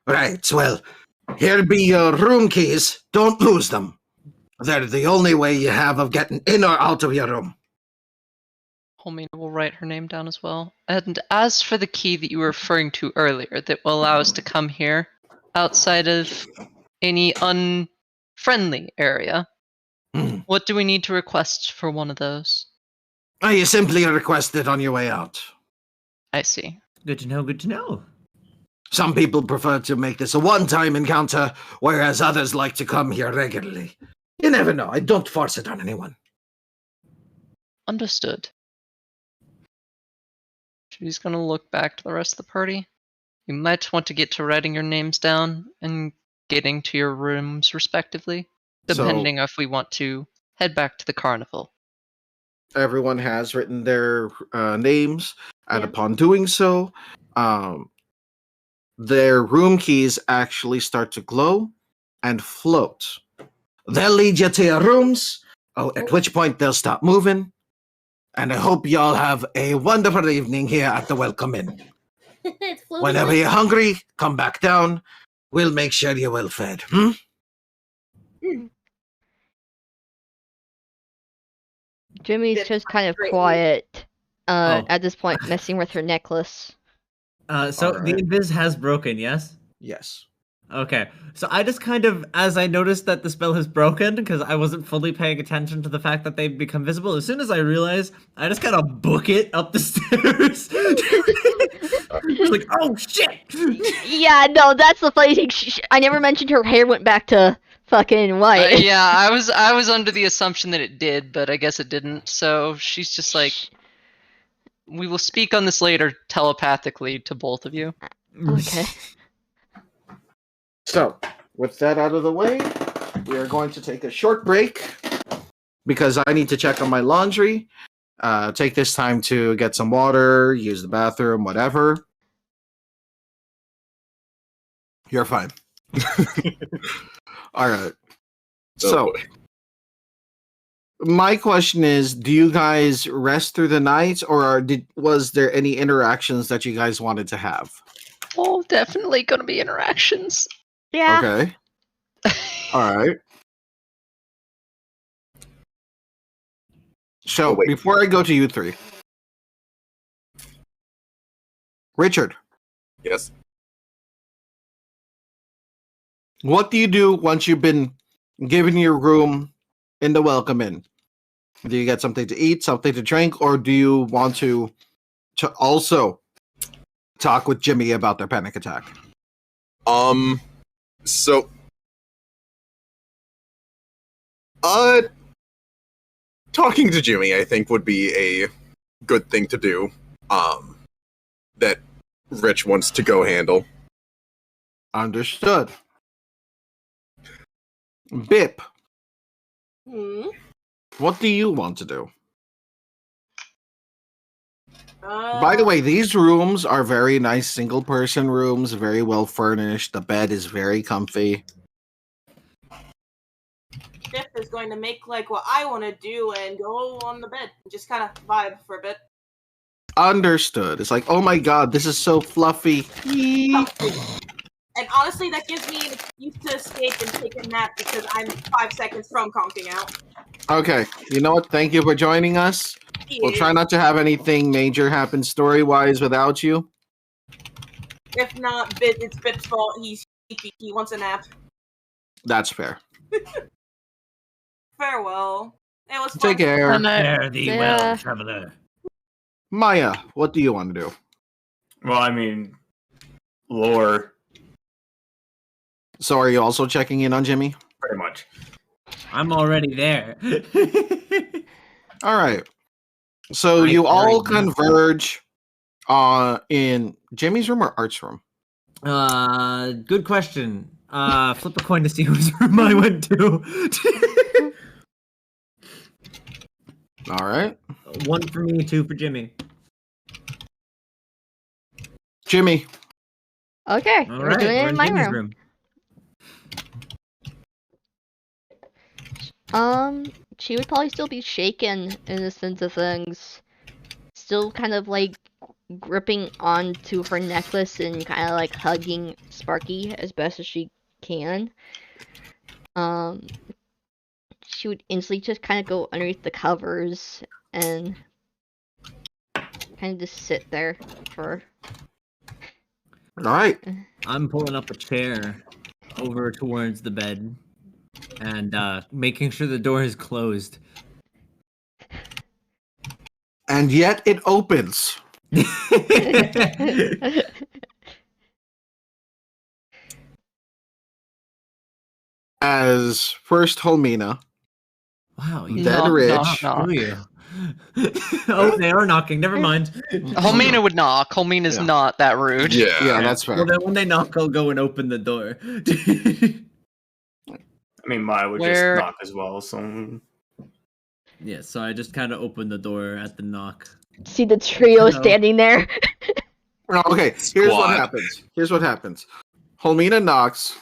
Right, well, here be your room keys. Don't lose them. They're the only way you have of getting in or out of your room. Homina will write her name down as well. And as for the key that you were referring to earlier that will allow us to come here outside of any unfriendly area, what do we need to request for one of those? You simply request it on your way out. I see. Good to know, good to know. Some people prefer to make this a one-time encounter, whereas others like to come here regularly. You never know. I don't force it on anyone. Understood. She's going to look back to the rest of the party. You might want to get to writing your names down and getting to your rooms respectively, depending if we want to head back to the carnival. Everyone has written their names, and Yeah. upon doing so, their room keys actually start to glow and float. They'll lead you to your rooms, at which point they'll stop moving. And I hope y'all have a wonderful evening here at the Welcome Inn. It's floating Whenever like- you're hungry, come back down. We'll make sure you're well fed. Jimmy's That's just kind of great. quiet Oh. at this point, messing with her necklace. So the Alright. invis has broken, yes? Yes. Okay. So I just kind of, as I noticed that the spell has broken, because I wasn't fully paying attention to the fact that they've become visible, as soon as I realize, I just kind of book it up the stairs. It's like, oh shit! Yeah, no, that's the funny thing. I never mentioned her hair went back to fucking white. Yeah, I was under the assumption that it did, but I guess it didn't. So she's just like, we will speak on this later telepathically to both of you. Okay. So, with that out of the way, we are going to take a short break because I need to check on my laundry. Take this time to get some water, use the bathroom, whatever. You're fine. All right. So, my question is, do you guys rest through the night, or was there any interactions that you guys wanted to have? Oh, definitely gonna be interactions. Yeah. Okay. All right. So, wait. before I go to you three, Richard, Yes. what do you do once you've been given your room in the Welcome Inn? Do you get something to eat, something to drink, or do you want to also talk with Jimmy about their panic attack? So talking to Jimmy, I think, would be a good thing to do. That Rich wants to go handle. Understood. Bip, Hmm. what do you want to do? Uh, By the way, these rooms are very nice single-person rooms, very well furnished. The bed is very comfy. Biff is going to make like what I want to do and go on the bed and just kind of vibe for a bit. Understood. It's like, oh my god, this is so fluffy. And honestly, that gives me an excuse to escape and take a nap because I'm 5 seconds from conking out. Okay, you know what? Thank you for joining us. We'll try not to have anything major happen story-wise without you. If not, it's Bip's fault. He's sleepy. He wants a nap. That's fair. Farewell. It was fun. Take care. Fare thee Yeah. well, traveler. Maya, what do you want to do? Well, I mean, lore, So are you also checking in on Jimmy? pretty much. I'm already there. All right. So I you all agree. converge in Jimmy's room or Art's room? Good question. Flip a coin to see whose room I went to. All right. 1 for me, 2 for Jimmy. Jimmy. Okay, All we're right, doing it we're in my Jimmy's room. She would probably still be shaken in the sense of things. Still kind of like gripping onto her necklace and kind of like hugging Sparky as best as she can. She would instantly just kind of go underneath the covers and kind of just sit there for. All right. I'm pulling up a chair over towards the bed and making sure the door is closed. And yet it opens. As first Holmina, Wow, you then Knock, Rich, knock, knock. Screw you. Oh, they are knocking. Never mind. Holmina would knock. Holmina's Yeah. not that rude. yeah, that's fair. Well, then when they knock, I'll go and open the door. I mean, Maya would Where- just knock as well. So Yeah, so I just kind of open the door at the knock. See the trio Hello. standing there. No, okay, here's what Squad. happens. Here's what happens. Holmina knocks.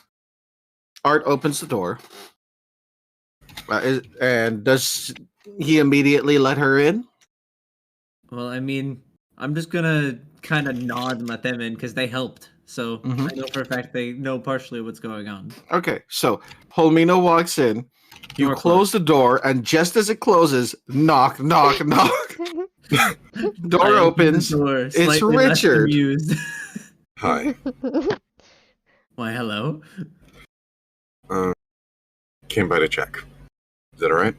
Art opens the door. And does he immediately let her in? Well, I mean, I'm just gonna kind of nod and let them in because they helped. So Mhm. I know for a fact they know partially what's going on. Okay, so Holmina walks in. You Door close the door, and just as it closes, knock, knock, knock. Door I open the opens. door, slightly less Richard. amused. Hi. Why, hello. Came by to check. Is that all right?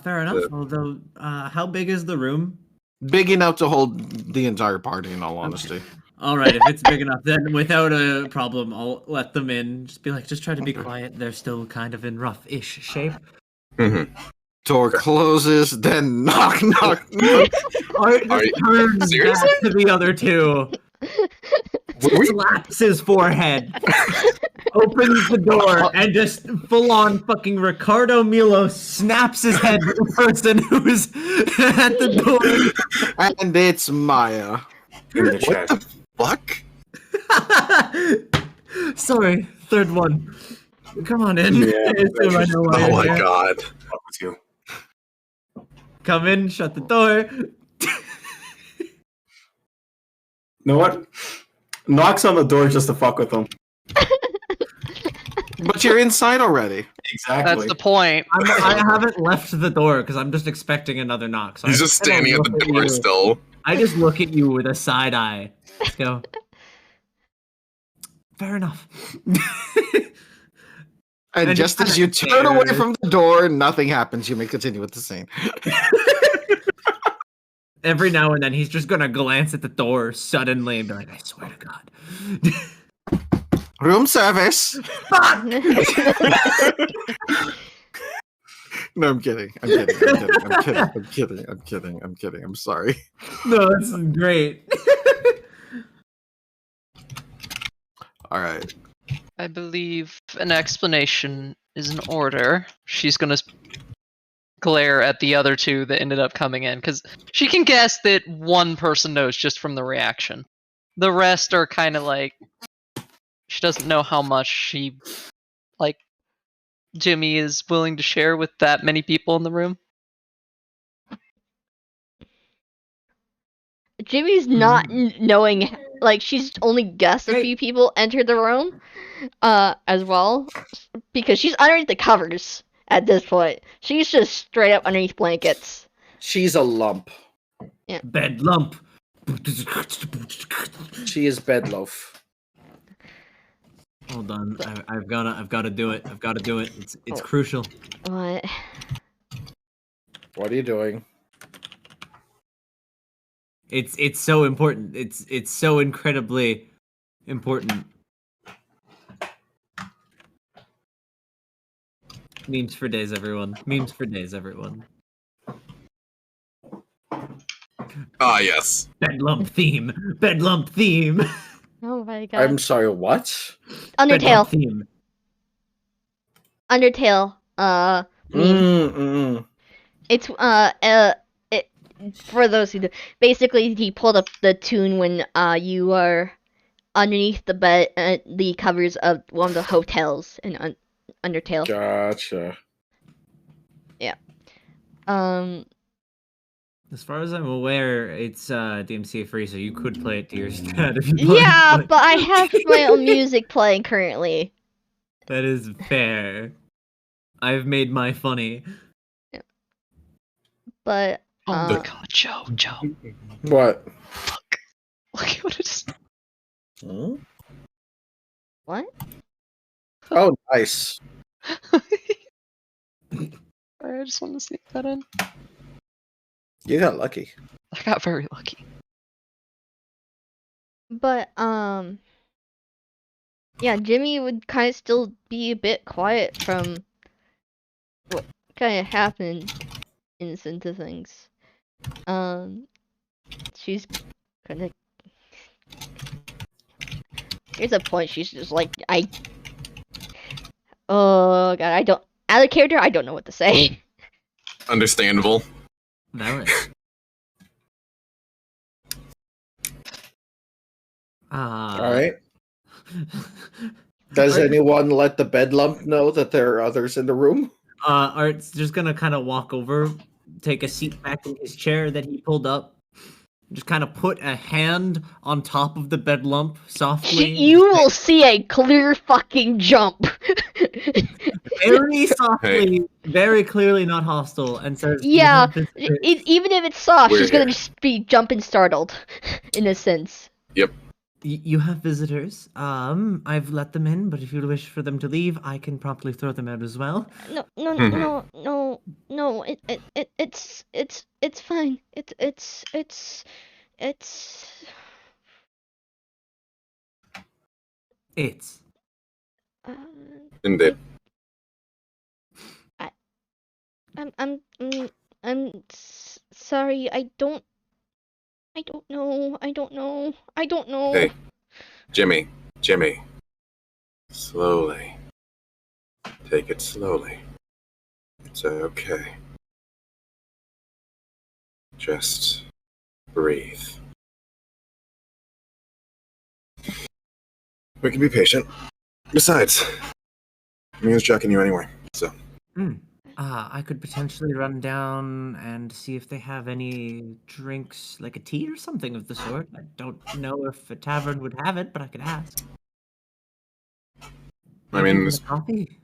Fair enough. Although, how big is the room? Big enough to hold the entire party, in all honesty. All right, if it's big enough, then without a problem, I'll let them in. Just be like, just try to be quiet. They're still kind of in rough-ish shape. Mm-hmm. Door closes, then knock, knock, knock. Art Are just you- turns seriously? back to the other two, We- slaps his forehead, opens the door, and just full-on fucking Ricardo Milo snaps his head to the person who's at the door. And it's Maya. in the check. Fuck? Sorry, third one. Come on in. Yeah, I assume I know why Oh you're my here. god. Fuck with you. Come in, shut the door. You know what? Knocks on the door just to fuck with them. But you're inside already. Exactly. That's the point. I haven't left the door because I'm just expecting another knock. So He's I just kinda standing at the look door you. still. I just look at you with a side eye. Let's go. Fair enough. And And just he as you kinda turn away stares. from the door, nothing happens. You may continue with the scene. Every now and then he's just gonna glance at the door suddenly and be like, I swear to God. Room service. No, I'm kidding. I'm kidding. I'm kidding. I'm kidding. I'm kidding. I'm kidding. I'm sorry. No, this is great. All right. I believe an explanation is in order. She's gonna glare at the other two that ended up coming in, because she can guess that one person knows just from the reaction. The rest are kind of like, she doesn't know how much Jimmy is willing to share with that many people in the room. Jimmy's not knowing, like, she's only guessed a Hey. few people entered the room, as well, because she's underneath the covers at this point. She's just straight up underneath blankets. She's a lump. Bed lump. She is bedloaf. Hold on, I've gotta do it. I've gotta do it. It's crucial. What? What are you doing? It's so important. It's so incredibly important. Memes for days, everyone. Memes for days, everyone. Ah, yes. Bedlump theme. Bedlump theme. Oh my god. I'm sorry, what? Undertale. Bedrock theme. Undertale. It's it, for those who do, basically he pulled up the tune when you are underneath the bed, the covers of one of the hotels in Undertale. Gotcha. As far as I'm aware, it's DMCA free, so you could play it to your strat if you'd like. Yeah, but I have my own music playing currently. That is fair. I've made my funny. But Oh my god, Joe. What? Look at what it is. Hmm? what? Oh, nice. Alright, I just wanted to sneak that in. You got lucky. I got very lucky. But yeah, Jimmy would kind of still be a bit quiet from what kind of happened into things. She's gonna. Here's a point. She's just like Oh god, I don't. Out of character, I don't know what to say. Understandable. Valid. All right. Does anyone let the bed lump know that there are others in the room? Art's just gonna kind of walk over, take a seat back in his chair that he pulled up, just kind of put a hand on top of the bed lump softly. You will see a clear fucking jump. Very softly, very clearly not hostile, and says, Yeah, "You have this- even if it's soft, We're she's gonna here. just be jumping startled, in a sense. You have visitors. I've let them in, but if you wish for them to leave, I can promptly throw them out as well." No, Mhm. no. It's fine. It's Uh, Indeed. sorry. I don't know. Hey, Jimmy. Slowly. Take it slowly. It's okay. Just breathe. We can be patient. Besides, Mia's checking you anyway, so. I could potentially run down and see if they have any drinks, like a tea or something of the sort. I don't know if a tavern would have it, but I could ask. I Maybe mean, even this a coffee.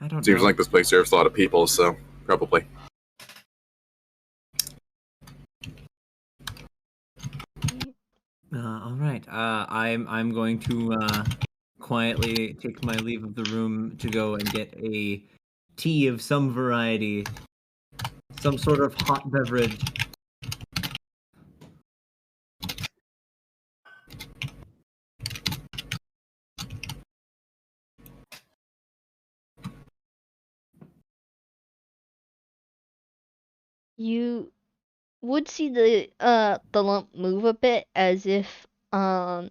I don't seems know. like this place serves a lot of people, so probably. All right. I'm going to quietly take my leave of the room to go and get a tea of some variety, some sort of hot beverage. You would see the lump move a bit, as if her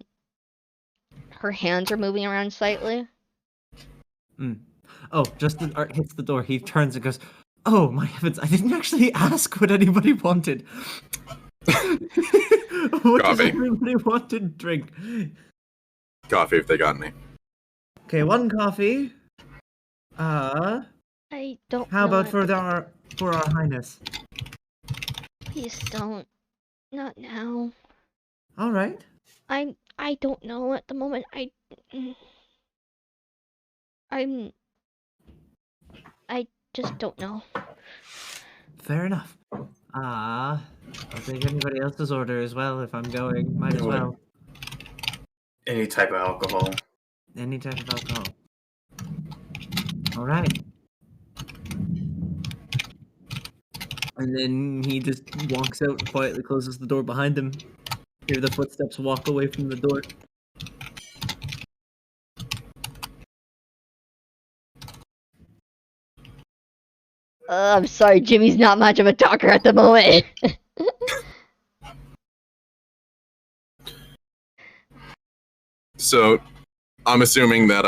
hands are moving around slightly. Oh, just as Art hits the door, he turns and goes, "Oh my heavens! I didn't actually ask what anybody wanted. What does Coffee. everybody want to drink?" Coffee if they got any. Okay, one coffee. I don't. How know about what- for our highness? Please don't. Not now. All right. I don't know at the moment. I just don't know. Fair enough. I'll take anybody else's order as well if I'm going. Might as well. Any type of alcohol. Any type of alcohol. All right. And then he just walks out and quietly closes the door behind him. Hear the footsteps walk away from the door. I'm sorry, Jimmy's not much of a talker at the moment. So I'm assuming that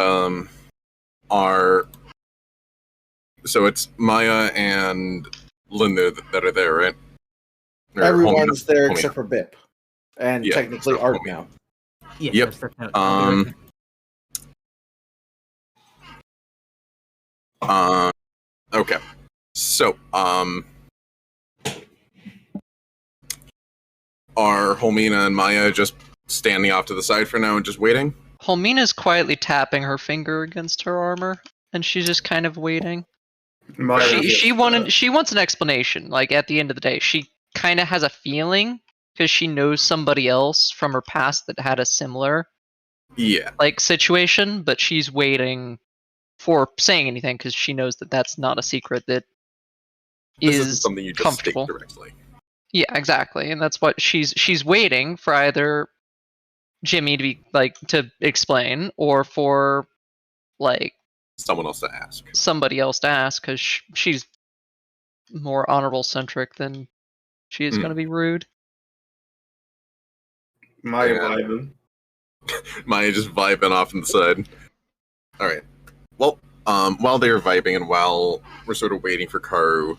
so it's Maya and Linda that are there, right? Or Everyone's Homina. there Homina. except for Bip, and Yeah, technically so Art Homina. now. Yeah, Yep. that's I'll be right back. Okay. So, are Homina and Maya just standing off to the side for now and just waiting? Holmina's quietly tapping her finger against her armor, and she's just kind of waiting. Maya She just, she wants an explanation. Like at the end of the day, she kind of has a feeling because she knows somebody else from her past that had a similar Yeah. like situation, but she's waiting for saying anything because she knows that that's not a secret that This isn't is something you just state comfortable. directly. Yeah, exactly, and that's what she's waiting for either Jimmy to be like to explain or for like Someone else to ask. somebody else to ask because she's more honorable centric than she is going to be rude. Maya Yeah. vibing. Maya just vibing off on the side. All right. Well, while they're vibing and while we're sort of waiting for Karu,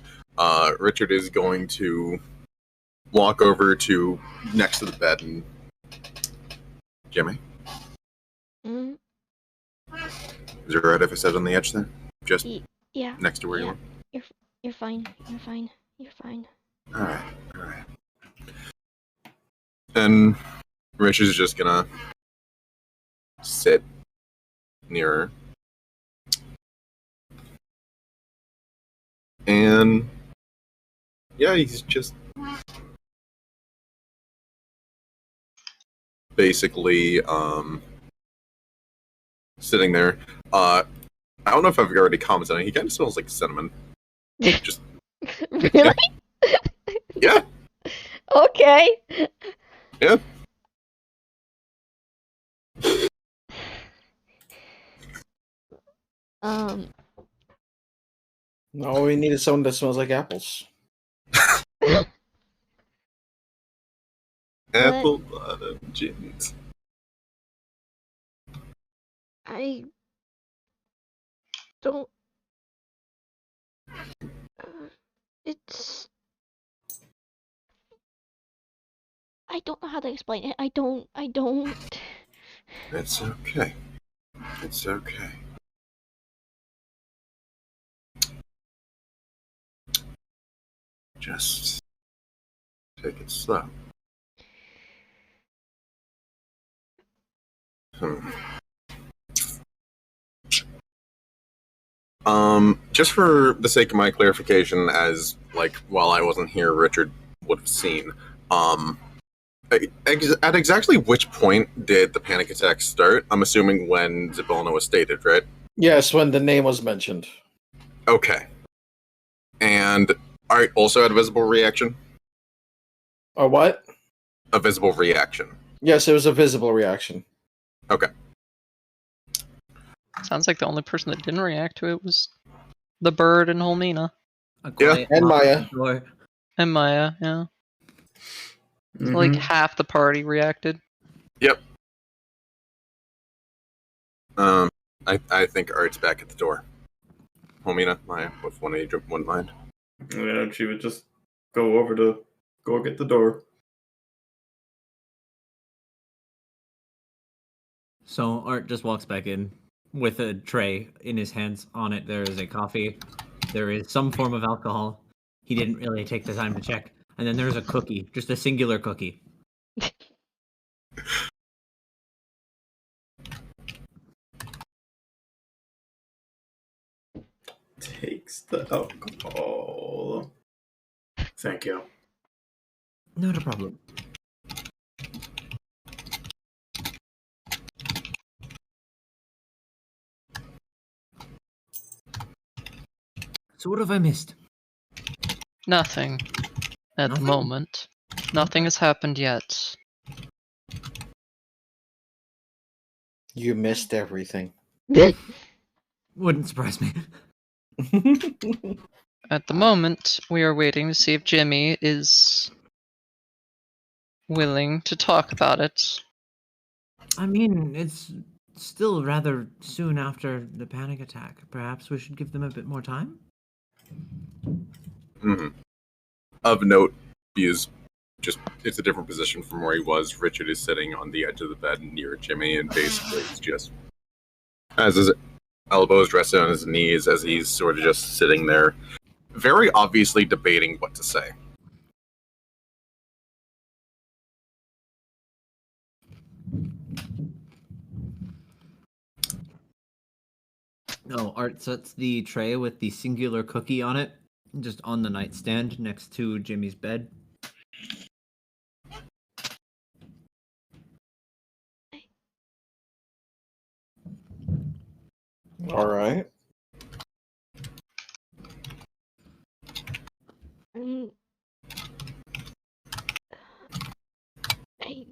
Richard is going to walk over to next to the bed and Jimmy. Mm, Is it alright if I sit on the edge there? Just yeah. next to where Yeah. you You're fine. You're fine. You're fine. are? Alright, alright. And Rich is just gonna sit near her. And yeah, he's just basically sitting there. I don't know if I've already commented on it. He kind of smells like cinnamon. Just Really? yeah. Okay. Yeah. No, we needed someone that smells like apples. Apple bottom jeans. I don't. It's. I don't know how to explain it. I don't. It's okay. It's okay. Just take it slow. Just for the sake of my clarification, as like while I wasn't here, Richard would have seen. At exactly which point did the panic attack start? I'm assuming when Zibona was stated, right? Yes, when the name was mentioned. Okay. And Art also had a visible reaction? Or what? A visible reaction. Yes, it was a visible reaction. Okay. Sounds like the only person that didn't react to it was the bird and Holmina. Yeah, and Maya. And Maya, yeah. Mm-hmm. Like half the party reacted. Yep. I think Art's back at the door. Homina, Maya, if one of you wouldn't mind. Yeah, she would just go over to go get the door. So Art just walks back in with a tray in his hands. On it, there is a coffee. There is some form of alcohol. He didn't really take the time to check. And then there's a cookie, just a singular cookie. Takes the alcohol. Thank you. Not a problem. So what have I missed? Nothing. At the Nothing? moment. Nothing has happened yet. You missed everything. Wouldn't surprise me. At the moment, we are waiting to see if Jimmy is willing to talk about it. I mean, it's still rather soon after the panic attack. Perhaps we should give them a bit more time? Mhm. Of note, he is just, it's a different position from where he was. Richard is sitting on the edge of the bed near Jimmy, and basically it's just, as his elbows resting on his knees, as he's sort of just sitting there, very obviously debating what to say. No, Art sets the tray with the singular cookie on it, just on the nightstand next to Jimmy's bed. All right. Um, I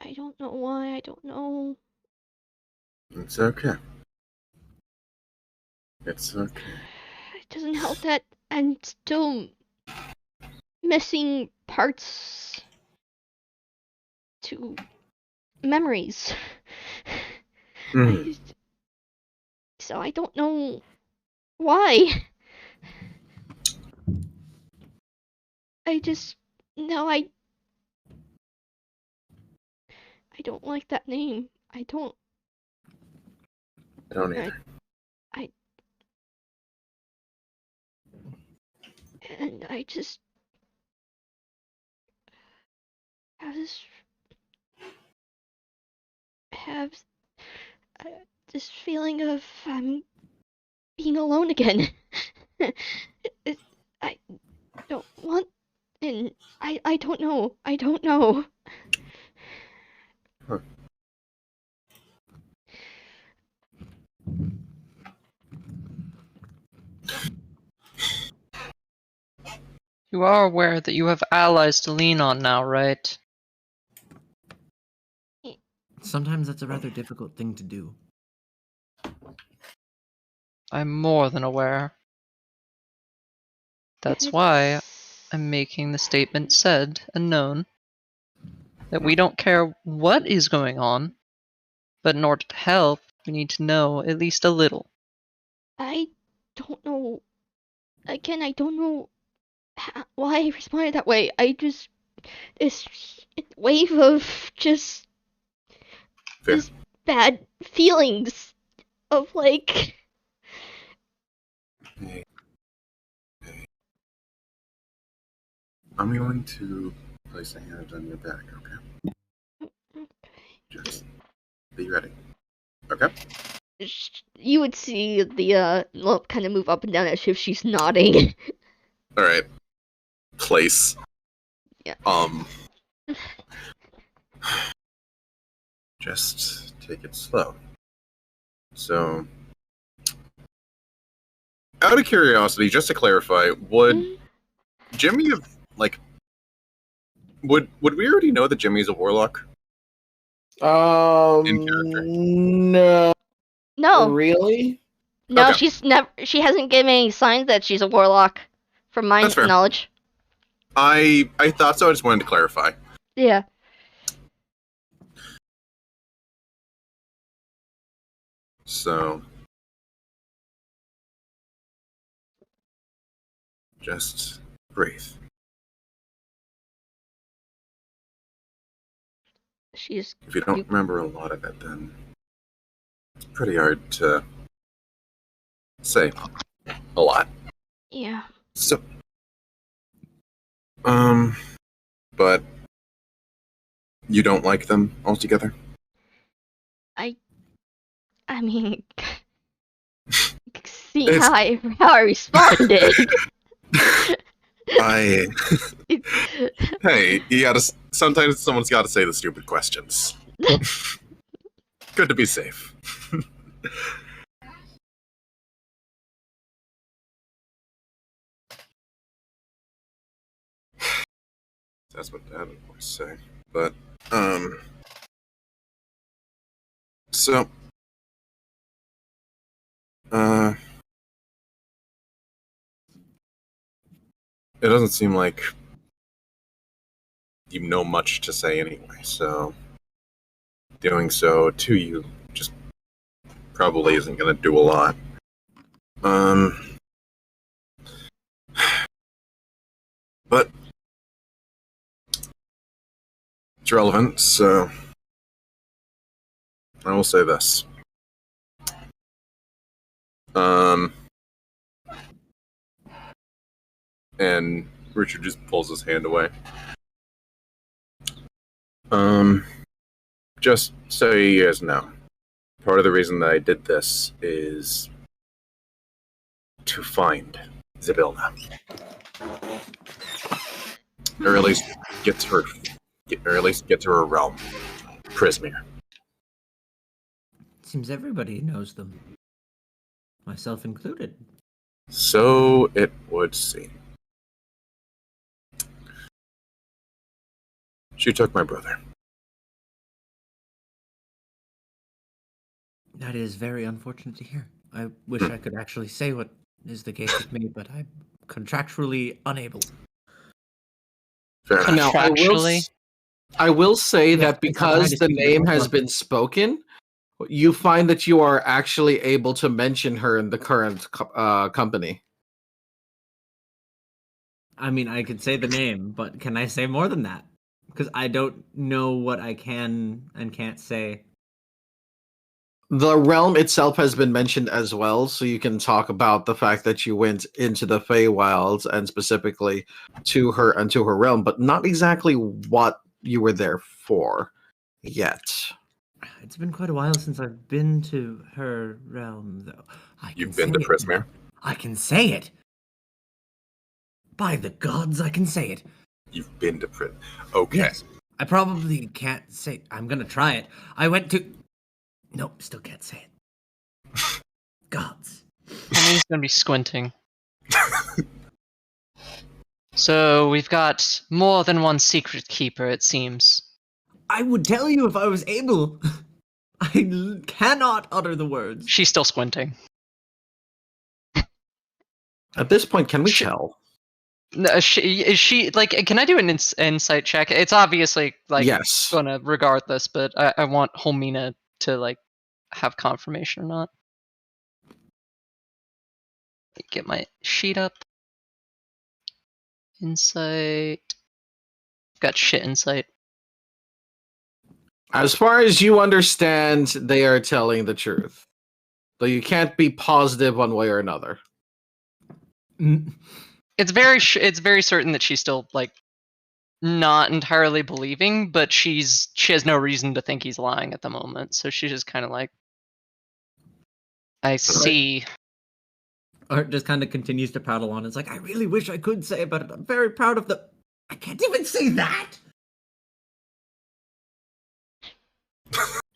I don't know why. I don't know. It's okay. It's okay. It doesn't help that I'm still missing parts to memories. Mhm. So I don't know why. I just no, I don't like that name. I don't. I don't either. And I just have this have uh, this feeling of being alone again. I don't want, and I don't know. I don't know. Huh. You are aware that you have allies to lean on now, right? Sometimes that's a rather difficult thing to do. I'm more than aware. That's why I'm making the statement said and known that we don't care what is going on, but in order to help, we need to know at least a little. I don't know. Again, I don't know why I responded that way. I just this wave of just Fair. this bad feelings of like Hey. I'm going to place a hand on your back, okay? Just be ready. Okay? you would see the lump kind of move up and down as if she's nodding. Alright. Place. Yeah. Just take it slow. So, out of curiosity, just to clarify, would Jimmy have, like, would we already know that Jimmy's a warlock? In character. No. No, Really? no, Okay. she's never. She hasn't given any signs that she's a warlock, from my That's fair. knowledge. I thought so, I just wanted to clarify. Yeah. So, just breathe. She's. If you don't remember a lot of it, then it's pretty hard to say a lot. Yeah. So, but you don't like them altogether? I mean, see how I responded. Hey, you gotta. Sometimes someone's gotta say the stupid questions. Good to be safe. That's what Dad would always say. But, So, it doesn't seem like you know much to say anyway, so doing so to you just probably isn't going to do a lot. But it's relevant, so I will say this. And Richard just pulls his hand away. Just so you guys know, part of the reason that I did this is to find Zybilna. Or at least get to her realm. Prismere. Seems everybody knows them. Myself included. So it would seem. She took my brother. That is very unfortunate to hear. I wish I could actually say what is the case with me, but I'm contractually unable. Fair enough. Now, I will say that because the name has been spoken, you find that you are actually able to mention her in the current company. I mean, I could say the name, but can I say more than that? Because I don't know what I can and can't say. The realm itself has been mentioned as well, so you can talk about the fact that you went into the Feywilds and specifically to her and to her realm, but not exactly what you were there for yet. It's been quite a while since I've been to her realm, though. You've been to Prismere? I can say it. By the gods, I can say it. You've been to Prismere. Okay. Yes. I probably can't say. I'm gonna try it. I went to. Nope, still can't say it. Gods. He's gonna be squinting. So we've got more than one secret keeper, it seems. I would tell you if I was able. Cannot utter the words. She's still squinting. At this point, can we tell? No, is she like? Can I do an insight check? It's obviously like Yes. gonna regard this, but I want Homina to like have confirmation or not. Get my sheet up. Insight. Got shit insight. As far as you understand, they are telling the truth. Though you can't be positive one way or another. It's very certain that she's still like not entirely believing, but she has no reason to think he's lying at the moment. So she's just kind of like, I see. Art just kind of continues to prattle on. It's like, I really wish I could say about it. I'm very proud of the. I can't even say that.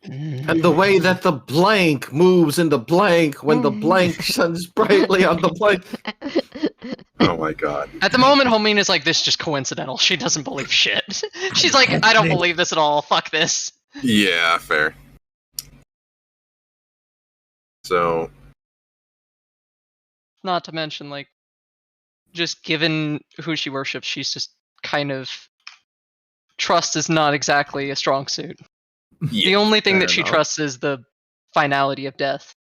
And the way that the blank moves in the blank when the blank shines brightly on the blank. Oh my god. At the moment, Homina's like, this is just coincidental. She doesn't believe shit. She's like, I don't believe this at all. Fuck this. Yeah, fair. So, not to mention, like, just given who she worships, she's just kind of trust is not exactly a strong suit. yeah, The only thing fair that she enough. trusts is the finality of death.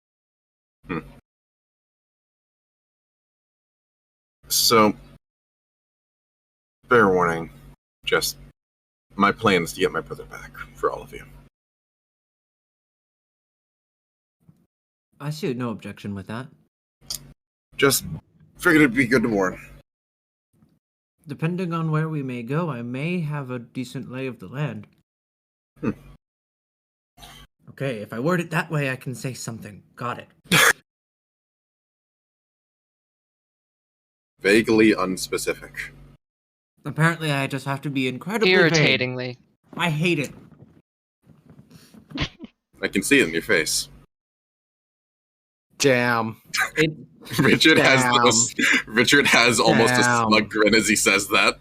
So, fair warning. Just my plan is to get my brother back for all of you. I see no objection with that. Just figured it'd be good to warn. Depending on where we may go, I may have a decent lay of the land. Okay, if I word it that way, I can say something. Got it. Vaguely unspecific. Apparently, I just have to be incredibly vague. Irritatingly. I hate it. I can see it in your face. Damn. It, Richard has almost a Damn. smug grin as he says that.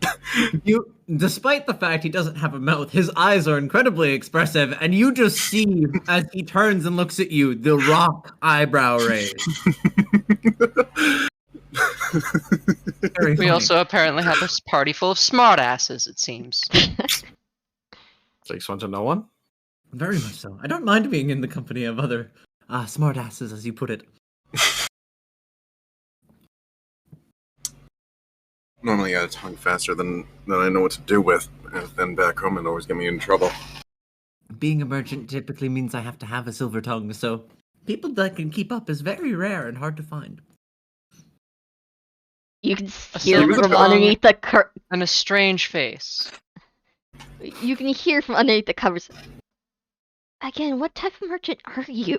you, despite the fact he doesn't have a mouth, his eyes are incredibly expressive, and you just see as he turns and looks at you, the rock eyebrow raise. Very We funny. also apparently have a party full of smartasses, it seems. Takes one to know one. Very much so. I don't mind being in the company of other smart asses, as you put it. Normally I tongue faster than I know what to do with, and then back home it always get me in trouble. Being a merchant typically means I have to have a silver tongue, so people that can keep up is very rare and hard to find. You can A hear silver from tongue. underneath the And a strange face. You can hear from underneath the covers. Again, what type of merchant are you?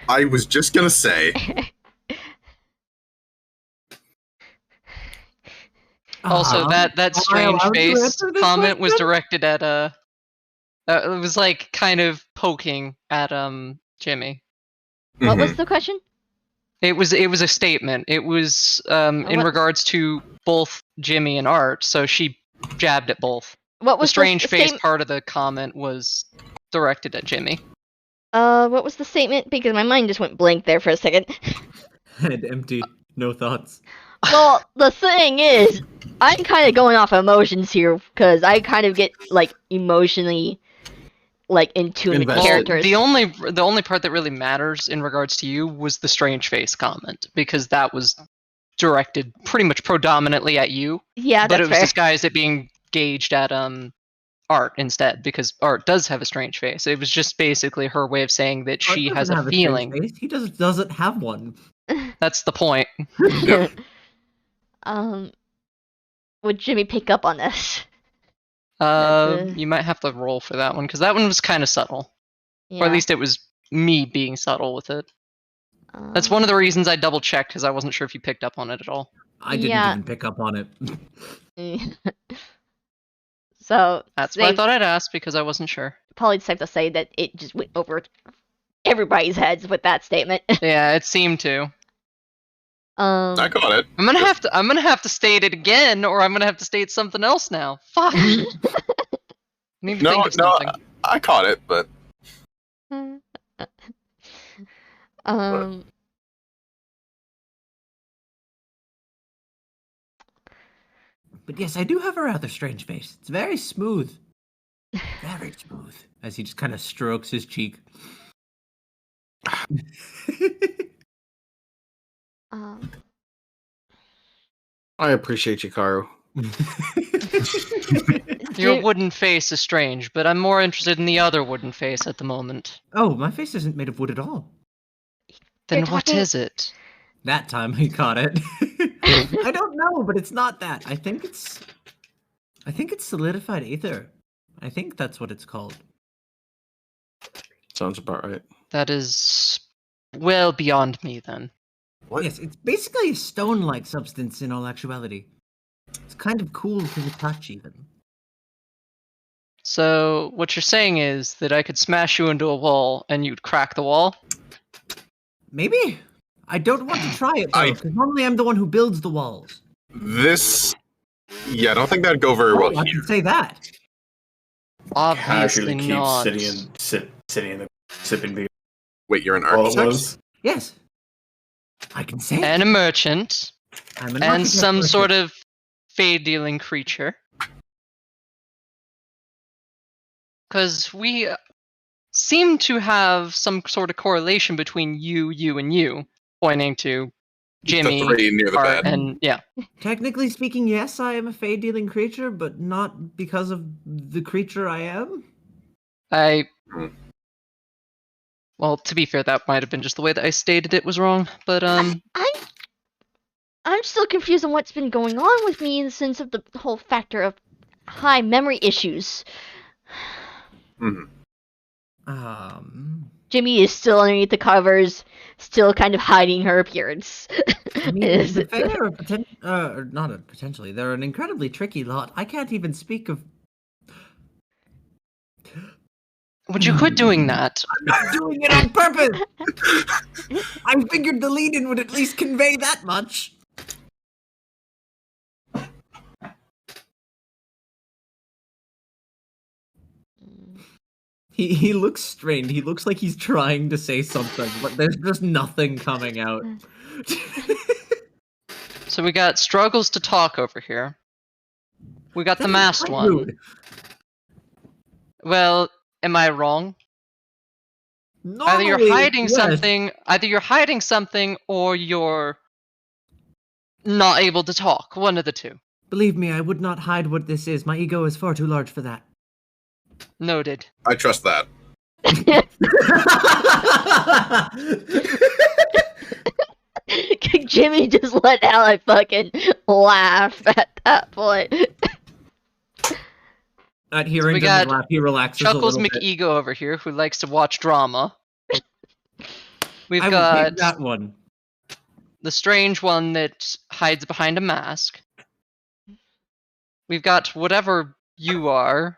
I was just gonna say, Also, that Kyle, strange how would you face answer this comment was question? directed at it was like kind of poking at Jimmy. What Mhm. was the question? It was a statement. It was in What- regards to both Jimmy and Art, so she jabbed at both. What The was strange face statement? part of the comment was directed at Jimmy. What was the statement? Because my mind just went blank there for a second. Head empty, no thoughts. Well, the thing is, I'm kind of going off emotions here because I kind of get like emotionally, like in tune with Invested. characters. The only part that really matters in regards to you was the strange face comment, because that was directed pretty much predominantly at you, Yeah, but that's it was fair. disguised at being gauged at Art instead, because Art does have a strange face. It was just basically her way of saying that Art she doesn't has a have strange feeling. face. He doesn't have one. That's the point. Yep. Would Jimmy pick up on this? That's, You might have to roll for that one, because that one was kind of subtle, Yeah. or at least it was me being subtle with it. That's one of the reasons I double checked, because I wasn't sure if you picked up on it at all. I didn't Yeah. even pick up on it. So That's what I safe- thought I'd ask, because I wasn't sure. probably safe to say that it just went over everybody's heads with that statement. Yeah, it seemed to. I caught it. I'm gonna have to state it again, or I'm gonna have to state something else now. Fuck. I need to No, think of no, something. I caught it, but But yes, I do have a rather strange face. It's very smooth. Very smooth. As he just kind of strokes his cheek. um, I appreciate you, Karu. Your do- wooden face is strange, but I'm more interested in the other wooden face at the moment. Oh, my face isn't made of wood at all. Then You're what talking- is it? That time he caught it. I don't know, but it's not that. I think it's solidified ether. I think that's what it's called. Sounds about right. That is well beyond me then. what? Yes, it's basically a stone-like substance in all actuality. It's kind of cool to the touch, even. So what you're saying is that I could smash you into a wall and you'd crack the wall? Maybe. I don't want to try it though, I- because normally I'm the one who builds the walls. This, yeah, I don't think that'd go very Oh, well I here. can say that. Obviously Casually keep not. sitting in the sipping beer. Wait, you're an All it architect? was. Yes. I can say it. And a merchant, I'm an and architect some merchant. sort of fade-dealing creature. Because we seem to have some sort of correlation between you, and you, pointing to Jimmy, The three near the Art, bed. and yeah. Technically speaking, yes, I am a fey-dealing creature, but not because of the creature I am. Hmm. Well, to be fair, that might have been just the way that I stated it was wrong, but I'm still confused on what's been going on with me in the sense of the whole factor of high memory issues. Mhm. Jimmy is still underneath the covers, still kind of hiding her appearance. I mean, the Fae are potentially. They're an incredibly tricky lot. I can't even speak of. Would you quit doing that? I'm not doing it on purpose. I figured the lead-in would at least convey that much. He looks strained. He looks like he's trying to say something, but there's just nothing coming out. So we got struggles to talk over here. We got the masked one. Rude. Well, am I wrong? Either you're Normally, hiding yes. something, or you're not able to talk. One of the two. Believe me, I would not hide what this is. My ego is far too large for that. Noted. I trust that. Jimmy just let out a fucking laugh at that point. At hearing we Jimmy's got laugh, he relaxes a Chuckles little bit. McEgo over here, who likes to watch drama. We've I will got take that one. the strange one that hides behind a mask. We've got whatever you are.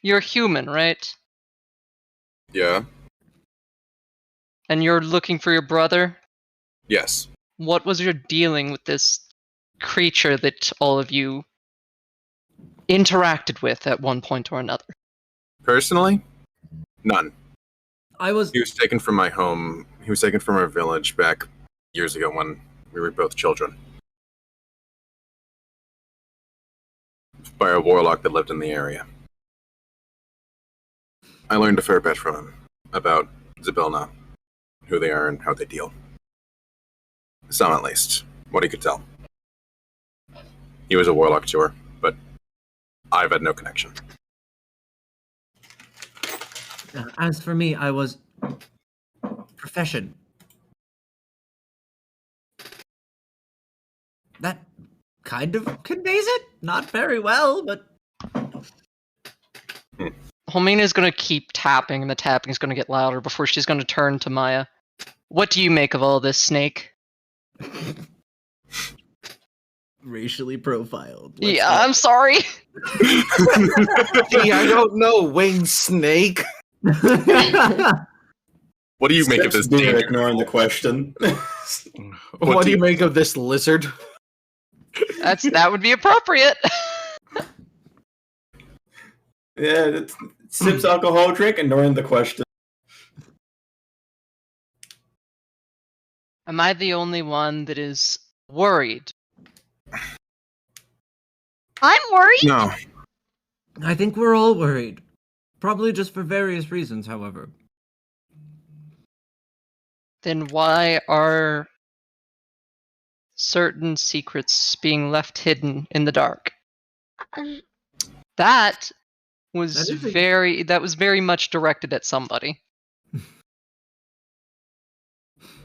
You're human, right? Yeah. And you're looking for your brother? Yes. What was your dealing with this creature that all of you interacted with at one point or another? Personally, none. I was He was taken from my home. He was taken from our village back years ago when we were both children. By a warlock that lived in the area. I learned a fair bit from him about Zybilna, who they are and how they deal. Some at least, what he could tell. He was a warlock to her, but I've had no connection. As for me, I was profession. That kind of conveys it. Not very well, but Holmina's gonna keep tapping, and the tapping's gonna get louder before she's gonna turn to Maya. What do you make of all this, Snake? racially profiled. Yeah, I'm sorry. Gee, I don't know, winged snake. What do you make of this Beer danger? ignoring the question. What do you make of this lizard? That would be appropriate. Yeah, it sips alcohol drink, ignoring the question. Am I the only one that is worried? I'm worried. No. I think we're all worried. Probably just for various reasons, however. Then why are certain secrets being left hidden in the dark? That was That is a- that was very much directed at somebody.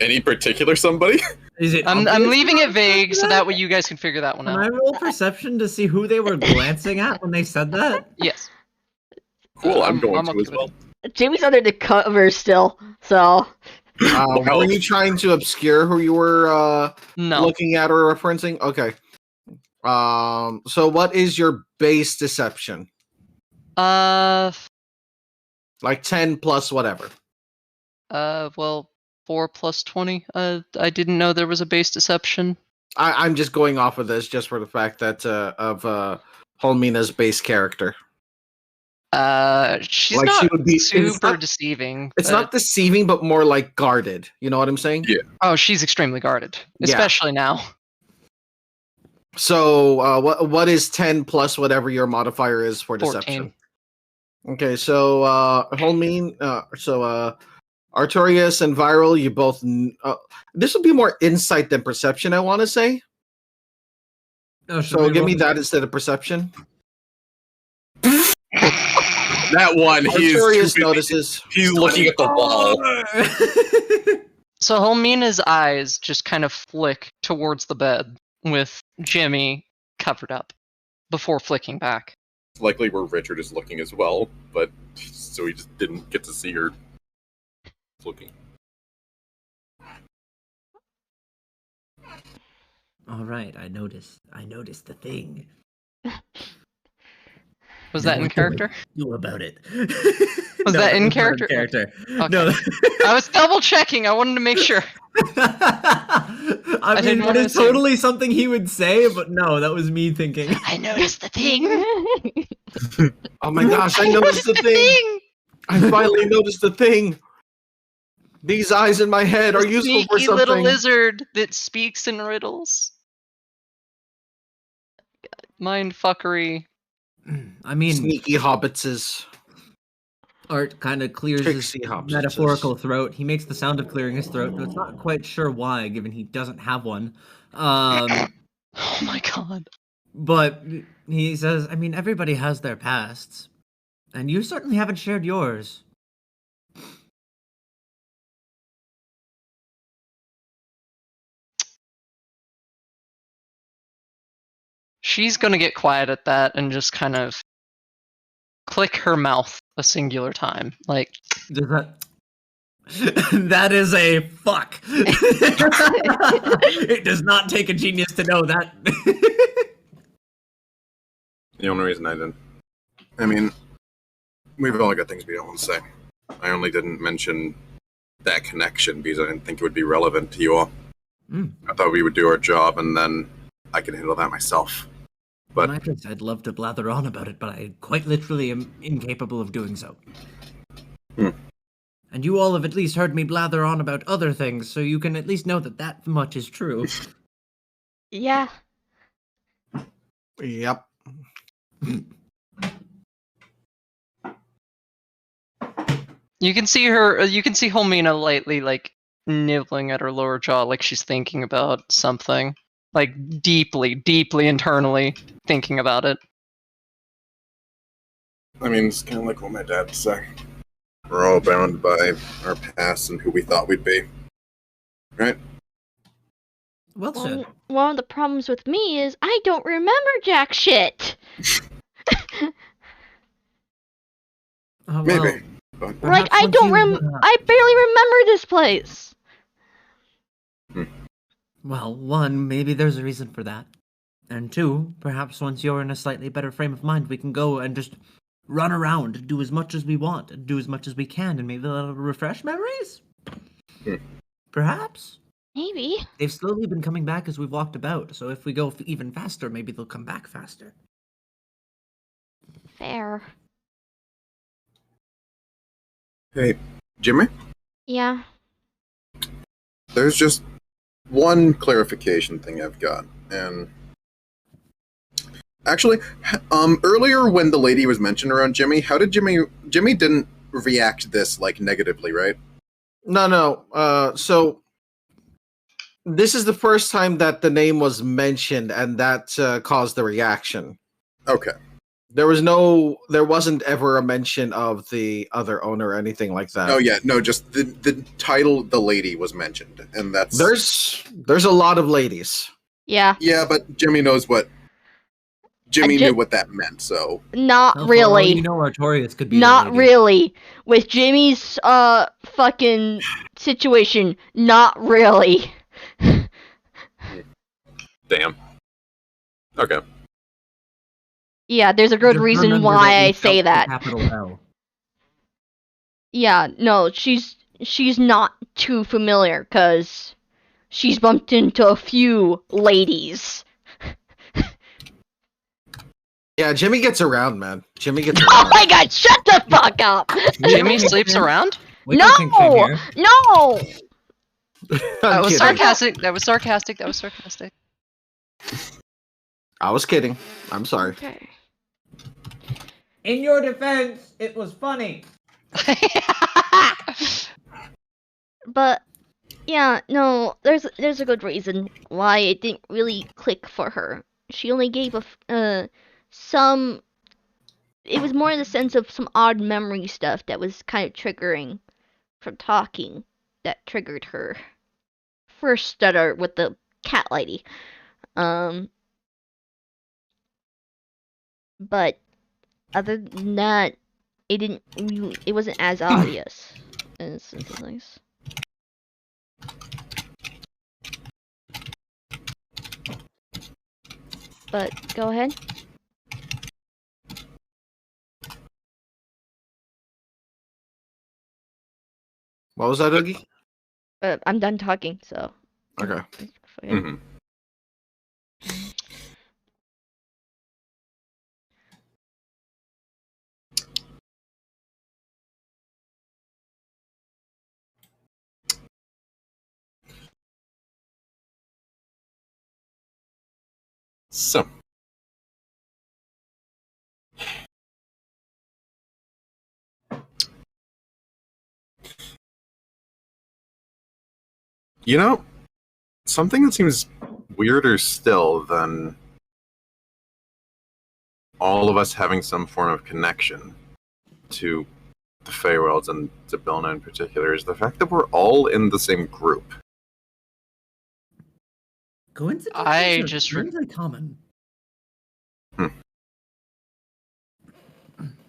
Any particular somebody? Is it? I'm obvious leaving it that- vague so that way you guys can figure that one Can I out. roll perception to see who they were glancing at when they said that? Yes. Cool, I'm I'm going okay to as with well. Jimmy's under the cover still, so Were you trying to obscure who you were No. looking at or referencing? Okay. So what is your base deception? Like 10 plus whatever. Well, 4 plus 20. I didn't know there was a base deception. I'm just going off of this just for the fact that of Holmina's base character. She's Like, not she would be- it's super not- deceiving. It's but- not deceiving, but more like guarded. You know what I'm saying? Yeah. Oh, she's extremely guarded, Yeah. especially now. So what is 10 plus whatever your modifier is for 14. deception? Okay, so Holmine, Artorias and Viral, you both. This would be more insight than perception, I want to say. Oh, should So we give me roll- that instead of perception. That one, he Artorias is too busy. notices. He's looking at the wall. So Holmina's eyes just kind of flick towards the bed with Jimmy covered up before flicking back. It's likely where Richard is looking as well, but so he just didn't get to see her looking. All right, I noticed the thing. Was that in What character? do about it? Was No, that in was not character? character. Okay. No. I was double checking. I wanted to make sure. I mean, didn't that wanna is assume. totally something he would say, but no, that was me thinking. I noticed the thing. Oh my gosh, I noticed the thing. I finally noticed the thing. These eyes in my head are The useful for sneaky little something. lizard that speaks in riddles. Mind fuckery. I mean, Sneaky hobbitses. Art kind of clears Trixie his Hobbs, metaphorical throat. He makes the sound of clearing his throat, but it's not quite sure why, given he doesn't have one. Oh my god. But he says, I mean, everybody has their pasts, and you certainly haven't shared yours. She's gonna get quiet at that and just kind of click her mouth a singular time. Like, Does that? That is a fuck. It does not take a genius to know that. The only reason I didn't. I mean, we've all got things we don't want to say. I only didn't mention that connection because I didn't think it would be relevant to you all. Mm. I thought we would do our job and then I can handle that myself. But In my case, I'd love to blather on about it, but I quite literally am incapable of doing so. Hmm. And you all have at least heard me blather on about other things, so you can at least know that that much is true. Yeah. Yep. you can see her. You can see Homina lightly, like, nibbling at her lower jaw, like she's thinking about something. Like, deeply, deeply internally thinking about it. I mean, it's kind of like what my dad would say. We're all bound by our past and who we thought we'd be. Right? Well said. One of the problems with me is I don't remember jack shit. Maybe. But Like, perhaps I once don't you, I barely remember this place. Well, one, maybe there's a reason for that. And two, perhaps once you're in a slightly better frame of mind, we can go and just run around and do as much as we want, and do as much as we can, and maybe that'll refresh memories? Perhaps? Maybe. They've slowly been coming back as we've walked about, so if we go even faster, maybe they'll come back faster. Fair. hey, Jimmy? Yeah. There's just one clarification thing I've got, and actually, earlier when the lady was mentioned around Jimmy, how did Jimmy didn't react to this like negatively, right? No. So this is the first time that the name was mentioned, and that caused the reaction. Okay. There wasn't ever a mention of the other owner or anything like that. Oh yeah, no, just the title, the lady was mentioned, and that's There's a lot of ladies. Yeah. yeah, but Jimmy knows what Jimmy knew what that meant, so Not Hell, for all really. you know, Artorias could be the Not lady. really. With Jimmy's fucking situation, not really. damn. Okay. Yeah, there's a good Just reason remember why we I say spelled the that. Capital L. Yeah, no, she's not too familiar because she's bumped into a few ladies. Yeah, Jimmy gets around, man. Jimmy gets Oh around. my god, shut the fuck up! Jimmy sleeps around? Waco King came No! here. No! That was kidding. sarcastic. That was sarcastic. That was sarcastic. I was kidding. I'm sorry. Okay. In your defense, it was funny. But yeah, no, there's a good reason why it didn't really click for her. She only gave some. It was more in the sense of some odd memory stuff that was kind of triggering from talking that triggered her first stutter with the cat lady. But other than that, it wasn't as obvious as something else. But go ahead. What was that, Oogie? I'm done talking, so. Okay. Mhm. So, you know, something that seems weirder still than all of us having some form of connection to the Feywilds and to Bilna in particular is the fact that we're all in the same group. Coincidences I are just really common.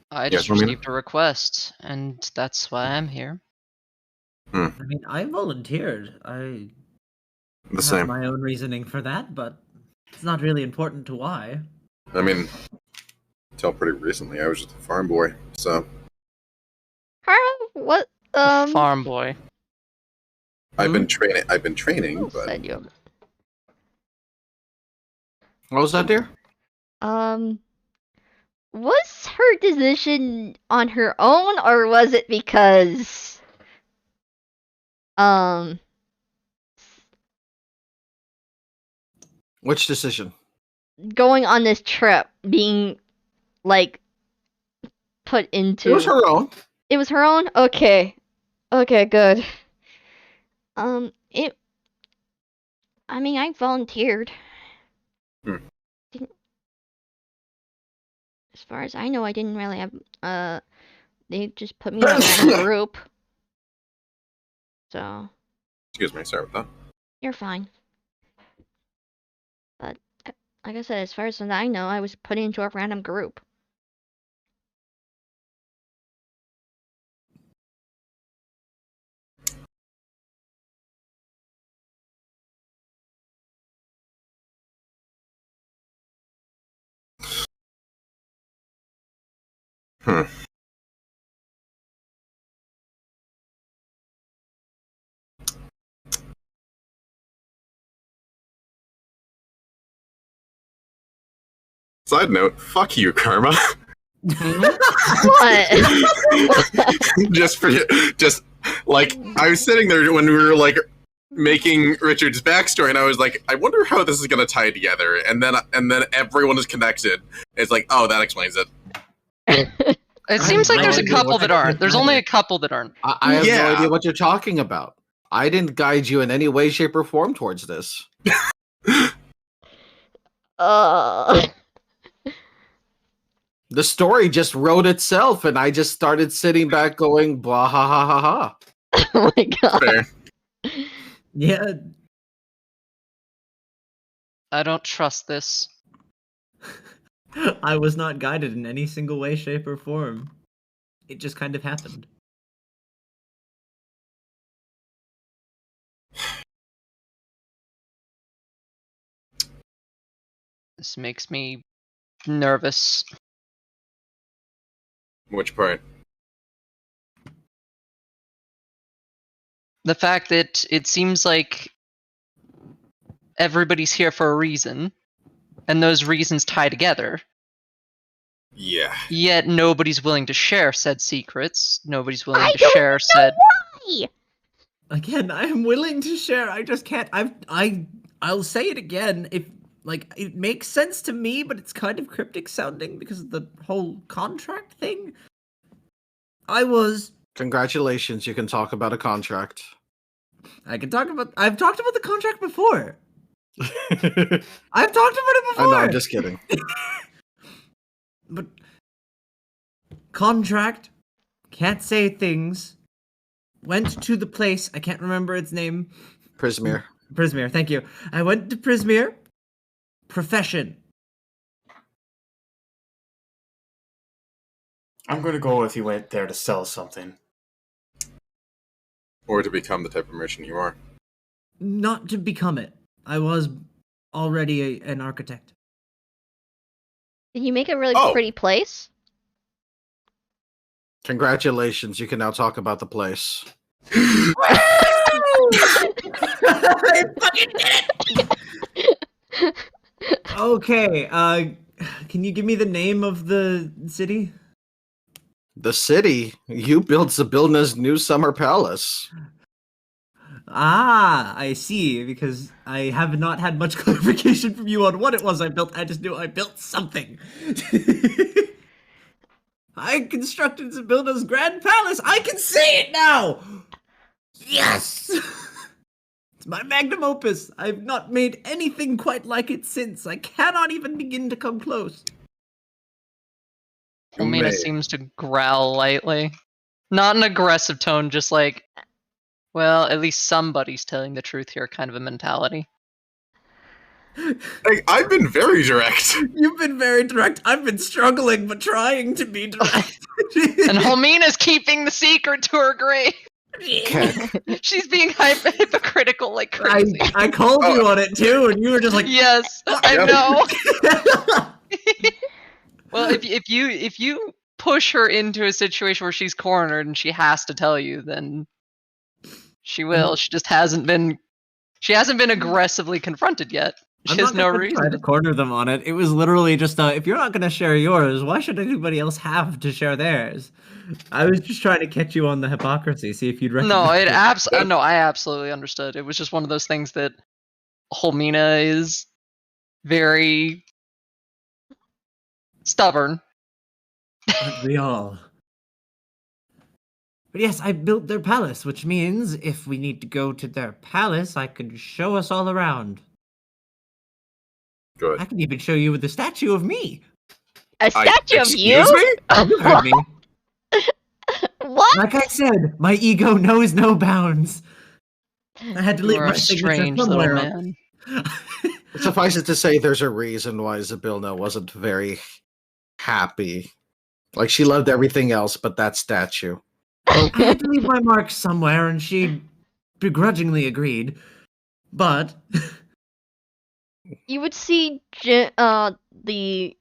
I Yes, just Romina? received a request, and that's why I'm here. I mean, I volunteered. I The have same. my own reasoning for that, but it's not really important to why. I mean, until pretty recently, I was just a farm boy, so Kara, what? Farm boy. I've been training. I've been training, Who but said you? What was that, dear? Was her decision on her own, or was it because, Which decision? going on this trip being, like, put into? It was her own. It was her own? Okay. Okay, good. I mean, I volunteered. Hmm. As far as I know, I didn't really have, they just put me in a random group. So, excuse me, sorry about that. you're fine. But, like I said, as far as I know, I was put into a random group. Hmm. Side note: fuck you, Karma. What? just like I was sitting there when we were like making Richard's backstory, and I was like, I wonder how this is gonna tie together, and then everyone is connected. It's like, oh, that explains it. It seems like there's a couple that aren't. There's only a couple that aren't. I have Yeah. no idea what you're talking about. I didn't guide you in any way, shape, or form towards this. The story just wrote itself, and I just started sitting back going, blah, ha, ha, ha, ha. Oh my god. Fair. Yeah, I don't trust this. I was not guided in any single way, shape, or form. It just kind of happened. This makes me nervous. Which part? The fact that it seems like everybody's here for a reason, and those reasons tie together. Yeah. Yet nobody's willing to share said secrets. Nobody's willing I to don't share said. Why? Again, I am willing to share. I just can't. I'll say it again. If like it makes sense to me, but it's kind of cryptic sounding because of the whole contract thing. Congratulations, you can talk about a contract. I've talked about the contract before. I've talked about it I before. know, I'm just kidding. But contract, can't say things. Went to the place, I can't remember its name. Prismere. Prismere, thank you. I went to Prismere. Profession. I'm going to go if you went there to sell something. Or to become the type of merchant you are. Not to become it. I was already an architect. Did you make a really Oh. pretty place? Congratulations, you can now talk about the place. I fucking did it! Okay, can you give me the name of the city? The city. You built Zabilna's new summer palace. Ah, I see, because I have not had much clarification from you on what it was I built. I just knew I built something. I constructed Zabilna's grand palace. I can say it now! Yes! It's my magnum opus. I've not made anything quite like it since. I cannot even begin to come close. Almina May. seems to growl lightly. Not an aggressive tone, just like, well, at least somebody's telling the truth here kind of a mentality. Hey, I've been very direct. You've been very direct. I've been struggling, but trying to be direct. And Holmina's keeping the secret to her grave. Okay. She's being hypocritical like crazy. I called you on it too, and you were just like, Yes, I Yep. know. Well, if you push her into a situation where she's cornered and she has to tell you, then she will. She just hasn't been aggressively confronted yet. She I'm has not no gonna try to reason. corner them on it. It was literally just, if you're not going to share yours, why should anybody else have to share theirs? I was just trying to catch you on the hypocrisy, see if you'd recognize No, I absolutely understood. It was just one of those things that Holmina is very stubborn. Aren't we all? But yes, I built their palace, which means if we need to go to their palace, I can show us all around. I Good. can even show you with the statue of me. A statue of you? Excuse me? You heard me. What? Like I said, my ego knows no bounds. I had to You leave are my a signature strange little somewhere. man. Suffice it to say, there's a reason why Zabilna wasn't very happy. Like, she loved everything else but that statue. I had to leave my mark somewhere, and she begrudgingly agreed. But You would see the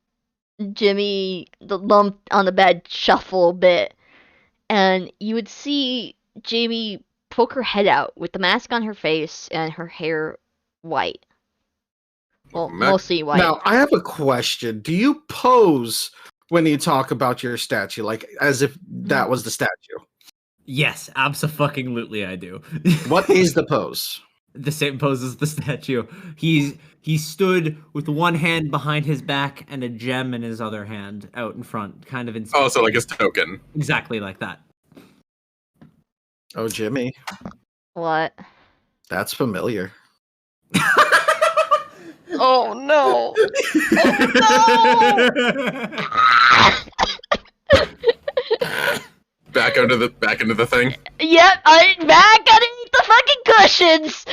Jimmy, the lump on the bed, shuffle a bit, and you would see Jamie poke her head out with the mask on her face and her hair white. Well, Mac- mostly white. Now, I have a question. Do you pose when you talk about your statue, like as if that was the statue? yes, abso-fucking-lutely I do. What is the pose? The same pose as the statue. He stood with one hand behind his back and a gem in his other hand out in front, kind of in Oh, so like his token. exactly like that. Oh, Jimmy, What? that's familiar. Oh no! Back into the thing. Yep, I'm back underneath the fucking cushions.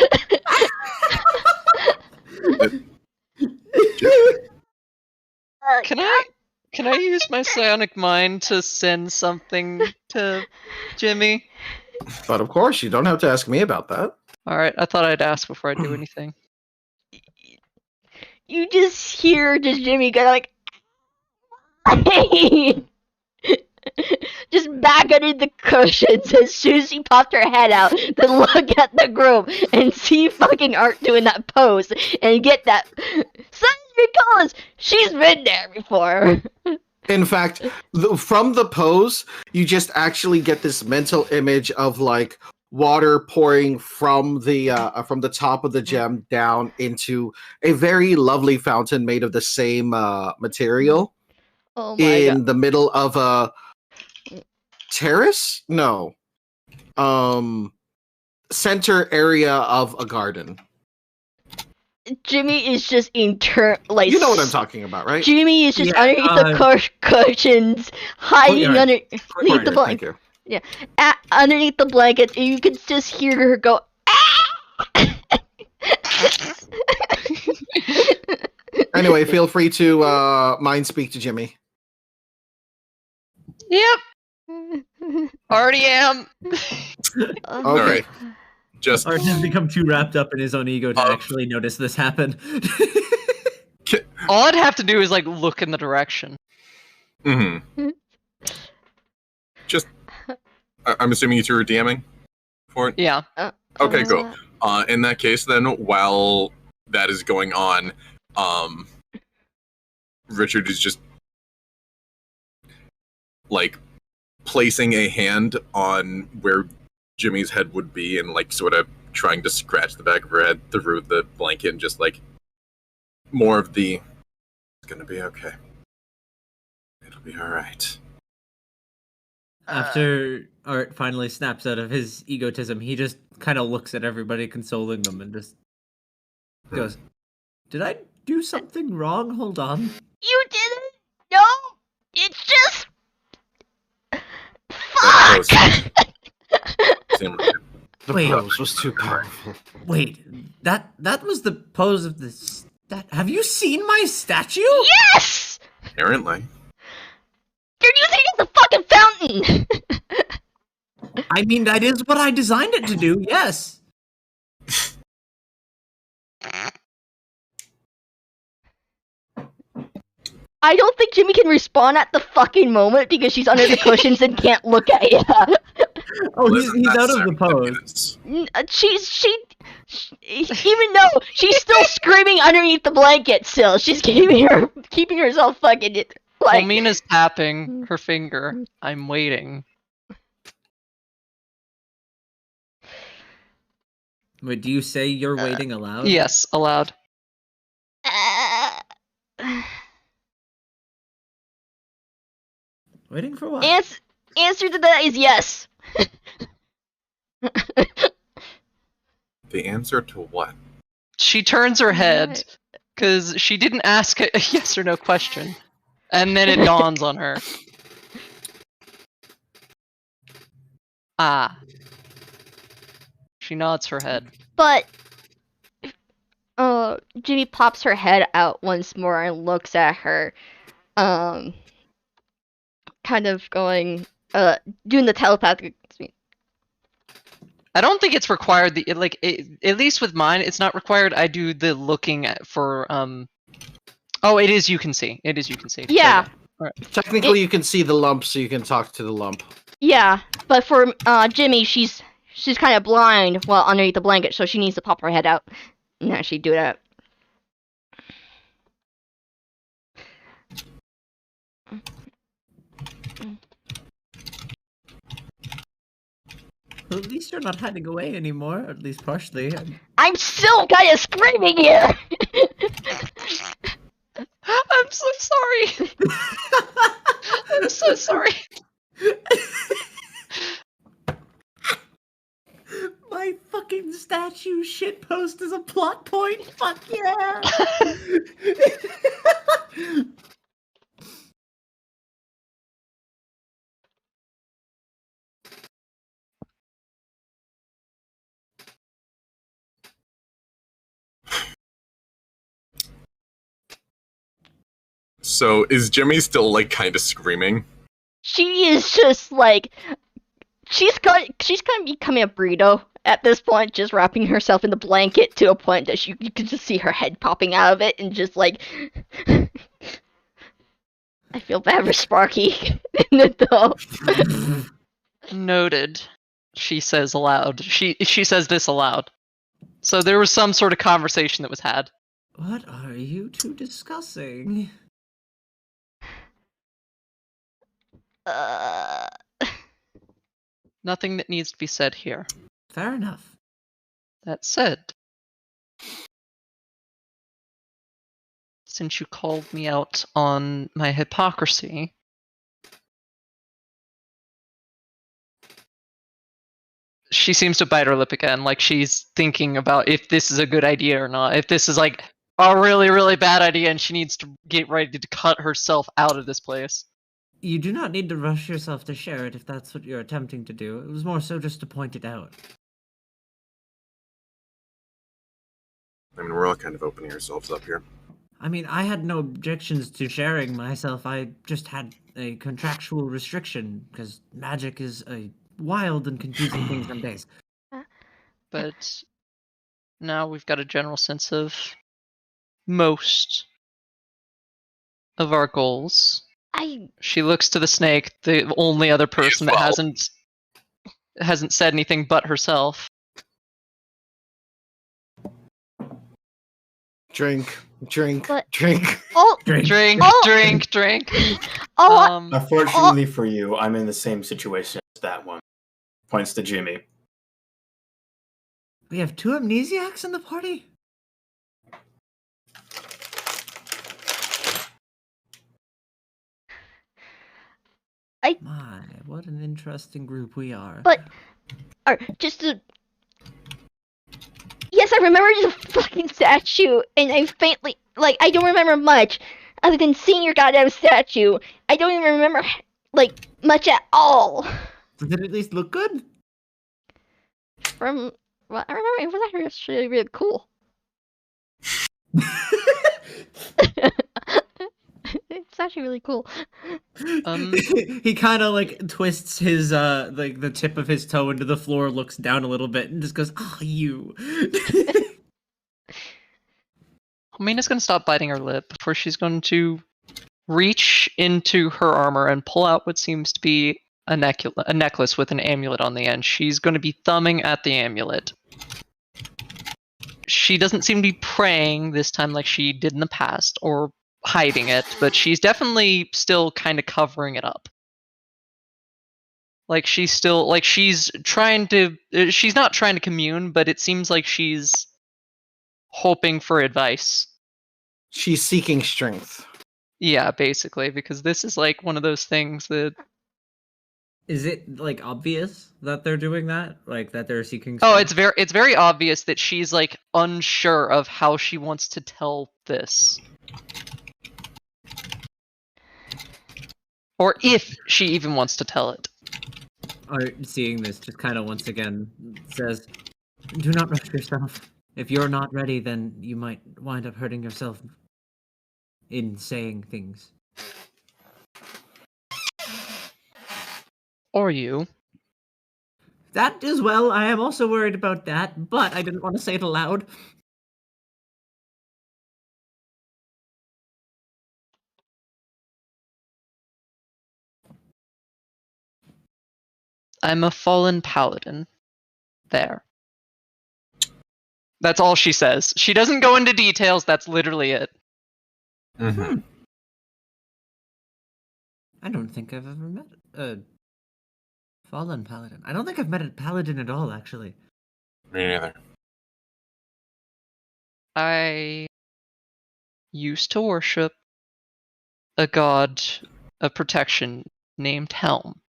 Can I use my psionic mind to send something to Jimmy? But of course, you don't have to ask me about that. All right, I thought I'd ask before I do anything. You just hear just Jimmy go like, just back under the cushions as soon as she popped her head out to look at the group and see fucking Art doing that pose and get that. Senator Collins, she's been there before. In fact, from the pose, you just actually get this mental image of like water pouring from the top of the gem down into a very lovely fountain made of the same material Oh my in god. the middle of a terrace? No. Center area of a garden. Jimmy is just like You know what I'm talking about, right? Jimmy is just Yeah, underneath the cushions, hiding Courtyard. underneath the Courtyard, blanket. thank you. Underneath the blanket, and you can just hear her go. "Ah!" Anyway, feel free to mind speak to Jimmy. Yep, already am. Okay. All right. Just Art has become too wrapped up in his own ego to actually notice this happen. All I'd have to do is like look in the direction. Mm-hmm. Just, I'm assuming you two are DMing for it? Yeah. Okay, cool. In that case, then, while that is going on, Richard is just like placing a hand on where Jimmy's head would be, and like sort of trying to scratch the back of her head through the blanket, and just like more of the "it's gonna be okay. It'll be all right." After Art finally snaps out of his egotism, he just kind of looks at everybody, consoling them, and just goes, "Did I do something wrong? Hold on." You didn't? No! It's just... That Fuck! seemed like The Wait. pose was too powerful. Wait, that was the pose of this. Have you seen my statue? Yes! apparently. You're using it as a fucking fountain! I mean, that is what I designed it to do. Yes. I don't think Jimmy can respond at the fucking moment because she's under the cushions and can't look at you. Oh, Listen, he's that's out of the certainly pose. is. Even though she's still screaming underneath the blanket still, she's keeping herself fucking like... Mina's tapping her finger. I'm waiting. Wait, do you say you're waiting aloud? Yes, aloud. Waiting for what? Answer to that is yes. The answer to what? She turns her head because she didn't ask a yes or no question, and then it dawns on her. Ah. She nods her head. But Jimmy pops her head out once more and looks at her, kind of going, doing the telepathic. I don't think it's required. At least with mine, it's not required. I do the looking for. Oh, it is. You can see. It is. You can see. Yeah. Technically, you can see the lump, so you can talk to the lump. Yeah, but for Jimmy, she's kind of blind while underneath the blanket, so she needs to pop her head out and actually do that. Well, at least you're not hiding away anymore, at least partially. I'm still kind of screaming here. I'm so sorry. I'm so sorry. My fucking statue shitpost is a plot point. Fuck yeah. So is Jimmy still like kind of screaming? She is just like, she's kind of becoming a burrito at this point, just wrapping herself in the blanket to a point that you can just see her head popping out of it, and just like, I feel bad for Sparky. Though. Noted. She says aloud. She says this aloud. So there was some sort of conversation that was had. What are you two discussing? Nothing that needs to be said here. Fair enough. That said, since you called me out on my hypocrisy, she seems to bite her lip again, like she's thinking about if this is a good idea or not. If this is like a really, really bad idea and she needs to get ready to cut herself out of this place. You do not need to rush yourself to share it if that's what you're attempting to do. It was more so just to point it out. I mean, we're all kind of opening ourselves up here. I mean, I had no objections to sharing myself. I just had a contractual restriction because magic is a wild and confusing thing some days. But now we've got a general sense of most of our goals. She looks to the snake, the only other person that well. hasn't. hasn't said anything but herself. Drink, drink, But- drink. Oh, Drink, Oh! drink. oh, Unfortunately for you, I'm in the same situation as that one. Points to Jimmy. We have 2 amnesiacs in the party? My, what an interesting group we are. But, just to... Yes, I remember the fucking statue, and I faintly, like, I don't remember much, other than seeing your goddamn statue. I don't even remember, like, much at all. Does it at least look good? From what I remember, it was actually really cool. It's actually really cool. He kind of like twists his like the tip of his toe into the floor, looks down a little bit, and just goes, "Ah, you." Mina's gonna stop biting her lip before she's going to reach into her armor and pull out what seems to be a necklace with an amulet on the end. She's going to be thumbing at the amulet. She doesn't seem to be praying this time like she did in the past, or hiding it, but she's definitely still kind of covering it up. Like she's still, like she's trying to, she's not trying to commune, but it seems like she's hoping for advice. She's seeking strength. Yeah, basically, because this is like one of those things that... Is it like obvious that they're doing that? Like that they're seeking Oh, strength? it's very obvious that she's like unsure of how she wants to tell this. Or if she even wants to tell it. Art, seeing this, just kind of once again says, "Do not rush yourself. If you're not ready, then you might wind up hurting yourself in saying things." Or you. That as well, I am also worried about that, but I didn't want to say it aloud. I'm a fallen paladin. There. That's all she says. She doesn't go into details, that's literally it. Mm-hmm. I don't think I've ever met a fallen paladin. I don't think I've met a paladin at all, actually. Me neither. I used to worship a god of protection named Helm.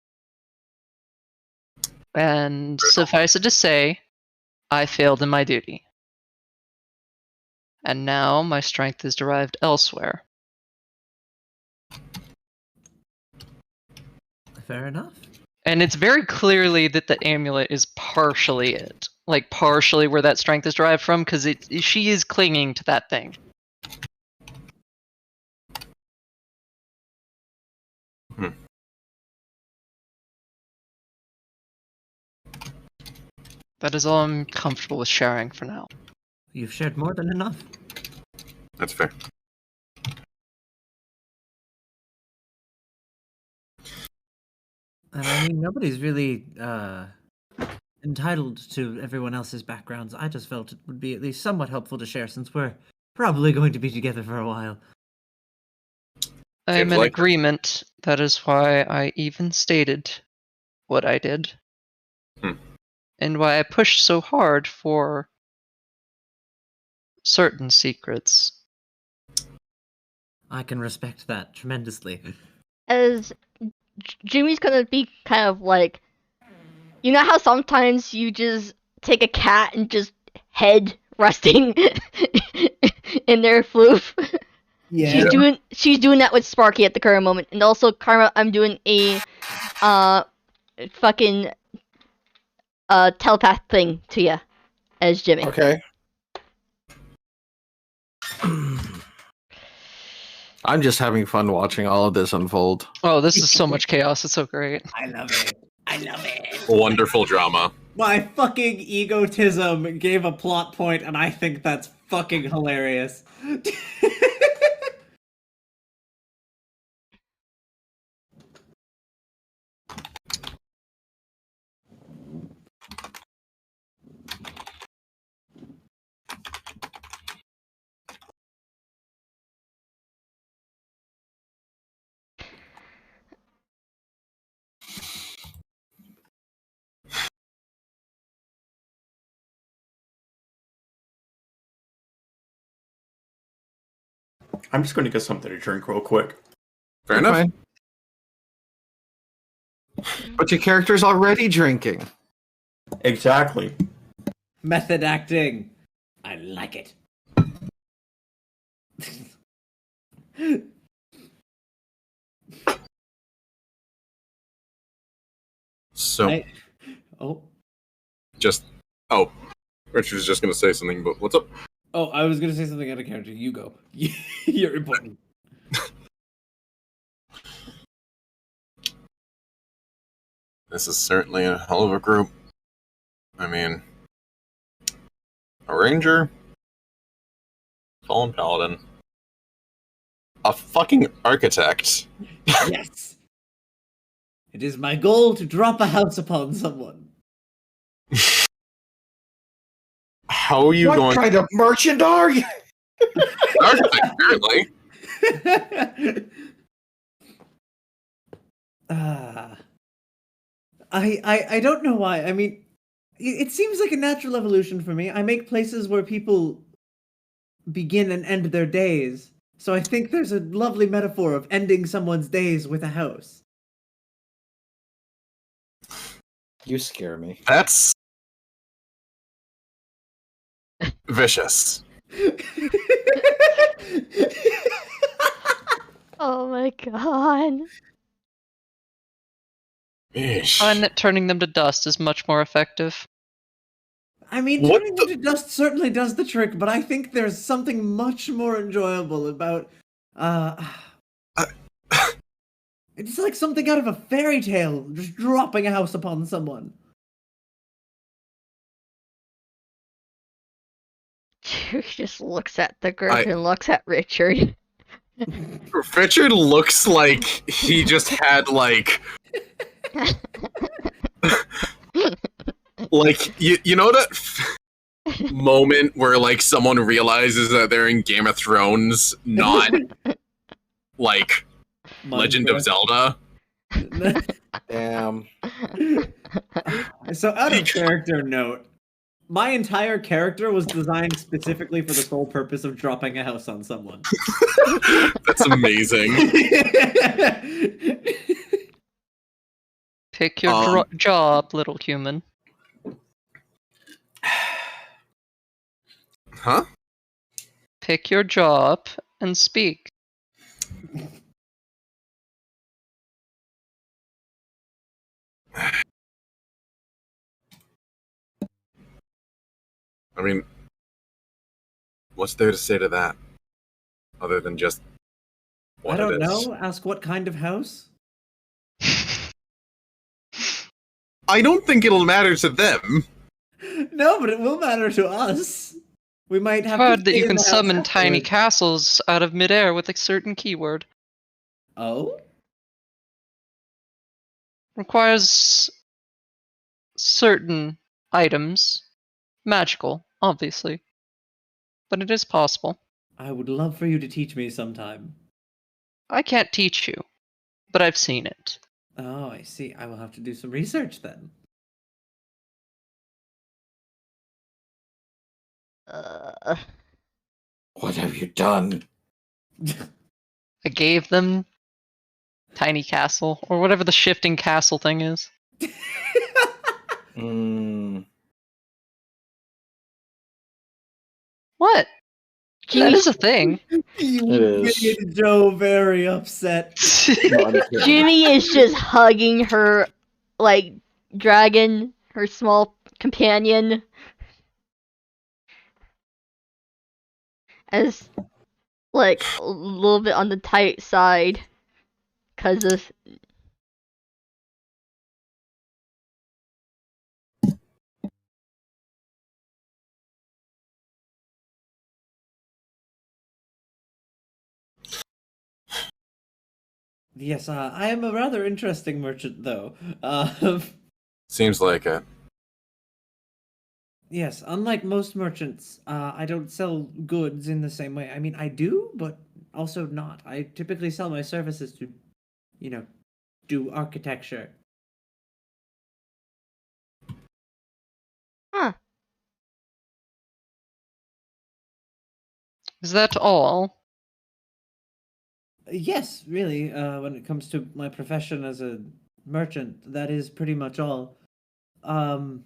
And suffice it to say, I failed in my duty. And now my strength is derived elsewhere. Fair enough. And it's very clearly that the amulet is partially it. Like, partially where that strength is derived from, because she is clinging to that thing. That is all I'm comfortable with sharing for now. You've shared more than enough. That's fair. And I mean, nobody's really entitled to everyone else's backgrounds. I just felt it would be at least somewhat helpful to share since we're probably going to be together for a while. I am Seems in like it. agreement. That is why I even stated what I did. And why I pushed so hard for certain secrets. I can respect that tremendously. As Jimmy's gonna be kind of like, you know how sometimes you just take a cat and just head resting in their floof? Yeah. She's doing that with Sparky at the current moment. And also Karma, I'm doing a fucking telepath thing to you as Jimmy. Okay. I'm just having fun watching all of this unfold. Oh, this is so much chaos. It's so great. I love it. I love it. Wonderful drama. My fucking egotism gave a plot point, and I think that's fucking hilarious. I'm just going to get something to drink real quick. Fair enough. Fine. But your character's already drinking. Exactly. Method acting. I like it. So, Oh, Richard's just gonna say something, but what's up? I was gonna say something out of character. You go. You're important. This is certainly a hell of a group. I mean, a ranger, fallen paladin, a fucking architect. Yes. It is my goal to drop a house upon someone. How are you What going? kind of merchant are you? Architect, apparently. I don't know why. I mean, it seems like a natural evolution for me. I make places where people begin and end their days. So I think there's a lovely metaphor of ending someone's days with a house. You scare me. That's vicious. Oh my god. Eesh. I find that turning them to dust is much more effective. I mean, What turning them to dust certainly does the trick, but I think there's something much more enjoyable about it's like something out of a fairy tale, just dropping a house upon someone. Jerry just looks at the group and looks at Richard. Richard looks like he just had like you know that moment where like someone realizes that they're in Game of Thrones, not like Legend of Zelda. Damn. So out of character note, my entire character was designed specifically for the sole purpose of dropping a house on someone. That's amazing. Pick your job, little human. Huh? Pick your job and speak. I mean, what's there to say to that? Other than just what I don't it is? know. Ask what kind of house? I don't think it'll matter to them. No, but it will matter to us. We might have Heard to that stay you in can the house summon tiny afterwards. castles out of midair with a certain keyword. Oh? Requires certain items. Magical, obviously. But it is possible. I would love for you to teach me sometime. I can't teach you, but I've seen it. Oh, I see. I will have to do some research then. What have you done? I gave them tiny castle, or whatever the shifting castle thing is. What? That is a thing. You It is. made Joe very upset. No, I'm kidding. Jimmy is just hugging her, like, dragon, her small companion. As, like, a little bit on the tight side. Because of. Yes, I am a rather interesting merchant, though. Seems like it. Yes, unlike most merchants, I don't sell goods in the same way. I mean, I do, but also not. I typically sell my services to, do architecture. Huh. Is that all? Yes, really. When it comes to my profession as a merchant, that is pretty much all. Um,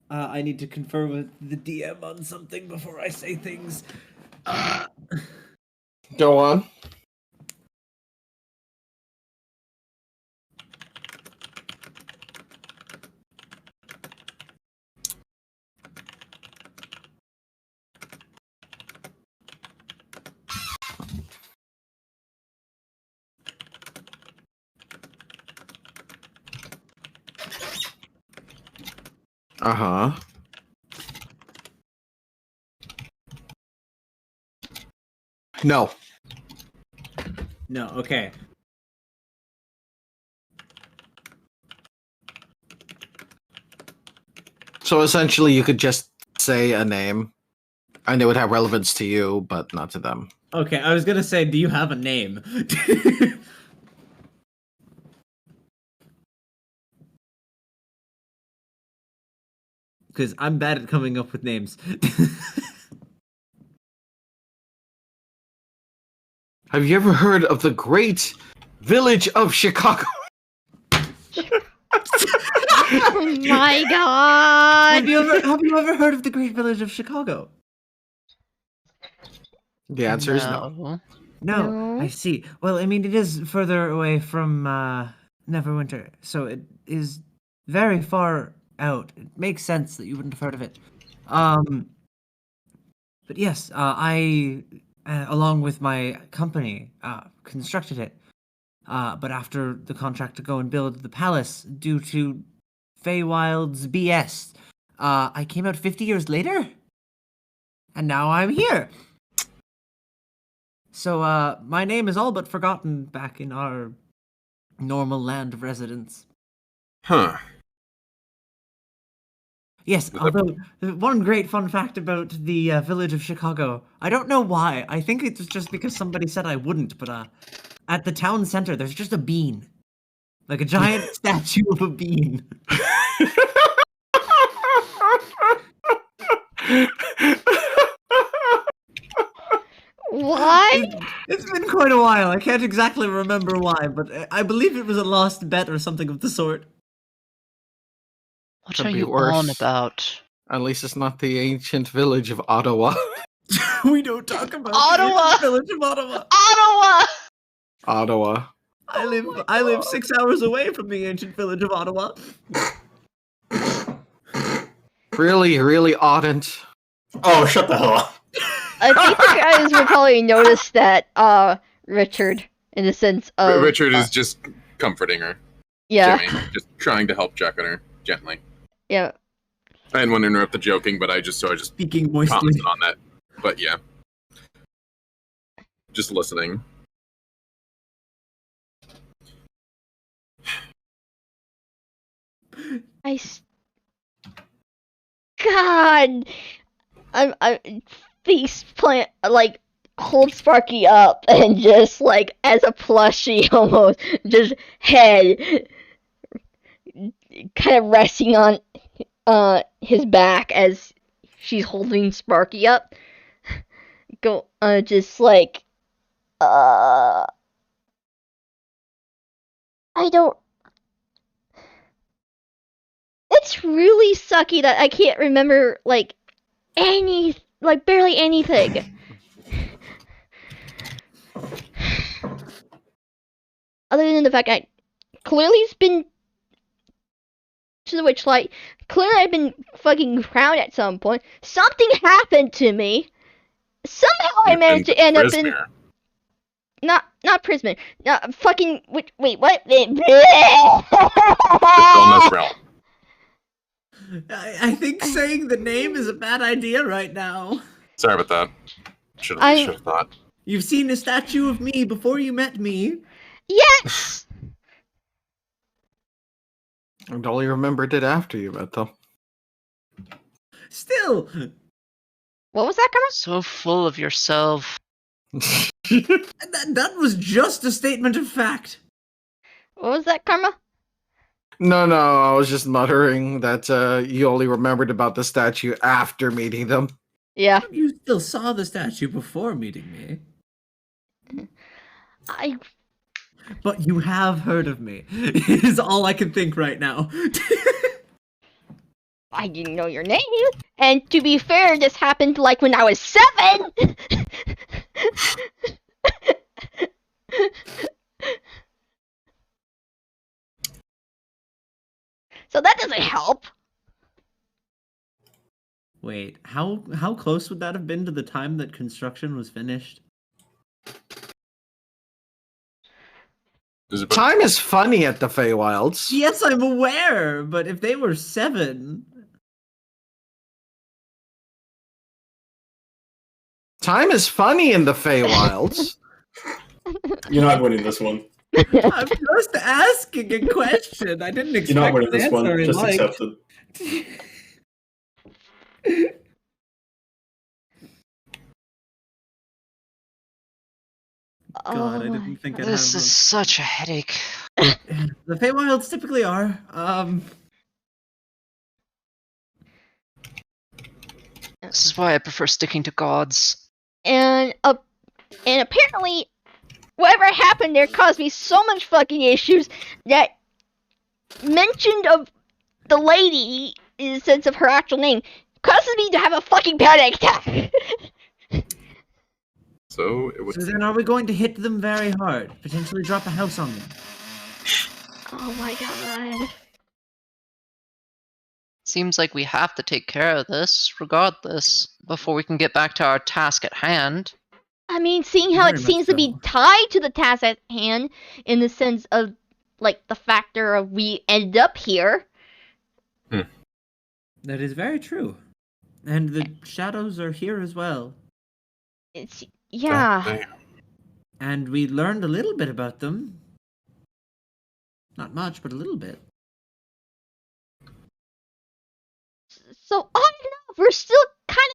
I need to confer with the DM on something before I say things. Go on. Uh-huh. No. No, okay. So essentially, you could just say a name, and it would have relevance to you, but not to them. Okay, I was gonna say, do you have a name? Because I'm bad at coming up with names. Have you ever heard of the great village of Chicago? Oh my god! have you ever heard of the Great Village of Chicago? The answer is no. No. No, No. I see. Well, I mean, it is further away from Neverwinter, so it is very far out. It makes sense that you wouldn't have heard of it. But yes, I, along with my company, constructed it. But after the contract to go and build the palace, due to Feywild's BS, I came out 50 years later, and now I'm here. So, my name is all but forgotten back in our normal land of residence. Huh. Yes, although one great fun fact about the village of Chicago, I don't know why. I think it's just because somebody said I wouldn't, but at the town center, there's just a bean. Like a giant statue of a bean. What? It's been quite a while. I can't exactly remember why, but I believe it was a lost bet or something of the sort. What Could are be you on worse. about? At least it's not the ancient village of Ottawa. We don't talk about Ottawa! the village of Ottawa. Ottawa! Ottawa. I live 6 hours away from the ancient village of Ottawa. Really, really oughtn't. Oh, shut the hell up. I think you guys will probably notice that Richard, in the sense of Richard is just comforting her. yeah, Jimmy, just trying to help check on her gently. yeah. I didn't want to interrupt the joking, but I just Speaking moistly. commented on that. But yeah, just listening. God, I'm face plant like hold Sparky up and just like as a plushie almost, just head kind of resting on his back as she's holding Sparky up. Go just like I don't. It's really sucky that I can't remember like barely anything. Other than the fact I clearly it's been to the Witchlight. Clearly I've been fucking crowned at some point. Something happened to me. Somehow I managed to end up in not Prisman. Fucking wait, what? Illness realm. I think saying the name is a bad idea right now. Sorry about that. Should I- have thought. You've seen a statue of me before you met me. Yes. And only remembered it after you met them. Still, What was that, Karma? So full of yourself. that was just a statement of fact. What was that, Karma? No, I was just muttering that you only remembered about the statue after meeting them. Yeah. You still saw the statue before meeting me. But you have heard of me. Is all I can think right now. I didn't know your name. And to be fair, this happened like when I was 7. So that doesn't help. Wait, how close would that have been to the time that construction was finished? Time is funny at the Feywilds. Yes, I'm aware, but if they were 7... Time is funny in the Feywilds. You're not winning this one. I'm just asking a question. I didn't expect You're not winning the this one. answer I Just liked. accept it. God, I didn't think I'd This have is such a headache. The Feywilds typically are. This is why I prefer sticking to gods. And apparently, whatever happened there caused me so much fucking issues that mention of the lady in the sense of her actual name causes me to have a fucking panic attack. So it was. So then are we going to hit them very hard? Potentially drop a house on them? Oh my god. Seems like we have to take care of this, regardless, before we can get back to our task at hand. I mean, seeing how Very it much seems to be so. tied to the task at hand in the sense of, like, the factor of we ended up here. That is very true. And the shadows are here as well. It's, yeah. Damn. And we learned a little bit about them. Not much, but a little bit. So, on and off, we're still kind of.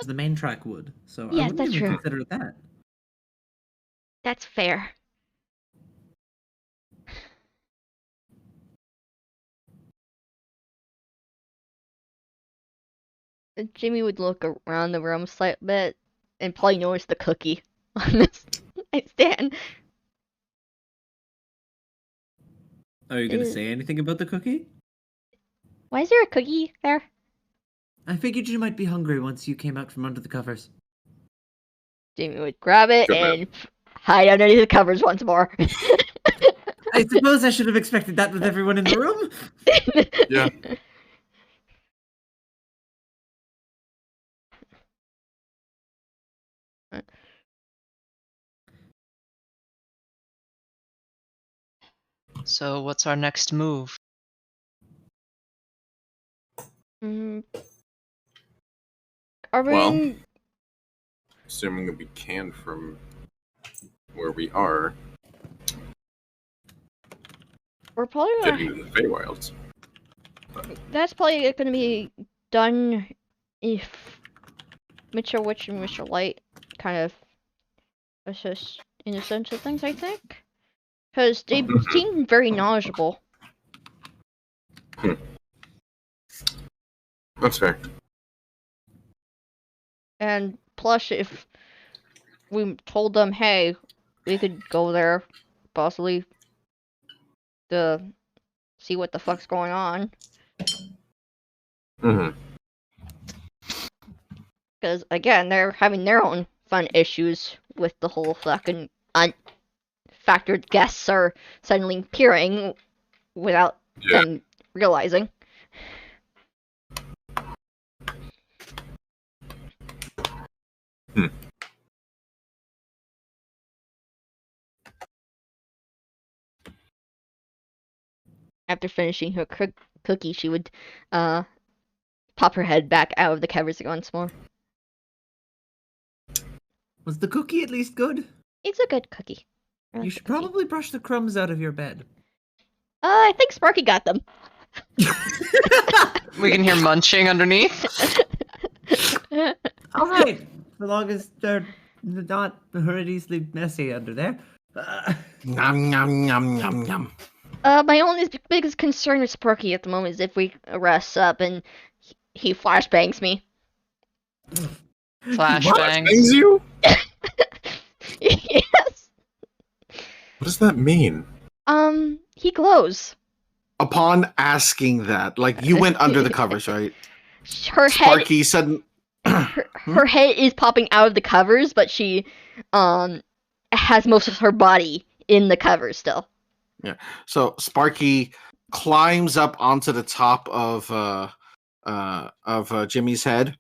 As the main track would. So I Yes, wouldn't that's even true. consider that. That's fair. Jimmy would look around the room a slight bit and probably notice the cookie on this nightstand. Are you going to Uh, say anything about the cookie? Why is there a cookie there? I figured you might be hungry once you came out from under the covers. Jamie would grab it Good man. and hide underneath the covers once more. I suppose I should have expected that with everyone in the room. Yeah. So, what's our next move? Arvin, Well- Assuming that we can from where we are, we're probably get gonna, into the Feywilds. that's probably going to be done if Mr. Witch and Mr. Light kind of assist in the sense of things, I think. Because they seem very knowledgeable. That's fair. And plus, if we told them, hey, we could go there, possibly, to see what the fuck's going on. Mm-hmm. Because, again, they're having their own fun issues with the whole fucking unfactored guests are suddenly appearing without Yeah. them realizing. After finishing her cookie, she would pop her head back out of the covers once more. Was the cookie at least good? It's a good cookie. I like You the should cookie. probably brush the crumbs out of your bed. I think Sparky got them. We can hear munching underneath. All right, so long as they're not horrendously messy under there. Nom nom nom nom nom. My only biggest concern with Sparky at the moment is if we arrest up and he flashbangs me. Flashbangs. Things you? Yes. What does that mean? He glows. Upon asking that, like you went under the covers, right? Her head, Sparky said, her head is popping out of the covers, but she has most of her body in the covers still. so Sparky climbs up onto the top of Jimmy's head,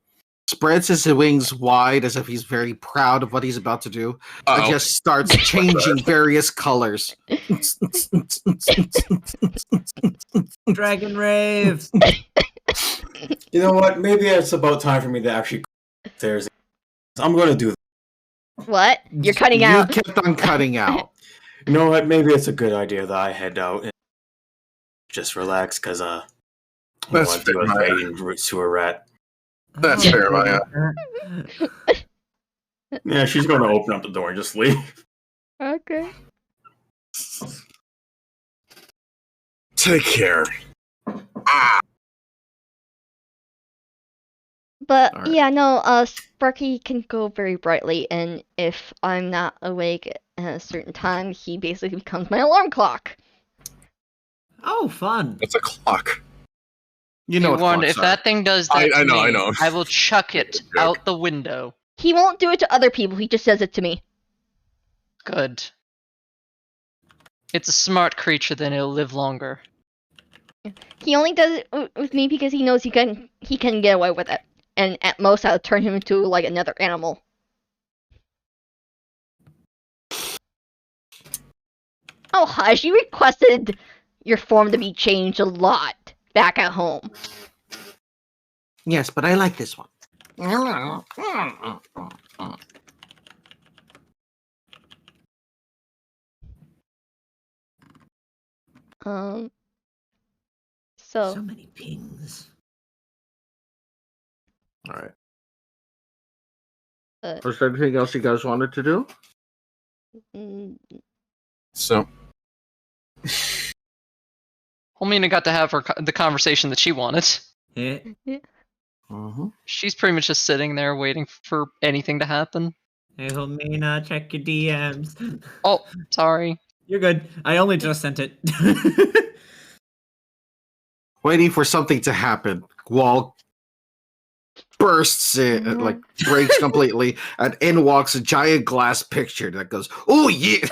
spreads his wings wide as if he's very proud of what he's about to do, and Uh-oh. just starts changing various colors. Dragon Rave. You know what? Maybe it's about time for me to actually go upstairs. I'm gonna do that. What? You're cutting You out. kept on cutting out. You know what? Maybe it's a good idea that I head out and just relax, because I That's want to do a fair, Maya. fighting sewer rat. That's fair, Maya. Yeah, she's gonna open up the door and just leave. Okay. Take care. Ah, But Alright. yeah, no, Sparky can go very brightly, and if I'm not awake at a certain time, he basically becomes my alarm clock. Oh, fun. it's a clock. You know what Warned, clocks if are. that thing does that, I to know, me, I know. I will chuck it Joke. out the window. He won't do it to other people, he just says it to me. Good. It's a smart creature, then it'll live longer. He only does it with me because he knows he can get away with it. And at most, I'll turn him into, like, another animal. Oh, hush, you requested your form to be changed a lot back at home. Yes, but I like this one. So So, many pings. All right. Uh, Was there anything else you guys wanted to do? mm, So, Helmina got to have the conversation that she wanted. Yeah. Mm-hmm. She's pretty much just sitting there waiting for anything to happen. Hey, Helmina, check your DMs. Oh, sorry. You're good. I only just sent it. Waiting for something to happen. Wall bursts in, like breaks completely, and in walks a giant glass picture that goes, "Oh yeah!"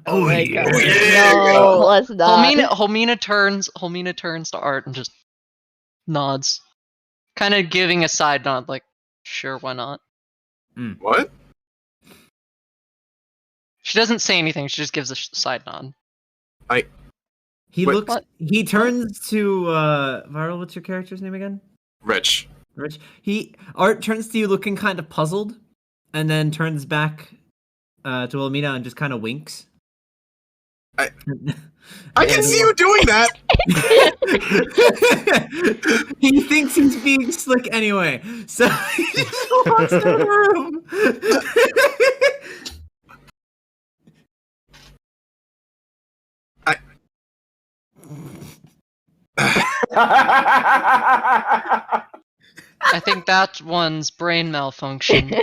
Oh, my yeah. God. Yeah. No, let's not. Helmina turns to Art and just nods. Kind of giving a side nod, like, sure, why not? what? She doesn't say anything, she just gives a side nod. He Wait, looks. what? He turns to Viral. What's your character's name again? Rich. Rich. Art turns to you, looking kind of puzzled, and then turns back to Elmina and just kind of winks. I can see you doing that. He thinks he's being slick anyway, so he just walks to the room. I think that one's brain malfunction.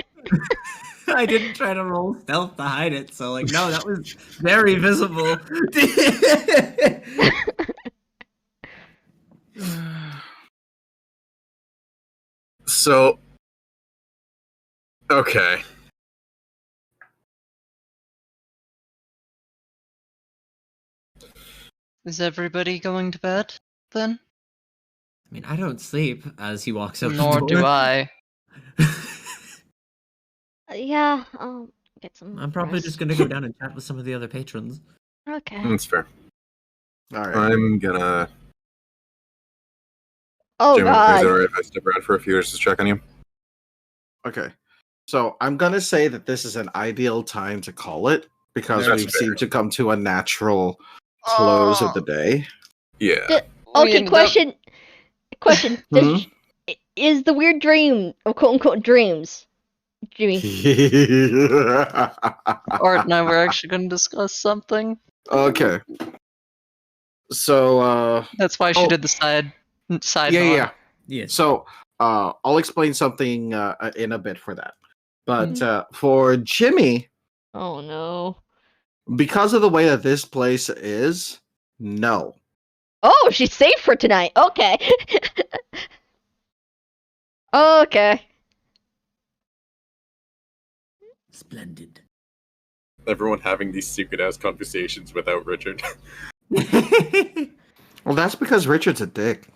I didn't try to roll stealth to hide it, so like, no, that was very visible. So, okay. Is everybody going to bed, then? I mean, I don't sleep as he walks out. Nor the do door. I. Yeah, I'll get some. I'm probably rest. just gonna go down and chat with some of the other patrons. Okay. That's fair. All right. I'm gonna. Oh Jim, is it God. alright if I step around for a few years to check on you? Okay. So I'm gonna say that this is an ideal time to call it because That's we fair. seem to come to a natural close of the Oh. day. Yeah. Okay, question. Question. Is the weird dream, or quote unquote dreams, Jimmy? Art and I were actually going to discuss something. Okay. So That's why she Oh. did the side yeah. Yes. So I'll explain something in a bit for that. But Mm-hmm. for Jimmy, Oh no. because of the way that this place is, no. Oh, she's safe for tonight. Okay. Okay. Splendid. Everyone having these secret ass conversations without Richard. Well, that's because Richard's a dick.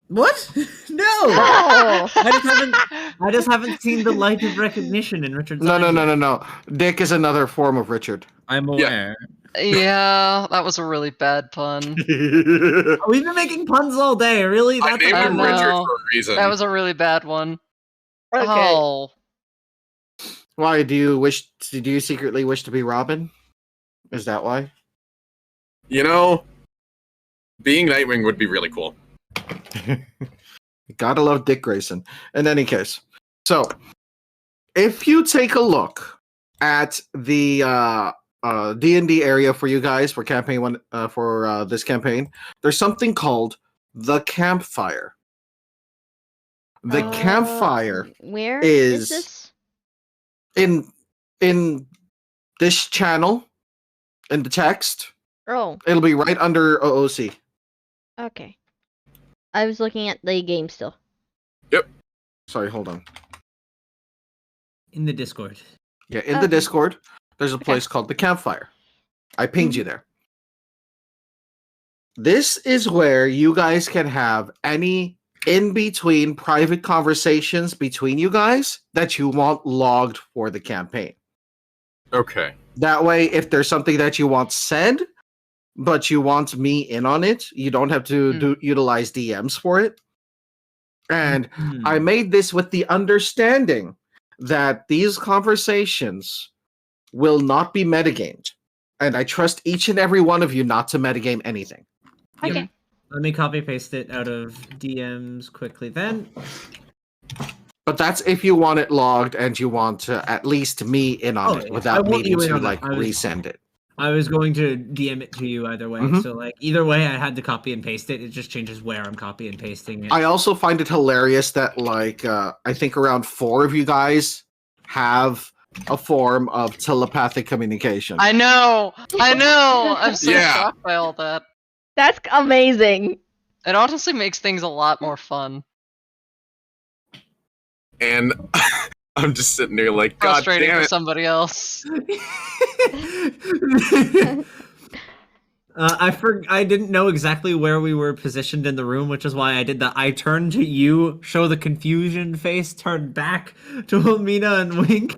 What? No. Oh. I just haven't seen the light of recognition in Richard's eyes. No. Dick is another form of Richard. I'm aware. Yeah, that was a really bad pun. We've been making puns all day. Really? I That's named I him know. Richard for a reason. That was a really bad one. Okay. Oh, Why do you secretly wish to be Robin? Is that why? You know, being Nightwing would be really cool. Gotta love Dick Grayson. In any case, so if you take a look at the D&D area for you guys for campaign one for this campaign, there's something called the campfire. The campfire Where is- is this? in this channel in the text. Oh, It'll be right under OOC. okay. I was looking at the game still. Sorry, hold on. in the Discord. Yeah, in the Okay. Discord, there's a Okay. place called the campfire. I pinged you there. This is where you guys can have any in between private conversations between you guys that you want logged for the campaign. Okay. That way, if there's something that you want said, but you want me in on it, you don't have to utilize DMs for it. And Hmm. I made this with the understanding that these conversations will not be metagamed. And I trust each and every one of you not to metagame anything. Okay. Let me copy paste it out of DMs quickly then. But that's if you want it logged and you want at least me in on Oh, it yeah. I without want needing you in to on it. like I was- resend it. I was going to DM it to you either way. Mhm. So like either way I had to copy and paste it. It just changes where I'm copy and pasting it. I also find it hilarious that like I think around 4 of you guys have a form of telepathic communication. I know. I'm so Yeah. shocked by all that. That's amazing. It honestly makes things a lot more fun. And I'm just sitting there like, God Frustrating damn for it. somebody else. I didn't know exactly where we were positioned in the room, which is why I did that. I turned to you, show the confusion face, turned back to Amina and wink.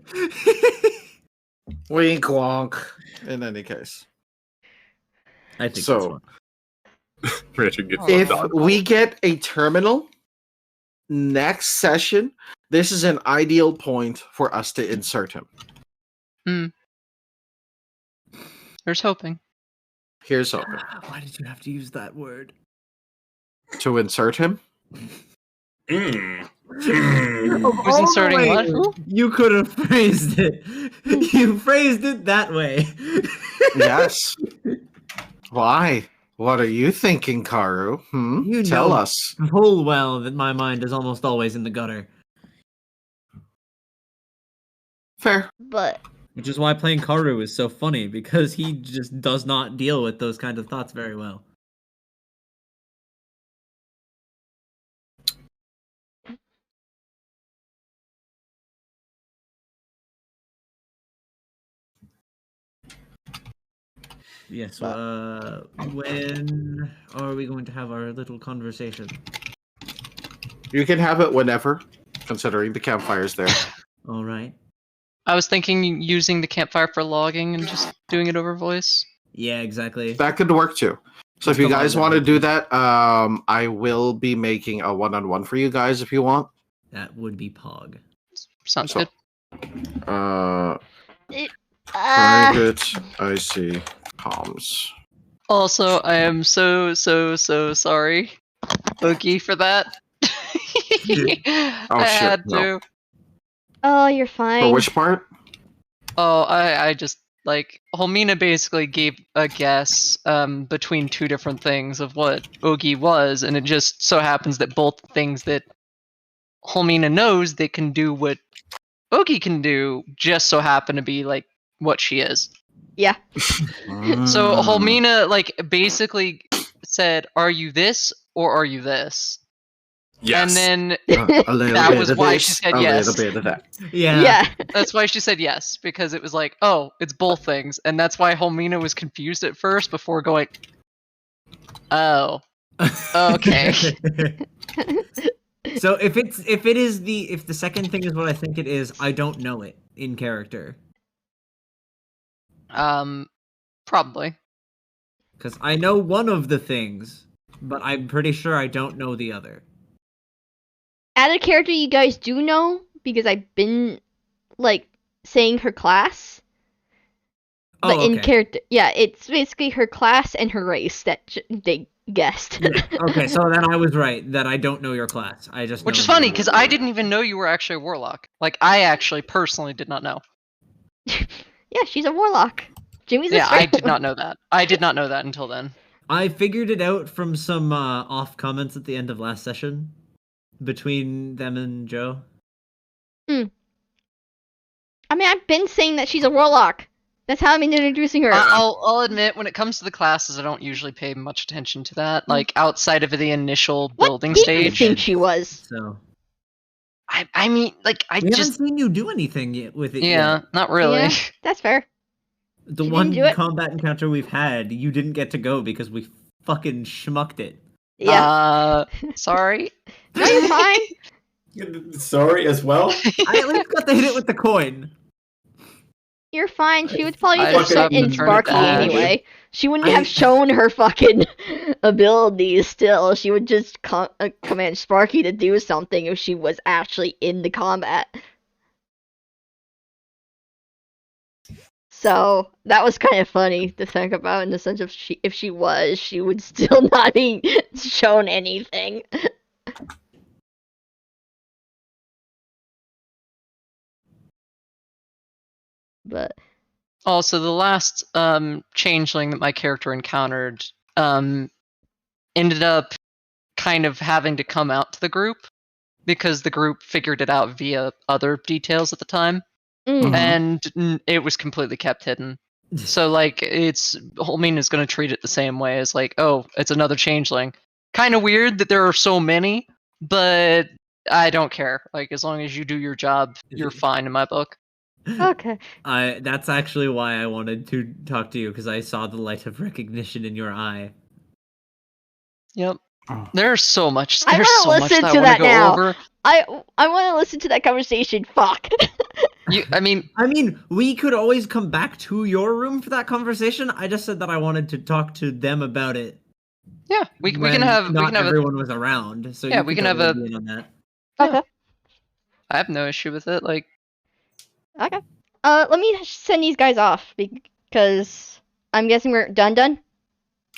Wink wonk. In any case. I think So, that's fun. Richard gets if done. we get a terminal next session, this is an ideal point for us to insert him. There's hoping. Here's hoping. Why did you have to use that word? To insert him. Mm. Who's inserting what? Who? You could have phrased it. You phrased it that way. Yes. Why? What are you thinking, Karu? You Tell know. us. Full well that my mind is almost always in the gutter. Fair. But Which is why playing Karu is so funny, because he just does not deal with those kind of thoughts very well. Yes, when are we going to have our little conversation? You can have it whenever, considering the campfire's there. All right. I was thinking using the campfire for logging and just doing it over voice. Yeah, exactly. That could work too. So if Just you a lot guys of want to that. do that, I will be making a one-on-one for you guys if you want. That would be Pog. Sounds So- good. Private IC comms. Also, I am so sorry, Boogie, for that. I shit, had no. to. oh, you're fine. For which part? Oh, I just like Holmina basically gave a guess between two different things of what Ogi was, and it just so happens that both things that Holmina knows they can do what Ogi can do just so happen to be like what she is. Yeah. So Holmina like basically said, "Are you this or are you this?" Yes. And then A little That bit was of why this, she said a yes. little bit of that. Yeah. Yeah. that's why she said yes, because it was like, oh, it's both things, and that's why Holmina was confused at first before going, oh, okay. So if the second thing is what I think it is, I don't know it in character. Probably. Because I know one of the things, but I'm pretty sure I don't know the other. Add a character you guys do know, because I've been, like, saying her class. But in character, yeah, it's basically her class and her race that they guessed. Okay, so then I was right that I don't know your class. I just Which know is funny, you. because I didn't even know you were actually a warlock. Like, I actually personally did not know. Yeah, she's a warlock. Jimmy's a Yeah, I straight did not know that. I did not know that until then. I figured it out from some off comments at the end of last session between them and Joe. I mean, I've been saying that she's a warlock. That's how I've been introducing her. I'll admit, when it comes to the classes, I don't usually pay much attention to that. Like, outside of the initial building What do you stage. think she was? So I mean, like, I we haven't just... seen you do anything yet with it. Yeah, yet. not really. Yeah, that's fair. The She one didn't do it. combat encounter we've had, you didn't get to go because we fucking schmucked it. Yeah. Sorry. No, you're fine. Sorry as well. I at least got to hit it with the coin. You're fine. She would probably I just just put have to in turn it Sparky back. anyway. She wouldn't I- have shown her fucking abilities still. She would just command Sparky to do something if she was actually in the combat. So that was kind of funny to think about in the sense of if she was, she would still not be shown anything. But Also, the last changeling that my character encountered ended up kind of having to come out to the group because the group figured it out via other details at the time, and it was completely kept hidden. So, like, Holmein is going to treat it the same way as, like, oh, it's another changeling. Kind of weird that there are so many, but I don't care. Like, as long as you do your job, you're fine in my book. okay. That's actually why I wanted to talk to you, because I saw the light of recognition in your eye. Yep. Oh. There's so much. I There's wanna so much listen that to I want that to go now. over. I want to listen to that conversation. Fuck. I mean, I mean, we could always come back to your room for that conversation. I just said that I wanted to talk to them about it. yeah, we can when have not a, everyone was around. So Yeah, you we could can have totally be in on that. Okay. I have no issue with it. Like, Okay. Let me send these guys off because I'm guessing we're done.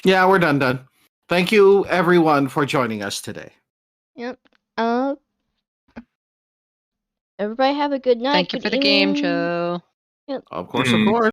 Yeah, we're done. Thank you, everyone, for joining us today. Yep. Everybody have a good night. thank you good for the game, evening. Joe. Of course, of course.